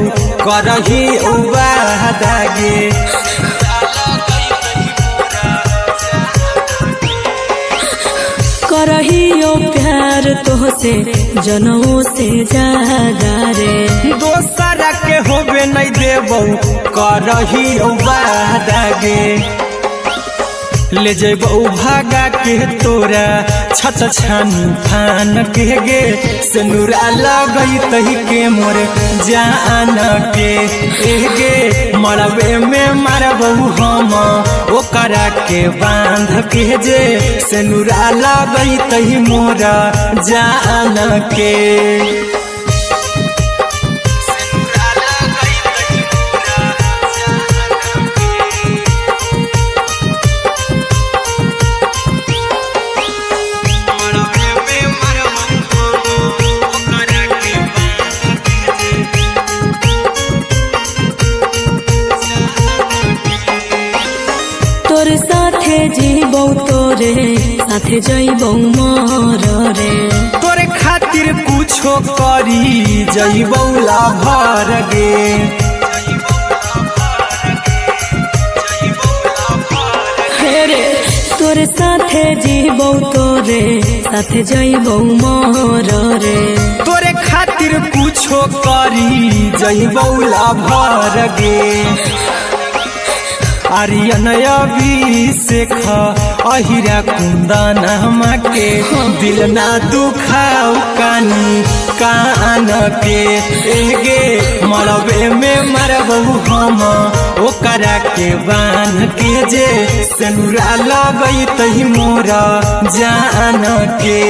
करही उबादागे करहियो प्यार तोहसे जनमों से ज्यादा रे दोसरा के होबे नहीं देबौ करही उबादागे ले जेबौ भागा के तोरा छत छानी फान के गे सिनुरा लगई तही के मोर जान के गे मरबे में मारबौ हम ओकरा के बांध के जे सिनुरा लगई तही मोर जान के तोरे साथे जीबौ तोरे साथे जइबौ मर रे तोरे खातिर कुछो करी जइबौ लाभर गे रे तोरे साथे जीबौ तोरे साथे जइबौ मर रे तोरे खातिर कुछो करी जइबौ लाभर गे आर्यन अभिषेक अहिरा कुंदन के दिल ना दुखाऊ कानी कान के गे मरबे में मरबौ हम ओकरा के बांध के जे सिनुरा लगई तही मोरा जान के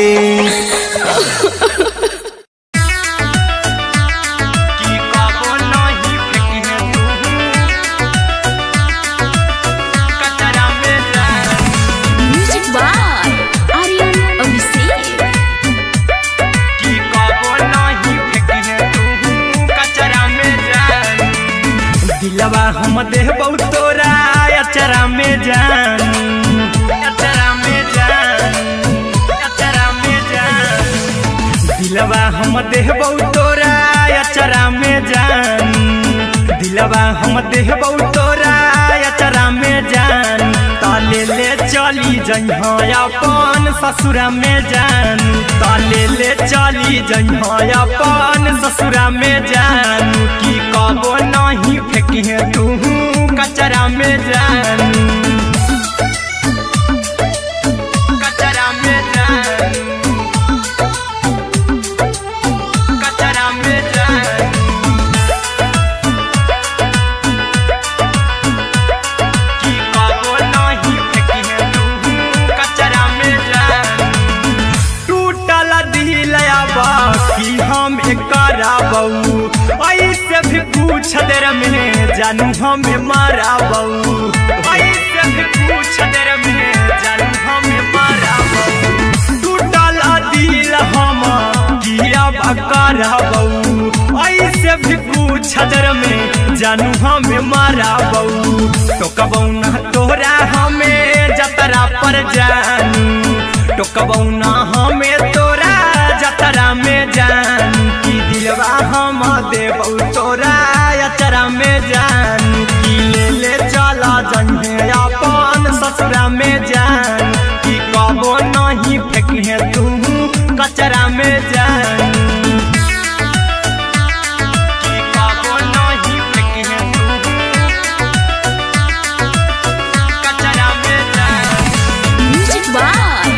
दिलवा हम देबौ तोरा अचरा में जान अचरा में जान अचरा में जान दिलवा हम देबौ तोरा अचरा में जान दिलवा हम देबौ तोरा अचरा में जान ताले ले चली जइहा अपन ससुरा में जान ताले ले चली जइहा अपन ससुरा में जान की कबो नहीं फेंकिहे तू कचरा में जान कचरा में जान कचरा में जान की कबो नहीं फेंकिहे तू कचरा में जान टूटल दिल बाकी हम कराबौ ऐसे भी पूछ देर में जानू हमें माराबौ ऐसे भी पूछ देर में जानू हमें माराबौ टूटल दिल हम किया कराबौ ऐसे भी पूछ देर में जानू हमें माराबौ टोकबौ ना तोरा हमें जतरा पर जानू टोकबौ ना हमें तोरा जतरा में जान की दिलवा हम देबौ तोरा अचरा में जान की ले चला जइहे अपन ससुरा में जान की कबो नहीं फेंकिहे तू कचरा में जान की कबो नहीं फेंकिहे तू कचरा में जान म्यूजिक बाय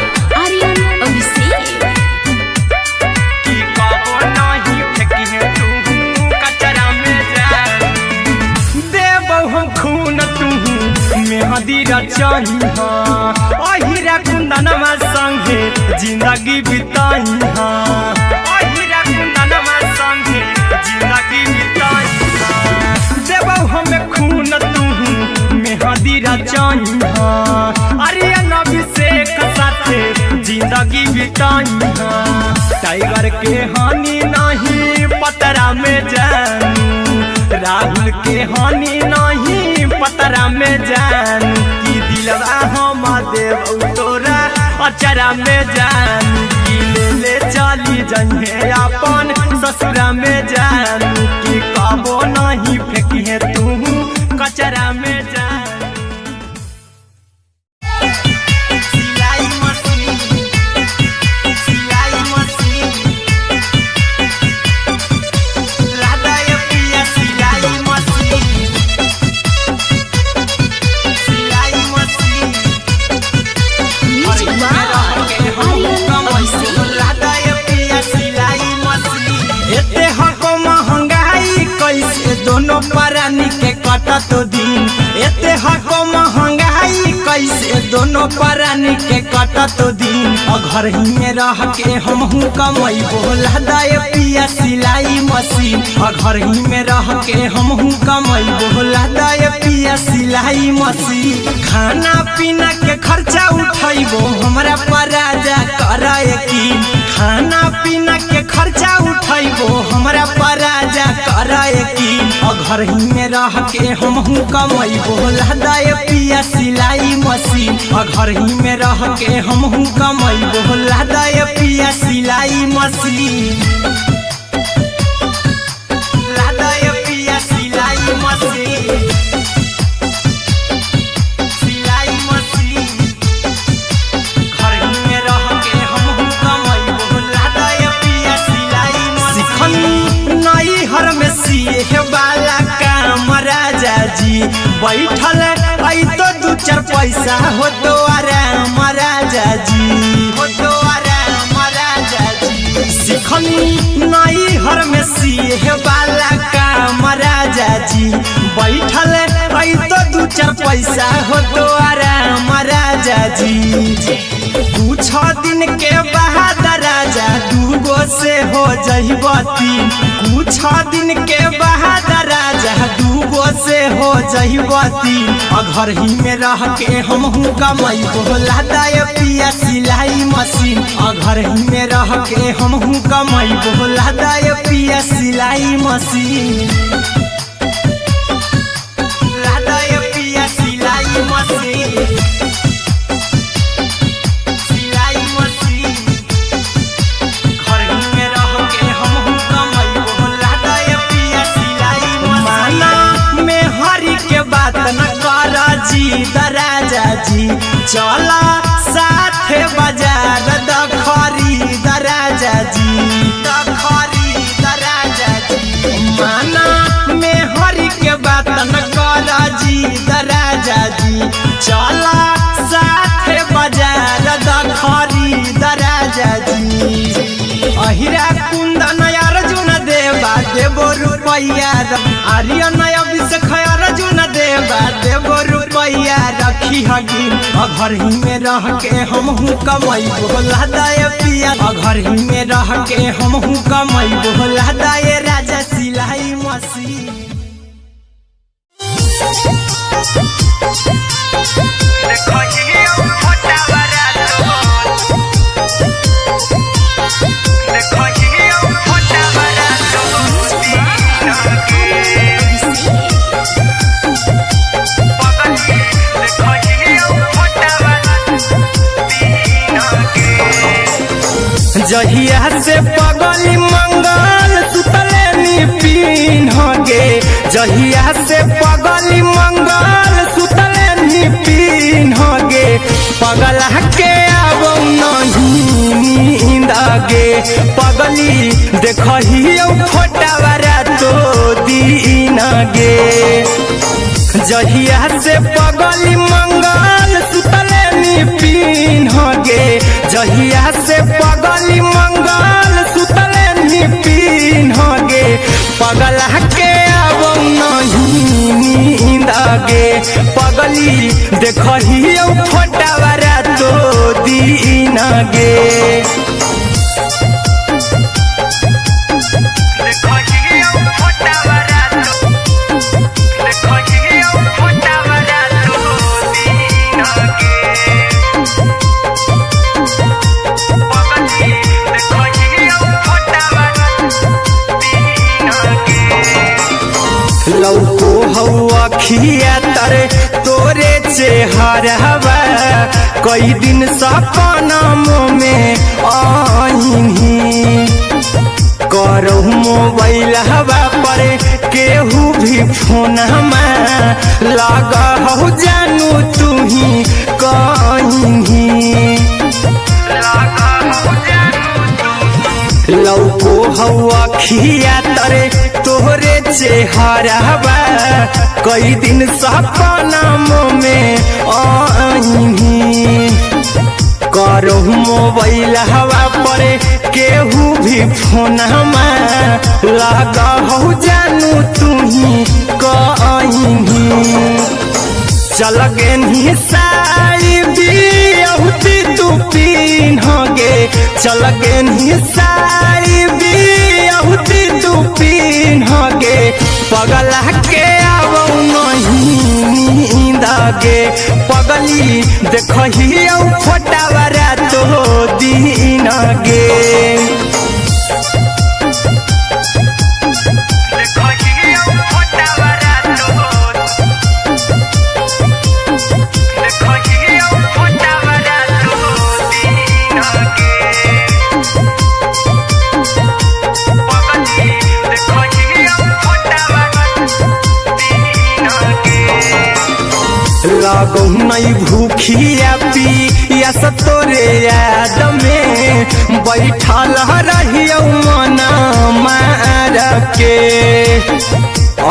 आर्यन अभिषेक की कबो नहीं फेंकिहे तू कचरा में जान देबौ हम खून तू मेहदी रचइहा अहिरा कुंदनमा संगे जिंदगी बिताइहा अहिरा कुंदनमा संगे जिंदगी बिताइहा देबौ हम खून तू मेहदी रचइहा आर्यन अभिषेक साथे जिंदगी बिताइहा टाइगर के हानि नहीं पतरा में जानू राहुल के हानि नहीं पतरा में जान की दिलवा हम देबौ तोरा अचरा में जान की ले चली जइहे अपन ससुरा में जान की कबो नहीं फेंकिहे तू कचरा में जान के कटत दिन एते हको महंगाई कैसे दोनों प्राणी के कटत दिन घर ही में रह के हमहू कमाई बोला दाए पिया सिलाई मशीन घर ही में रह के हमहू कमाई बोला दाए पिया सिलाई मशीन खाना पीना के खर्चा उठाइबो हमरा पराजा कराए की खाना पीना के खर्चा उठाइबो हमरा पराजा कराए की घर ही में रह के हमहू कमाई बोला दाए पिया सिलाई मशीन घर ही में रह के हमहू कमाई बोला दाए पिया सिलाई मशीन लादाए पिया सिलाई मशीन सिलाई मशीन घर ही में रह के हमहू कमाई बोला दाए पिया सिलाई मशीन नई हर में सिए वाला काम राजा जी बैठल आई तो दू चार पैसा हो तो आराम राजा जी हो तो आराम राजा जी सिखनी नई हर में सिए वाला काम राजा जी बैठल आई तो दू चार पैसा हो तो आराम राजा जी कुछ दिन के बाद राजा दूगो से हो जहिबती कुछ दिन के बाद राजा दूगो से हो जहिबती घर ही में रह के हमहू कमाई बोला दाए पिया सिलाई मशीन घर ही में रह के हमहू कमाई बोला दाए पिया सिलाई मशीन लादाए पिया सिलाई मशीन सिलाई मशीन घर ही में रह के हमहू कमाई बोला दाए पिया सिलाई मशीन में हरी के बात न कर जी दराजा जी चला साथे बाजार दखरी दराजा जी दखरी दराजा जी माना में हरी के बात न कर जी दराजा जी चला साथे बाजार दखरी दराजा जी अहिरा कुंदन अर्जुन देवा देवो रुपैया आर्यन अभिषेक अर्जुन देवा देवो रुपैया रखी हगी घर ही में रह के हमहू कमाई बोला दाए पिया घर ही में रह के हमहू कमाई बोला दाए राजा सिलाई मशीन जहिया से पगली मंगल सुतले पिन्ह गे जहिया से पगली मंगल सुतले पिन्ह गे पगला के आबो नहीं नींद गे पगली देखहियो फोटावरा तो दीन गे जहिया से पगली मंगल सुतले पिन्ह गे जहिया से पगली मंगल सुतले पिन्ह गे पगला के आबो नहीं नींद गे पगली देखहियो फोटावरा तो दीन गे लौको हवा खिया तरे तोरे चेहरवा कई दिन सपनों में आईनी करो मोबाइल हवा पर केहू भी फोन लगा हो जानू तू ही कहीं लौको हवा खिया तरे तोहरे चेहरवा कई दिन सपनों में आईनी करो मोबाइल हवा पर केहू भी फोन लगा हो जानू तुम्ही कहीं चल गे साड़ी बियहुती तू पिन्हगे चल गे साड़ी बियहुती तू पिन्हगे पगला के आवो नहीं नींद गे पगली देखही फोटावरा तो दिन गे लागो नहीं भूखिया पिया तोरे याद में बैठल रहियो मना मार के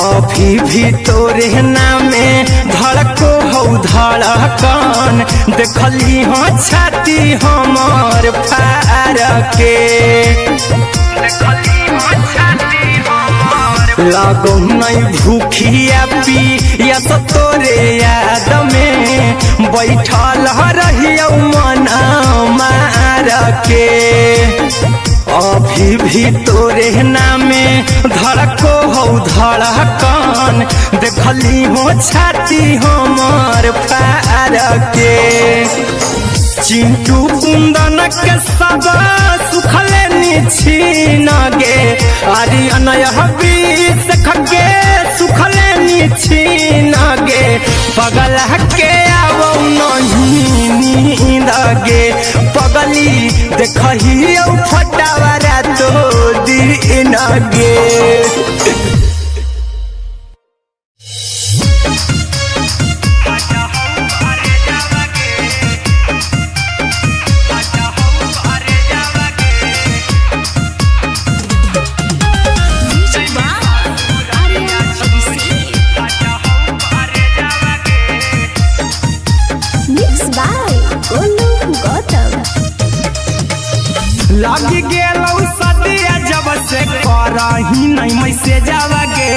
अभी भी तोरे नामे धड़को हो धड़कन देखली हाँ छाती हमर फार के लागो नहीं भूखिया पिया तोरे याद में बैठल रहियो मना मार के अभी भी तोरे नामे धड़को हो धड़कन देखली हो छाती हमर फार के चिंटू कुंदन के सब सुखले निछीन गे अरे अनय बीस खगे सुखले निछीन गे पगल के आवो नहीं नींद गे पगली देखही फटावरा तो दिन गे लगी गेलौ सदिया जब से करही नहीं मैसेज गे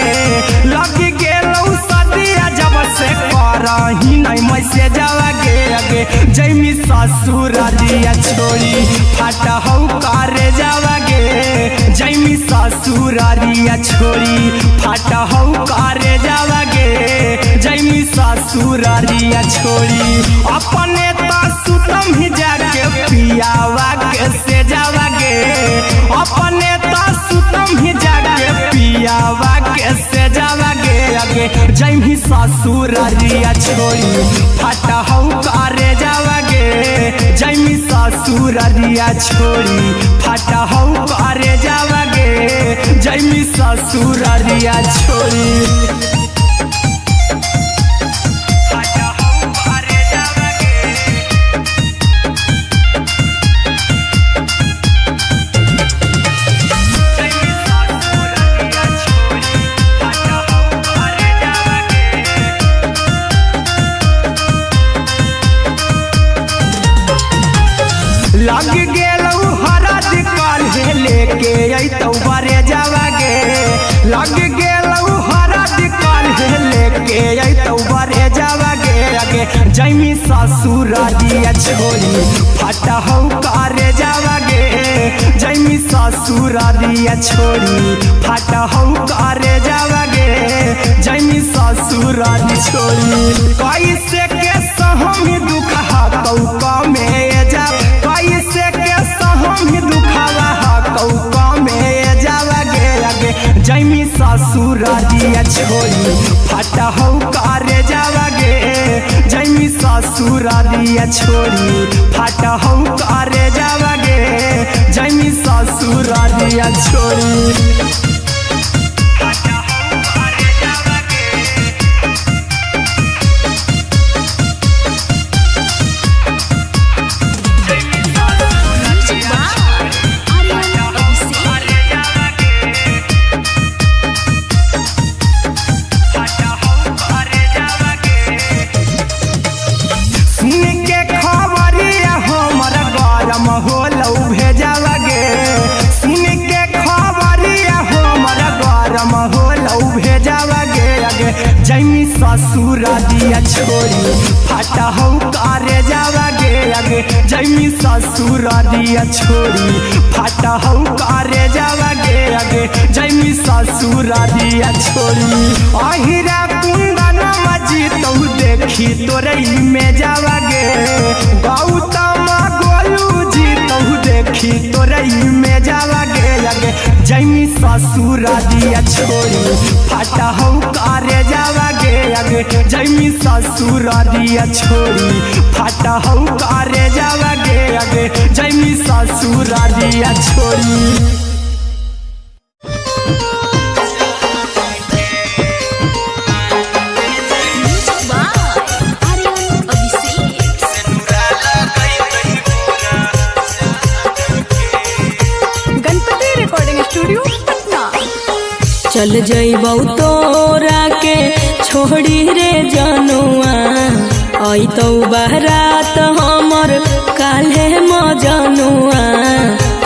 लगी गेलौ सदिया जब से करही नहीं मैसेज गे अगे जैमी ससुरारिया छोड़ी फाटा हौ करे जावागे जैमी ससुरारिया छोड़ी फाटा हौ करे जावागे जैमी ससुरारिया छोड़ी अपने तो सुतम ही जाके पियावा के से जावागे अपने तो सुतम ही जाके पियावा के से जावागे अगे जैमी ससुरारिया छोड़ी फाटा हौ करे जावागे जैमी ससुरारिया छोड़ी फाटा हौ करे जावागे जैमी ससुरारिया छोड़ी लग गेलौ हरद काल्हे लेके अइतौ बरे जावागे लग गेलौ हरद काल्हे लेके अइतौ बरे जावागे अगे जैमी ससुरारिया छोड़ी फाटा हौ करे जावागे जैमी ससुरारिया छोड़ी फाटा हौ करे जावागे जैमी ससुरारी छोड़ी कैसे के सहम दुख हकौ कमे जा कैसे के सहम दुखावा हकौ में जावागे अगे जैमी ससुरारिया छोड़ी फाटा हौ करे जावागे जैमी ससुरारिया छोड़ी फाटा हौ करे जावागे जैमी ससुरारिया छोड़ी ससुर दिया छोड़ी फाटा हो करे जावा गे आगे जैमी ससुर दिया छोड़ी फाटा हो करे जावा गे आगे जैमी ससुर दिया छोड़ी अहिरा कुंदन मजी तो देखी तोरई में जावा गे गौतम गोलू जी तो देखी तोरई में जावा गे आगे जैमी ससुर दिया छोड़ी फाटा हो करे जावा गे आगे जैमी ससुर दिया छोड़ी फाटा हो करे जावा गे आगे जैमी ससुर दिया छोड़ी चल जइबौ तोरा के छोड़ी रे जनुआ अइतौ बारात हमर काल्हे मजनुआ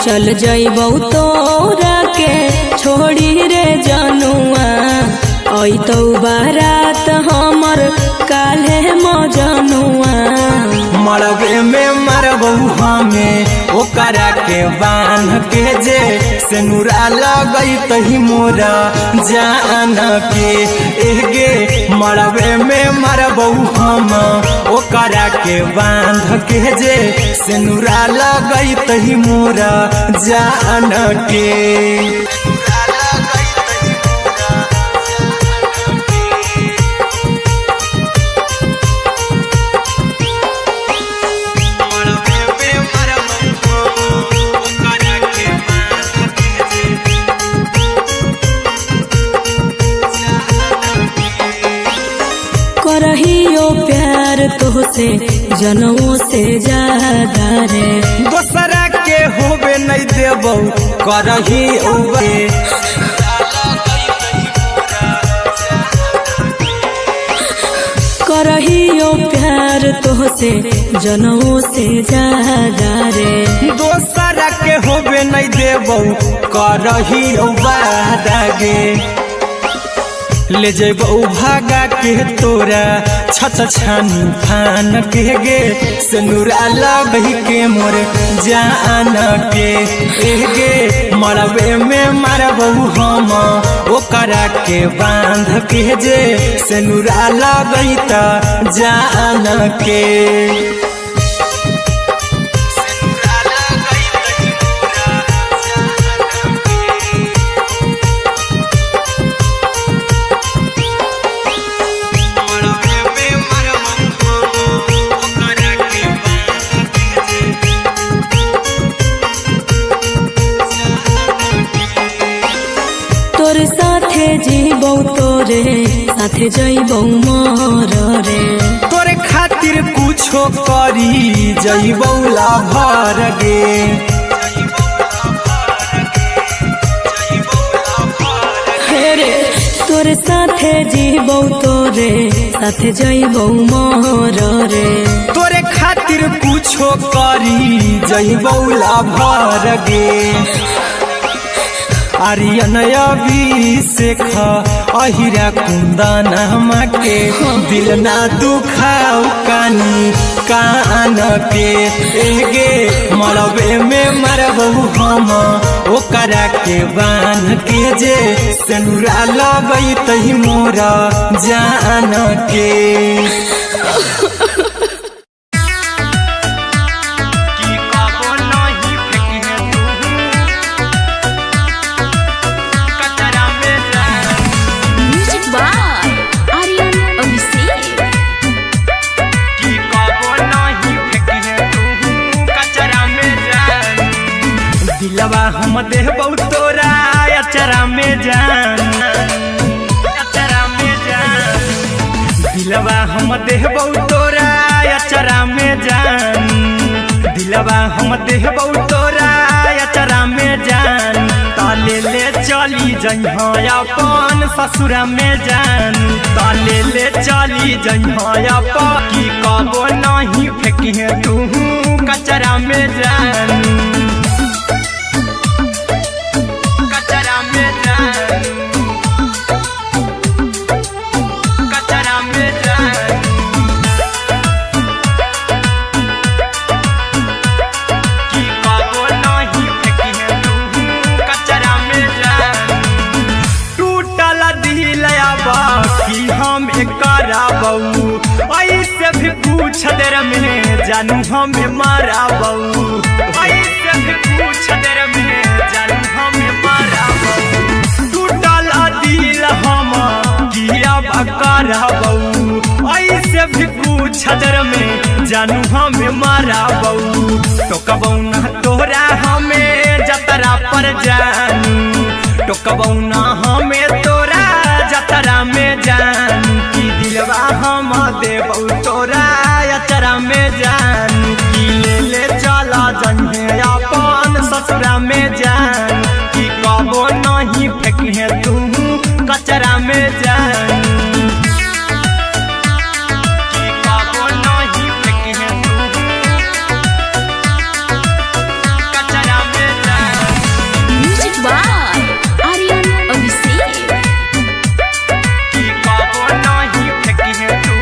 चल जइबौ तोरा के छोड़ी रे जनुआ अइतौ बारात हमर काल्हे मजनुआ मरबे में मरबौ हमें ओकरा के बांध के जे सेनुरा लगई तही मोरा जान के एगे मरबे में मरबौ हम ओकरा के बांध के जे सेनुरा लगई तही मोरा जान के करहियो प्यार तोहसे जनमों से ज्यादा रे दोसरा के होबे नहीं देबौ करही ओबे करहियो प्यार तोहसे जनमों से ज्यादा रे दोसरा के होबे नहीं देबौ करही ओबा गे ले जेबौ भागा के तोरा छत छानी फान के गे सेनुरा लगही के मोर जान के गे मरबे में मरबौ हम ओकरा के बांध के जे सेनुरा लगही त जान के तोरे साथे जीबौ तोरे साथे जइबौ मोर रे तोरे खातिर कुछो करी जइबौ लाभर गे रे तोरे साथे जीबौ तोरे साथे जइबौ मोर रे तोरे खातिर कुछो करी जइबौ लाभर गे आर्यन अभिषेक अहिरा कुंदन के दिल ना दुखाऊ कानी कान के एगे मरबे में मरबौ हम ओकरा के बांध के जे सेनुरा लगई तही मोरा जान के दिलवा हम देबौ तोरा अचरा में जान अचरा में जान दिलवा हम देबौ तोरा अचरा में जान दिलवा हम देबौ तोरा अचरा में जान ताले ले चली जइहा अपन ससुरा में जान ताले ले चली जइहा अपन की कबो नहीं फेंकी तू कचरा में जान कचरा में जानू कि कबो नहीं फेंकी तू कचरा में जानू टूटल दिल कि हम कराबू ऐसे भी पूछ देर में जानू हमें माराबू ऐसे भी पूछ देर में जानू हमें माराबू टूटल दिल हम किया कराबू ऐसे भी पूछ देर में जानू हमें माराबू तो कबू ना तोरा हमें जतरा पर जानू तो कबू ना हमें तोरा जतरा में जानू की दिलवा हम देबू तोरा अचरा में जानू की ले चला जन्हे अपन ससुरा में जानू की कबो नहीं फेंके तू कचरा में जानू की कबो नहीं फेंके तू कचरा में जानू म्यूजिक बाय आर्यन अभिषेक। कि कबो नहीं फेंकी तू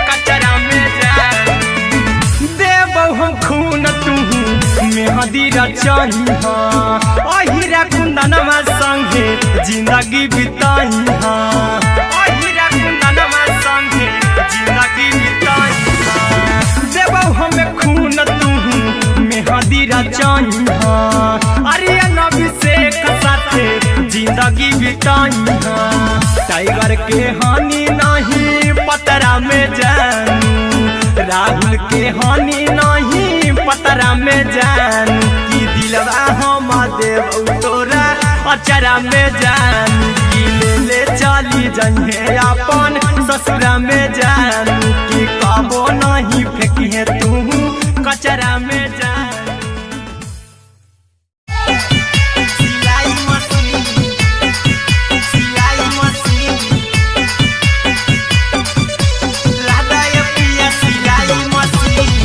कचरा में जानू देबो हम खून तू मेहदी रचही अहिरा कुंदनमा संगे जिंदगी बिताई अहिरा कुंदनमा संगे जिंदगी बिताई देबो हम खून तू मेहदी रचही आर्यन अभिषेक साथे जिंदगी बिताई टाइगर के हानि नहीं पतरा में जानू राहुल के हानि नहीं पतरा में जानू की दिलवा हम देबू तोरा अचरा में जानू की ले चली जन्हे अपन ससुरा में जानू की कबो नहीं फेंकी तू कचरा में जानू सिलाई मशीन लादा ये पिया सिलाई machine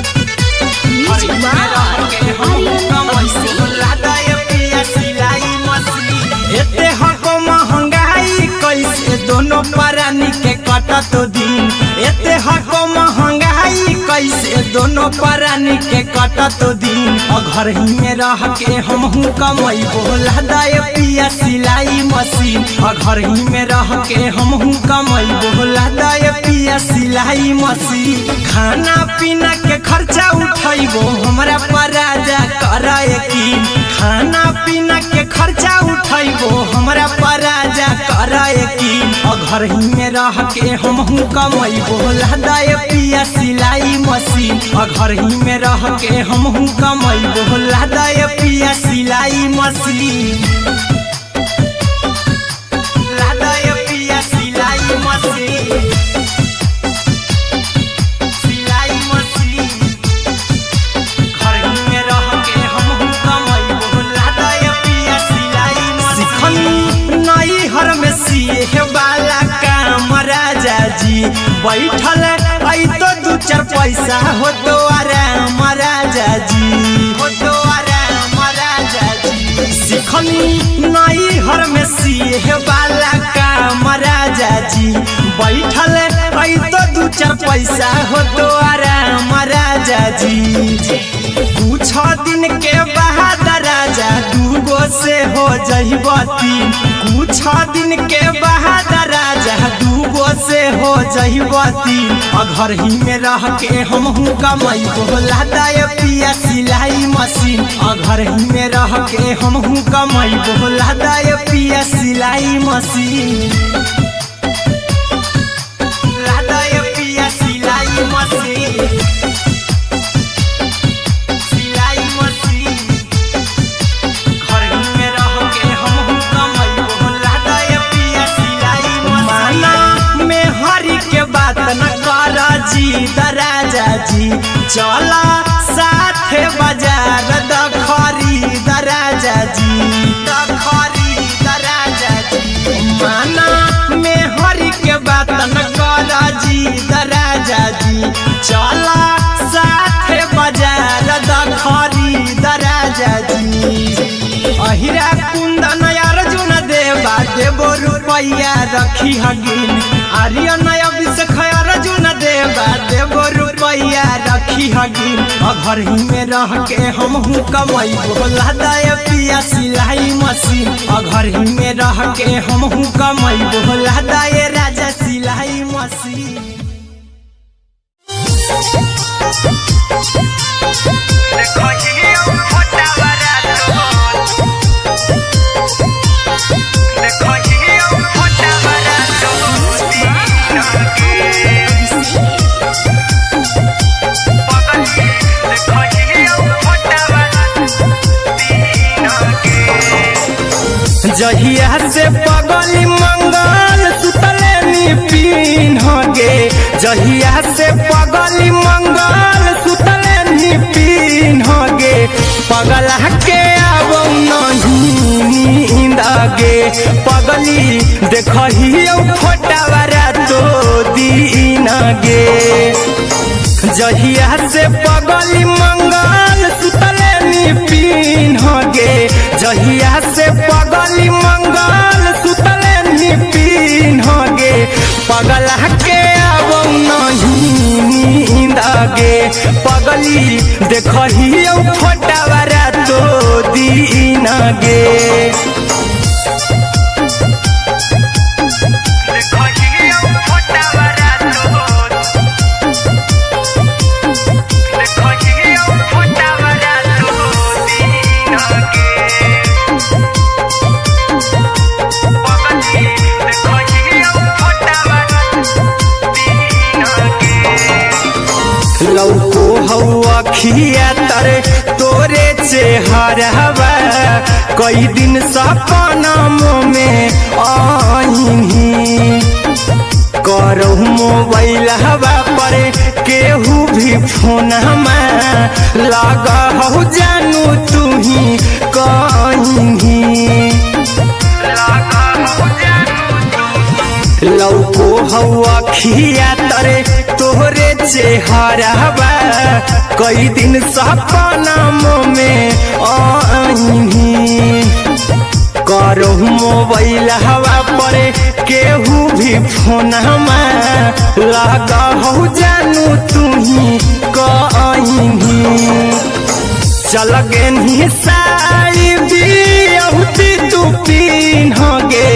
music by Aryan Abhishek. लादा ये पिया सिलाई मशीन एते हको महंगाई कैसे दोनों परानी के कटत दिन एते हको महंगाई कैसे दोनों परानी के कटत दिन घर ही में रह के हमहू कमैबो लादा ये पिया सिलाई मशीन घर ही में रह के हमहू कमैबो लादा ये पिया सिलाई मशीन खाना पीना के खर्चा उठैबो हमरा पराजा करे यकीन खाना पीना के खर्चा उठैबो हमरा पराजा करे यकीन घर ही में रह के हमहू कमैबो लादा ये पिया सिलाई मशीन घर ही में रह के हमहू कमैबो लादा ये पिया सिलाई मशीन लादा ये पिया सिलाई मशीन सिलाई मशीन घर ही में रह के हमहू कमैबो लादा ये पिया सिलाई मशीन नई हर में सिए वाला काम राजा जी बैठल आई तो दू चार पैसा हो तो आराम राजा जी हो तो आराम राजा जी सिखनी नई हर में सिए वाला काम राजा जी बैठल आई तो दू चार पैसा हो तो आराम राजा जी कुछ दिन के बाद राजा दूगो से हो जहिबती कुछ दिन के बाद राजा दूगो से हो जहिबती घर ही में रह के हमहू कमैबो लादा ये पिया सिलाई मशीन घर ही में रह के हमहू कमैबो लादा ये पिया सिलाई मशीन लादा ये पिया सिलाई मशीन सिलाई मशीन घर ही में रह के हमहू कमैबो लादा ये पिया सिलाई मशीन माना में हरी के बात न कर जी दराजा जी चला साथे बाजार दखरी दराजा जी दखरी दराजा जी माना में हरी के बात न कर जी दराजा जी चला साथे बाजार दखरी दराजा जी अहिरा कुंदन अर्जुन देव रुपया रखी हगिन आर्यन अभिषेक अर्जुन देवो रुपया रखी हगिन घर ही में रह के हमहू कमाई बोला दाय पिया सिलाई मशीन घर ही में रह के हमहू कमाई बोला दाय राजा सिलाई मशीन जहिया से पगली मंगल सुतले निपिन गे जहिया से पगली मंगल सुतले निपिन गे पगला के आबो नहीं नींद गे पगली देखही फोटावारा तो दीन गे जहिया से पगली मंगल सुतले निपिन गे जहिया से पगली मंगल सुतले निपिन गे पगला के आबो नहीं नींद गे पगली देखही फोटावारा तो दीन गे लौको हवा खिया तरे तोरे चेहरावा कई दिन सपना में आईनी करहु मोबाइल हवा पर केहू भी फोन लगा हो जानू तू ही कहीं लौको हवा खिया तरे तोहरे चेहरावा कई दिन सपना में आईनी करहु मोबाइल हवा पर केहू भी फोन लगा हो जानू तू ही कहीं चल गेनी साड़ी बियहुती तू पीन गे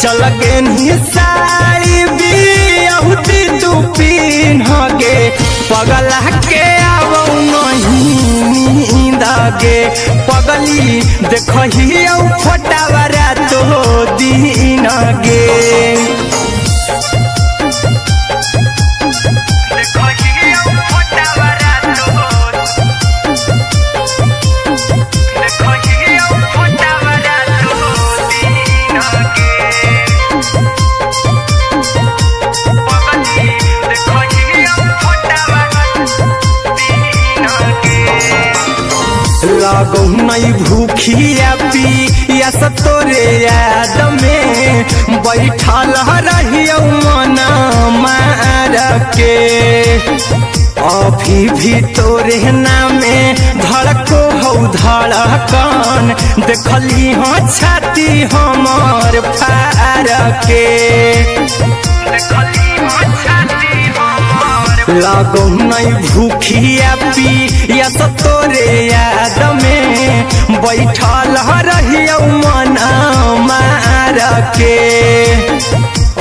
चल गेनी साड़ी बियहुती तू पीन गे पगला के आबो नहीं नींद गे पगली देखही फोटावारा तो दीन गे लागो नहीं भूखिया पिया तोरे याद में बैठल रहियो मना मार के अभी भी तोरे नामे धड़को हो धड़कन देखली हाँ छाती हमार फार के लागो नहीं भूखिया पिया तोरे याद में बैठल रहियो मना मार के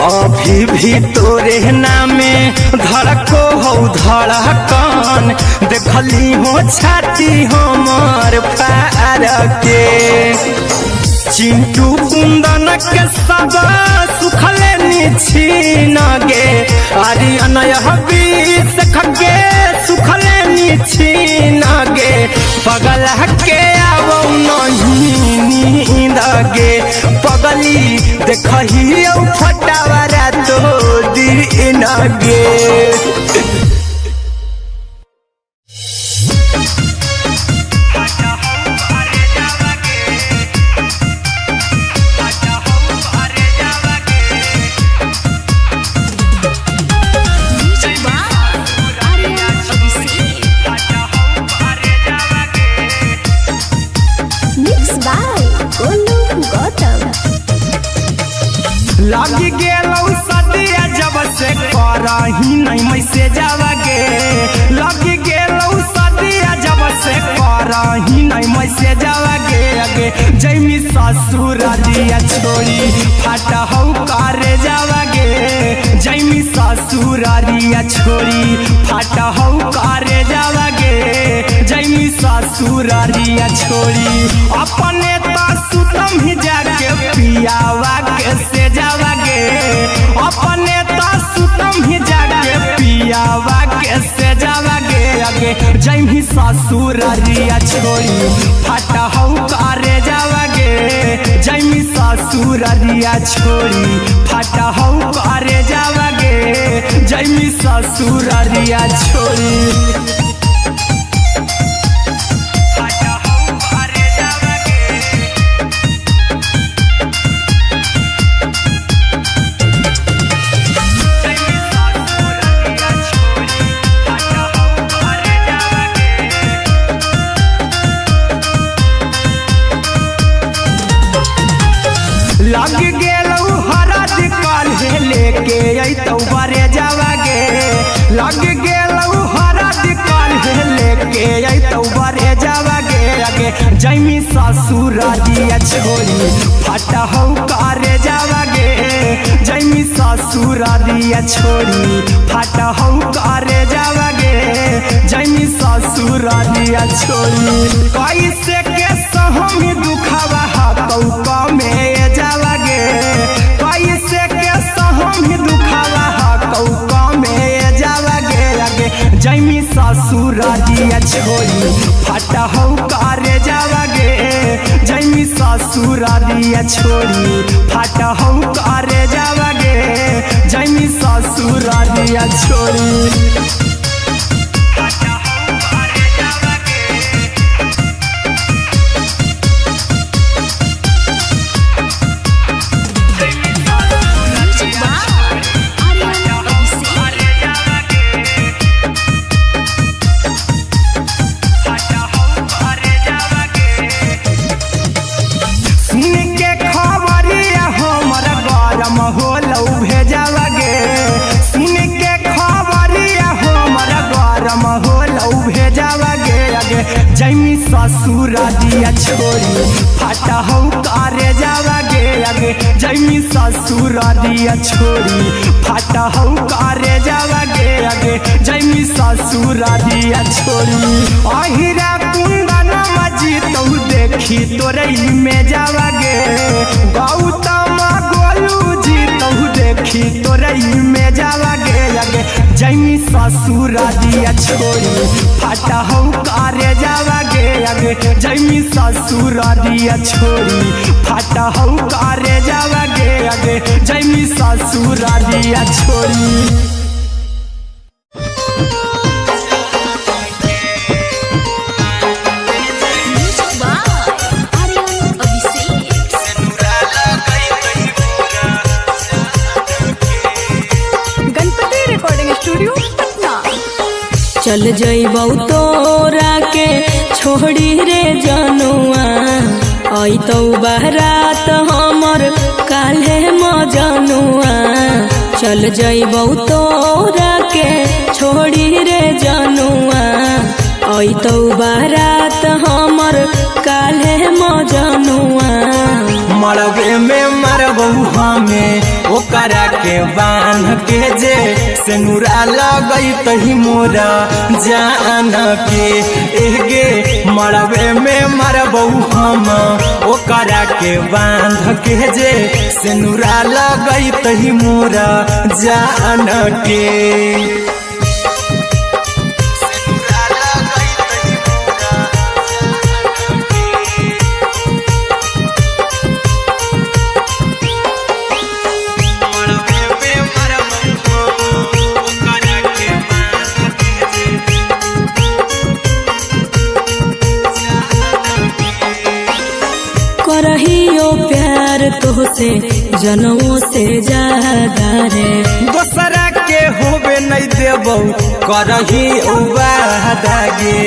अभी भी तोरे नामे धड़को हो धड़कन देखली हो छाती हमार फार के चिंटू कुंदन के सब सुखले निछीन गे आर्यन अभिषेक के सुखले निछीन गे पगला के आबो नहीं नींद गे पगली देखही फोटावारा तो दीन गे लग गेलौ सदिया जब से करही नहीं मैसेजवा गे लग गेलौ सदिया जब से करही नहीं मैसेजवा गे अगे जैमी ससुरारिया छोड़ी फाटा हौ करे जावा गे जैमी ससुरारिया छोड़ी फाटा हौ करे जावा गे जैमी ससुरारिया छोड़ी अपने तो सुतम ही जाके पियावा के से जावा गे अपने तो सुतम ही जाके पियावा के से जावा गे अगे जैमी ससुरारिया छोड़ी फाटा हौ करे जावा गे जैमी ससुरारिया छोड़ी फाटा हौ करे जावा गे जैमी ससुरारिया छोड़ी लग गेलौ हरद काल्हे लेके अइतौ बरे जावा गे लग गेलौ हरद काल्हे लेके अइतौ बरे जावा गे अगे जैमी ससुरारिया छोड़ी फाटा हौ करे जावा गे जैमी ससुरारिया छोड़ी फाटा हौ करे जावा गे जैमी ससुरारिया छोड़ी कैसे के सहम दुखावा कौका में जावा गे कैसे के सहम दुखावा कौका में जावा गे अगे जैमी ससुरारिया छोड़ी फाटा हौ करे जावा गे जैमी ससुरारिया छोड़ी फाटा हौ करे जावा गे जैमी ससुरारिया छोड़ी जैमी ससुरारिया छोड़ी फाटा हौ करे जावा गे अगे जैमी ससुरारिया छोड़ी फाटा हौ करे जावा गे अगे जैमी ससुरारिया छोड़ी अहिरा कुंदन मजी तौ देखी तोरई में जावा गे गौतम गोलू जी तौ देखी तोरई में जावा गे अगे जैमी ससुरारिया छोड़ी फाटा हौ करे जावा गे अगे जैमी ससुरारिया छोड़ी फाटा हौ करे जावा गे अगे जैमी ससुरारिया छोड़ी चल जइबौ तोरा के छोड़ी रे जनुआ अइतौ बारात हमर काल्हे मजनुआ चल जइबौ तोरा के छोड़ी रे जनुआ अइतौ बारात हमर काल्हे मजनुआ मरबे में मरबौ हमें ओकरा के बांध के जे सेनुरा लगई तही मोरा जान के एगे मरबे में मरबौ हम ओकरा के बांध के जे सेनुरा लगई तही मोरा जान के करहियो प्यार तोहसे जनों से ज्यादा रे दोसरा के होबे नहीं देबौ करही वादा गे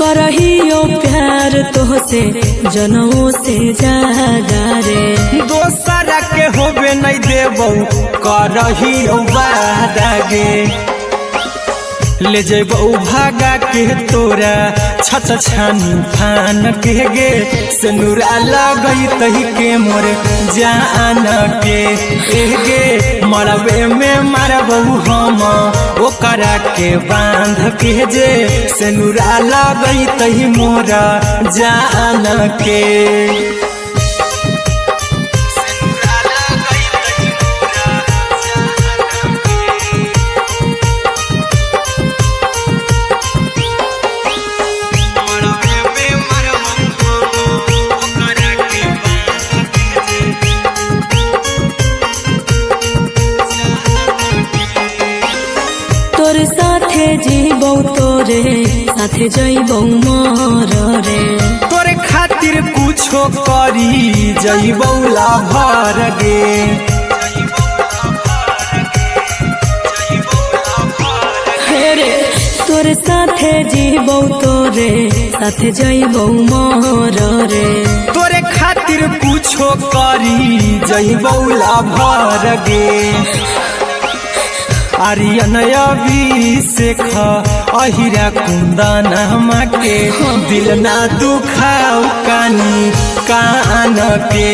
करहियो प्यार तोहसे जनमों से ज्यादा रे। दोसरा के होबे नहीं देबो करहियो वादा गे। ले जेबो भागा के तोरा छत छानी फान के गे। सिनुरा लगई तही के मोर जान के गे। मरबे में मारबो हम ओकरा के बांध के जे। सिनुरा लगई तही मोर जान के। तोर साथे जीबो तोरे साथे जइबो मोर रे। तोरे खातिर कुछो करी जइबो लाभर गे। रे तोर साथे जीबो तोरे साथे जइबो मोर रे। तोरे खातिर कुछो करी जइबो लाभर गे। आर्यन अभिषेक अहिरा कुंदन के दिल ना दुखाऊ कानी कान के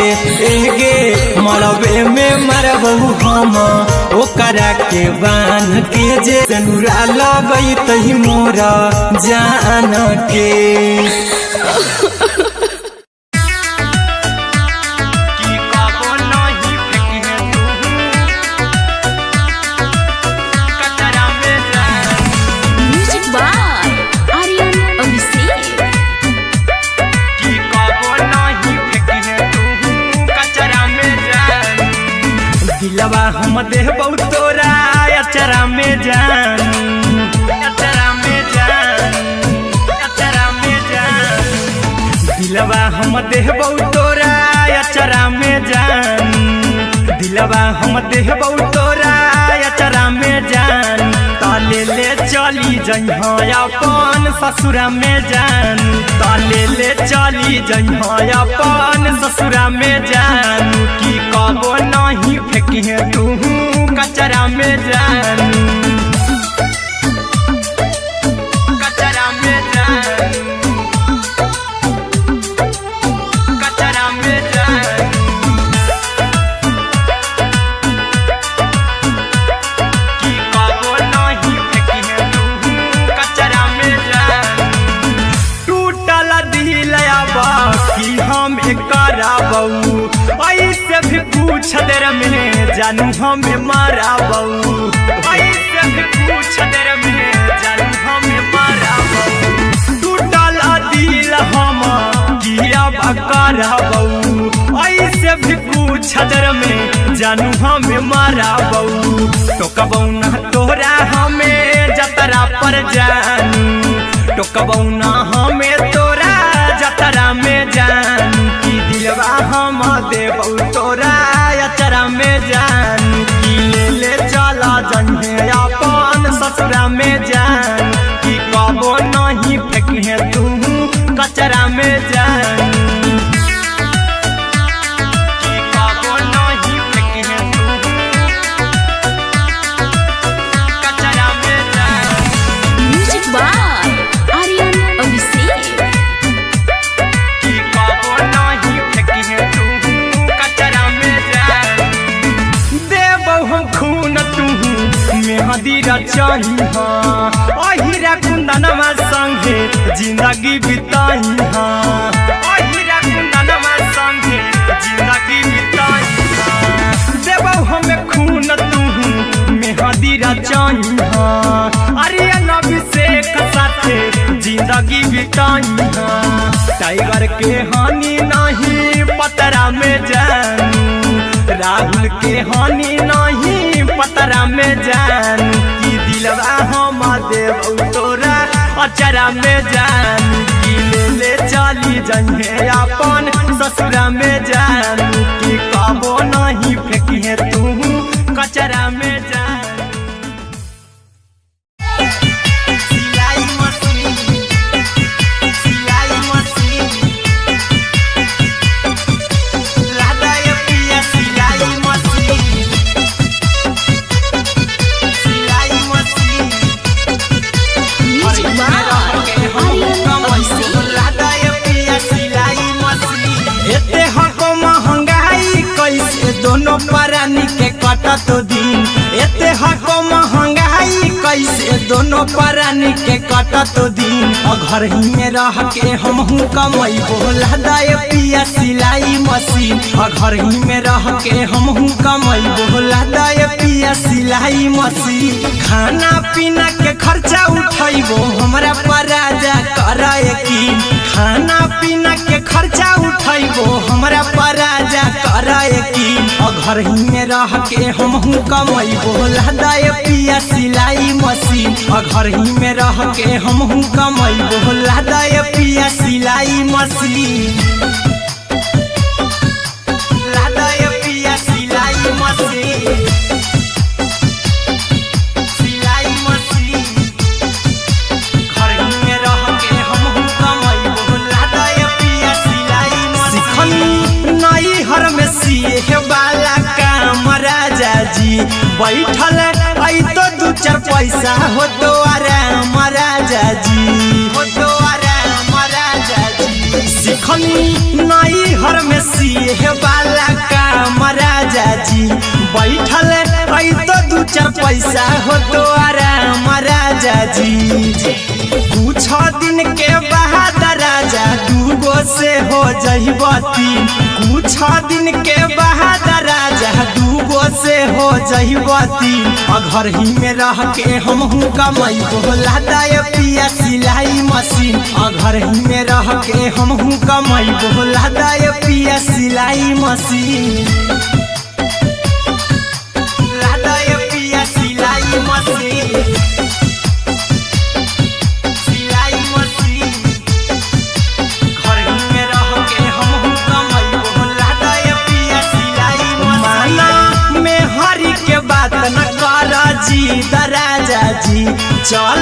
एगे। मरबे में मरबो हम ओकरा के बान के जे। सिनुरा लगई तही मोरा जान के। दिलवा हम देबो तोरा अचरा में जान। अचरा में जान। अचरा में जान। दिलवा हम देबो तोरा अचरा में जान। दिलवा हम देबो तोरा अचरा में जान। ताले ले चली जइहा अपन ससुरा में जान। ताले ले चली जइहा अपन ससुरा में जान। की कबो नहीं फेंके तू कचरा में जान। कचरा में जान। कचरा में जान। की कबो नहीं फेंके तू कचरा में जान। टूटल दिल की हम कराबू ऐसे भी पूछ देर में जानू हमें माराबू। ऐसे भी पूछ देर में जानू हमें माराबू। टूटल दिल हम किया कराबू ऐसे भी पूछ देर में जानू हमें माराबू। टोकबौ ना तोरा हमें जतरा पर जानू। टोकबौ ना हमें तोरा जतरा में जान। की दिलवा हम देबौ तोरा अचरा में जान। की ले चला जन्हे अपन ससुरा में जान। की कबो नहीं फेंके तू कचरा में जान। की कबो नहीं फेंके तू कचरा में जान। Music by Aryan Abhishek. की कबो नहीं फेंके तू कचरा में जान। देबो हम खून तू मेहदी रचाई हाँ। अहिरा कुंदनमा संगे जिंदगी बिताई हाँ। अहिरा कुंदनमा संगे जिंदगी बिताई हाँ। देबो हमें खून तू मेहदी रचाई हाँ। आर्यन अभिषेक साथे जिंदगी बिताई हाँ। टाइगर के हानि नहीं पतरा में जानू। राहुल के हानि नहीं पतरा में जान। की दिलवा हम देबौ तोरा अचरा में जान। की ले चली जइहे अपन ससुरा में जान। की कबो नहीं फेंकिहे तू कचरा में जान। सिलाई मशीन कटत दिन एते हको महंगाई कैसे दोनों प्राणी के कटत दिन घर ही में रह के हमहू कमाई बोला दाए पिया सिलाई मशीन घर ही में रह के हमहू कमाई बोला दाए पिया सिलाई मशीन खाना पीना के खर्चा उठाइबो हमरा पराजा करे की खाना पीना के खर्चा उठाइबो हमरा पराजा करे की घर ही में रह के हमहू कमाई बोला दाए पिया सिलाई मशीन घर ही में रह के हमहू कमाई बोला दाए पिया सिलाई मशीन लादाए पिया सिलाई मशीन सिलाई मशीन घर ही में रह के हमहू कमाई बोला दाए पिया सिलाई मशीन नई हर में सिए वाला काम राजा जी बैठल आई तो दू चार पैसा हो तो आराम राजा जी हो तो आराम राजा जी सिखनी नई हर में सिए वाला काम राजा जी बैठल आई तो दू चार पैसा हो तो आराम राजा जी कुछ दिन के बाद राजा दूगो से हो जइब तीन कुछ दिन के बाद राजा दूगो से हो जइब तीन घर ही में रह के हमहू कमाई बोला दाए पिया सिलाई मशीन घर ही में रह के हमहू कमाई बोला दाए पिया सिलाई मशीन लादाए पिया सिलाई मशीन सिलाई मशीन घर ही में रह के हमहू कमाई बोला दाए पिया सिलाई मशीन में हरी के बात न कर जी दराजा जी चल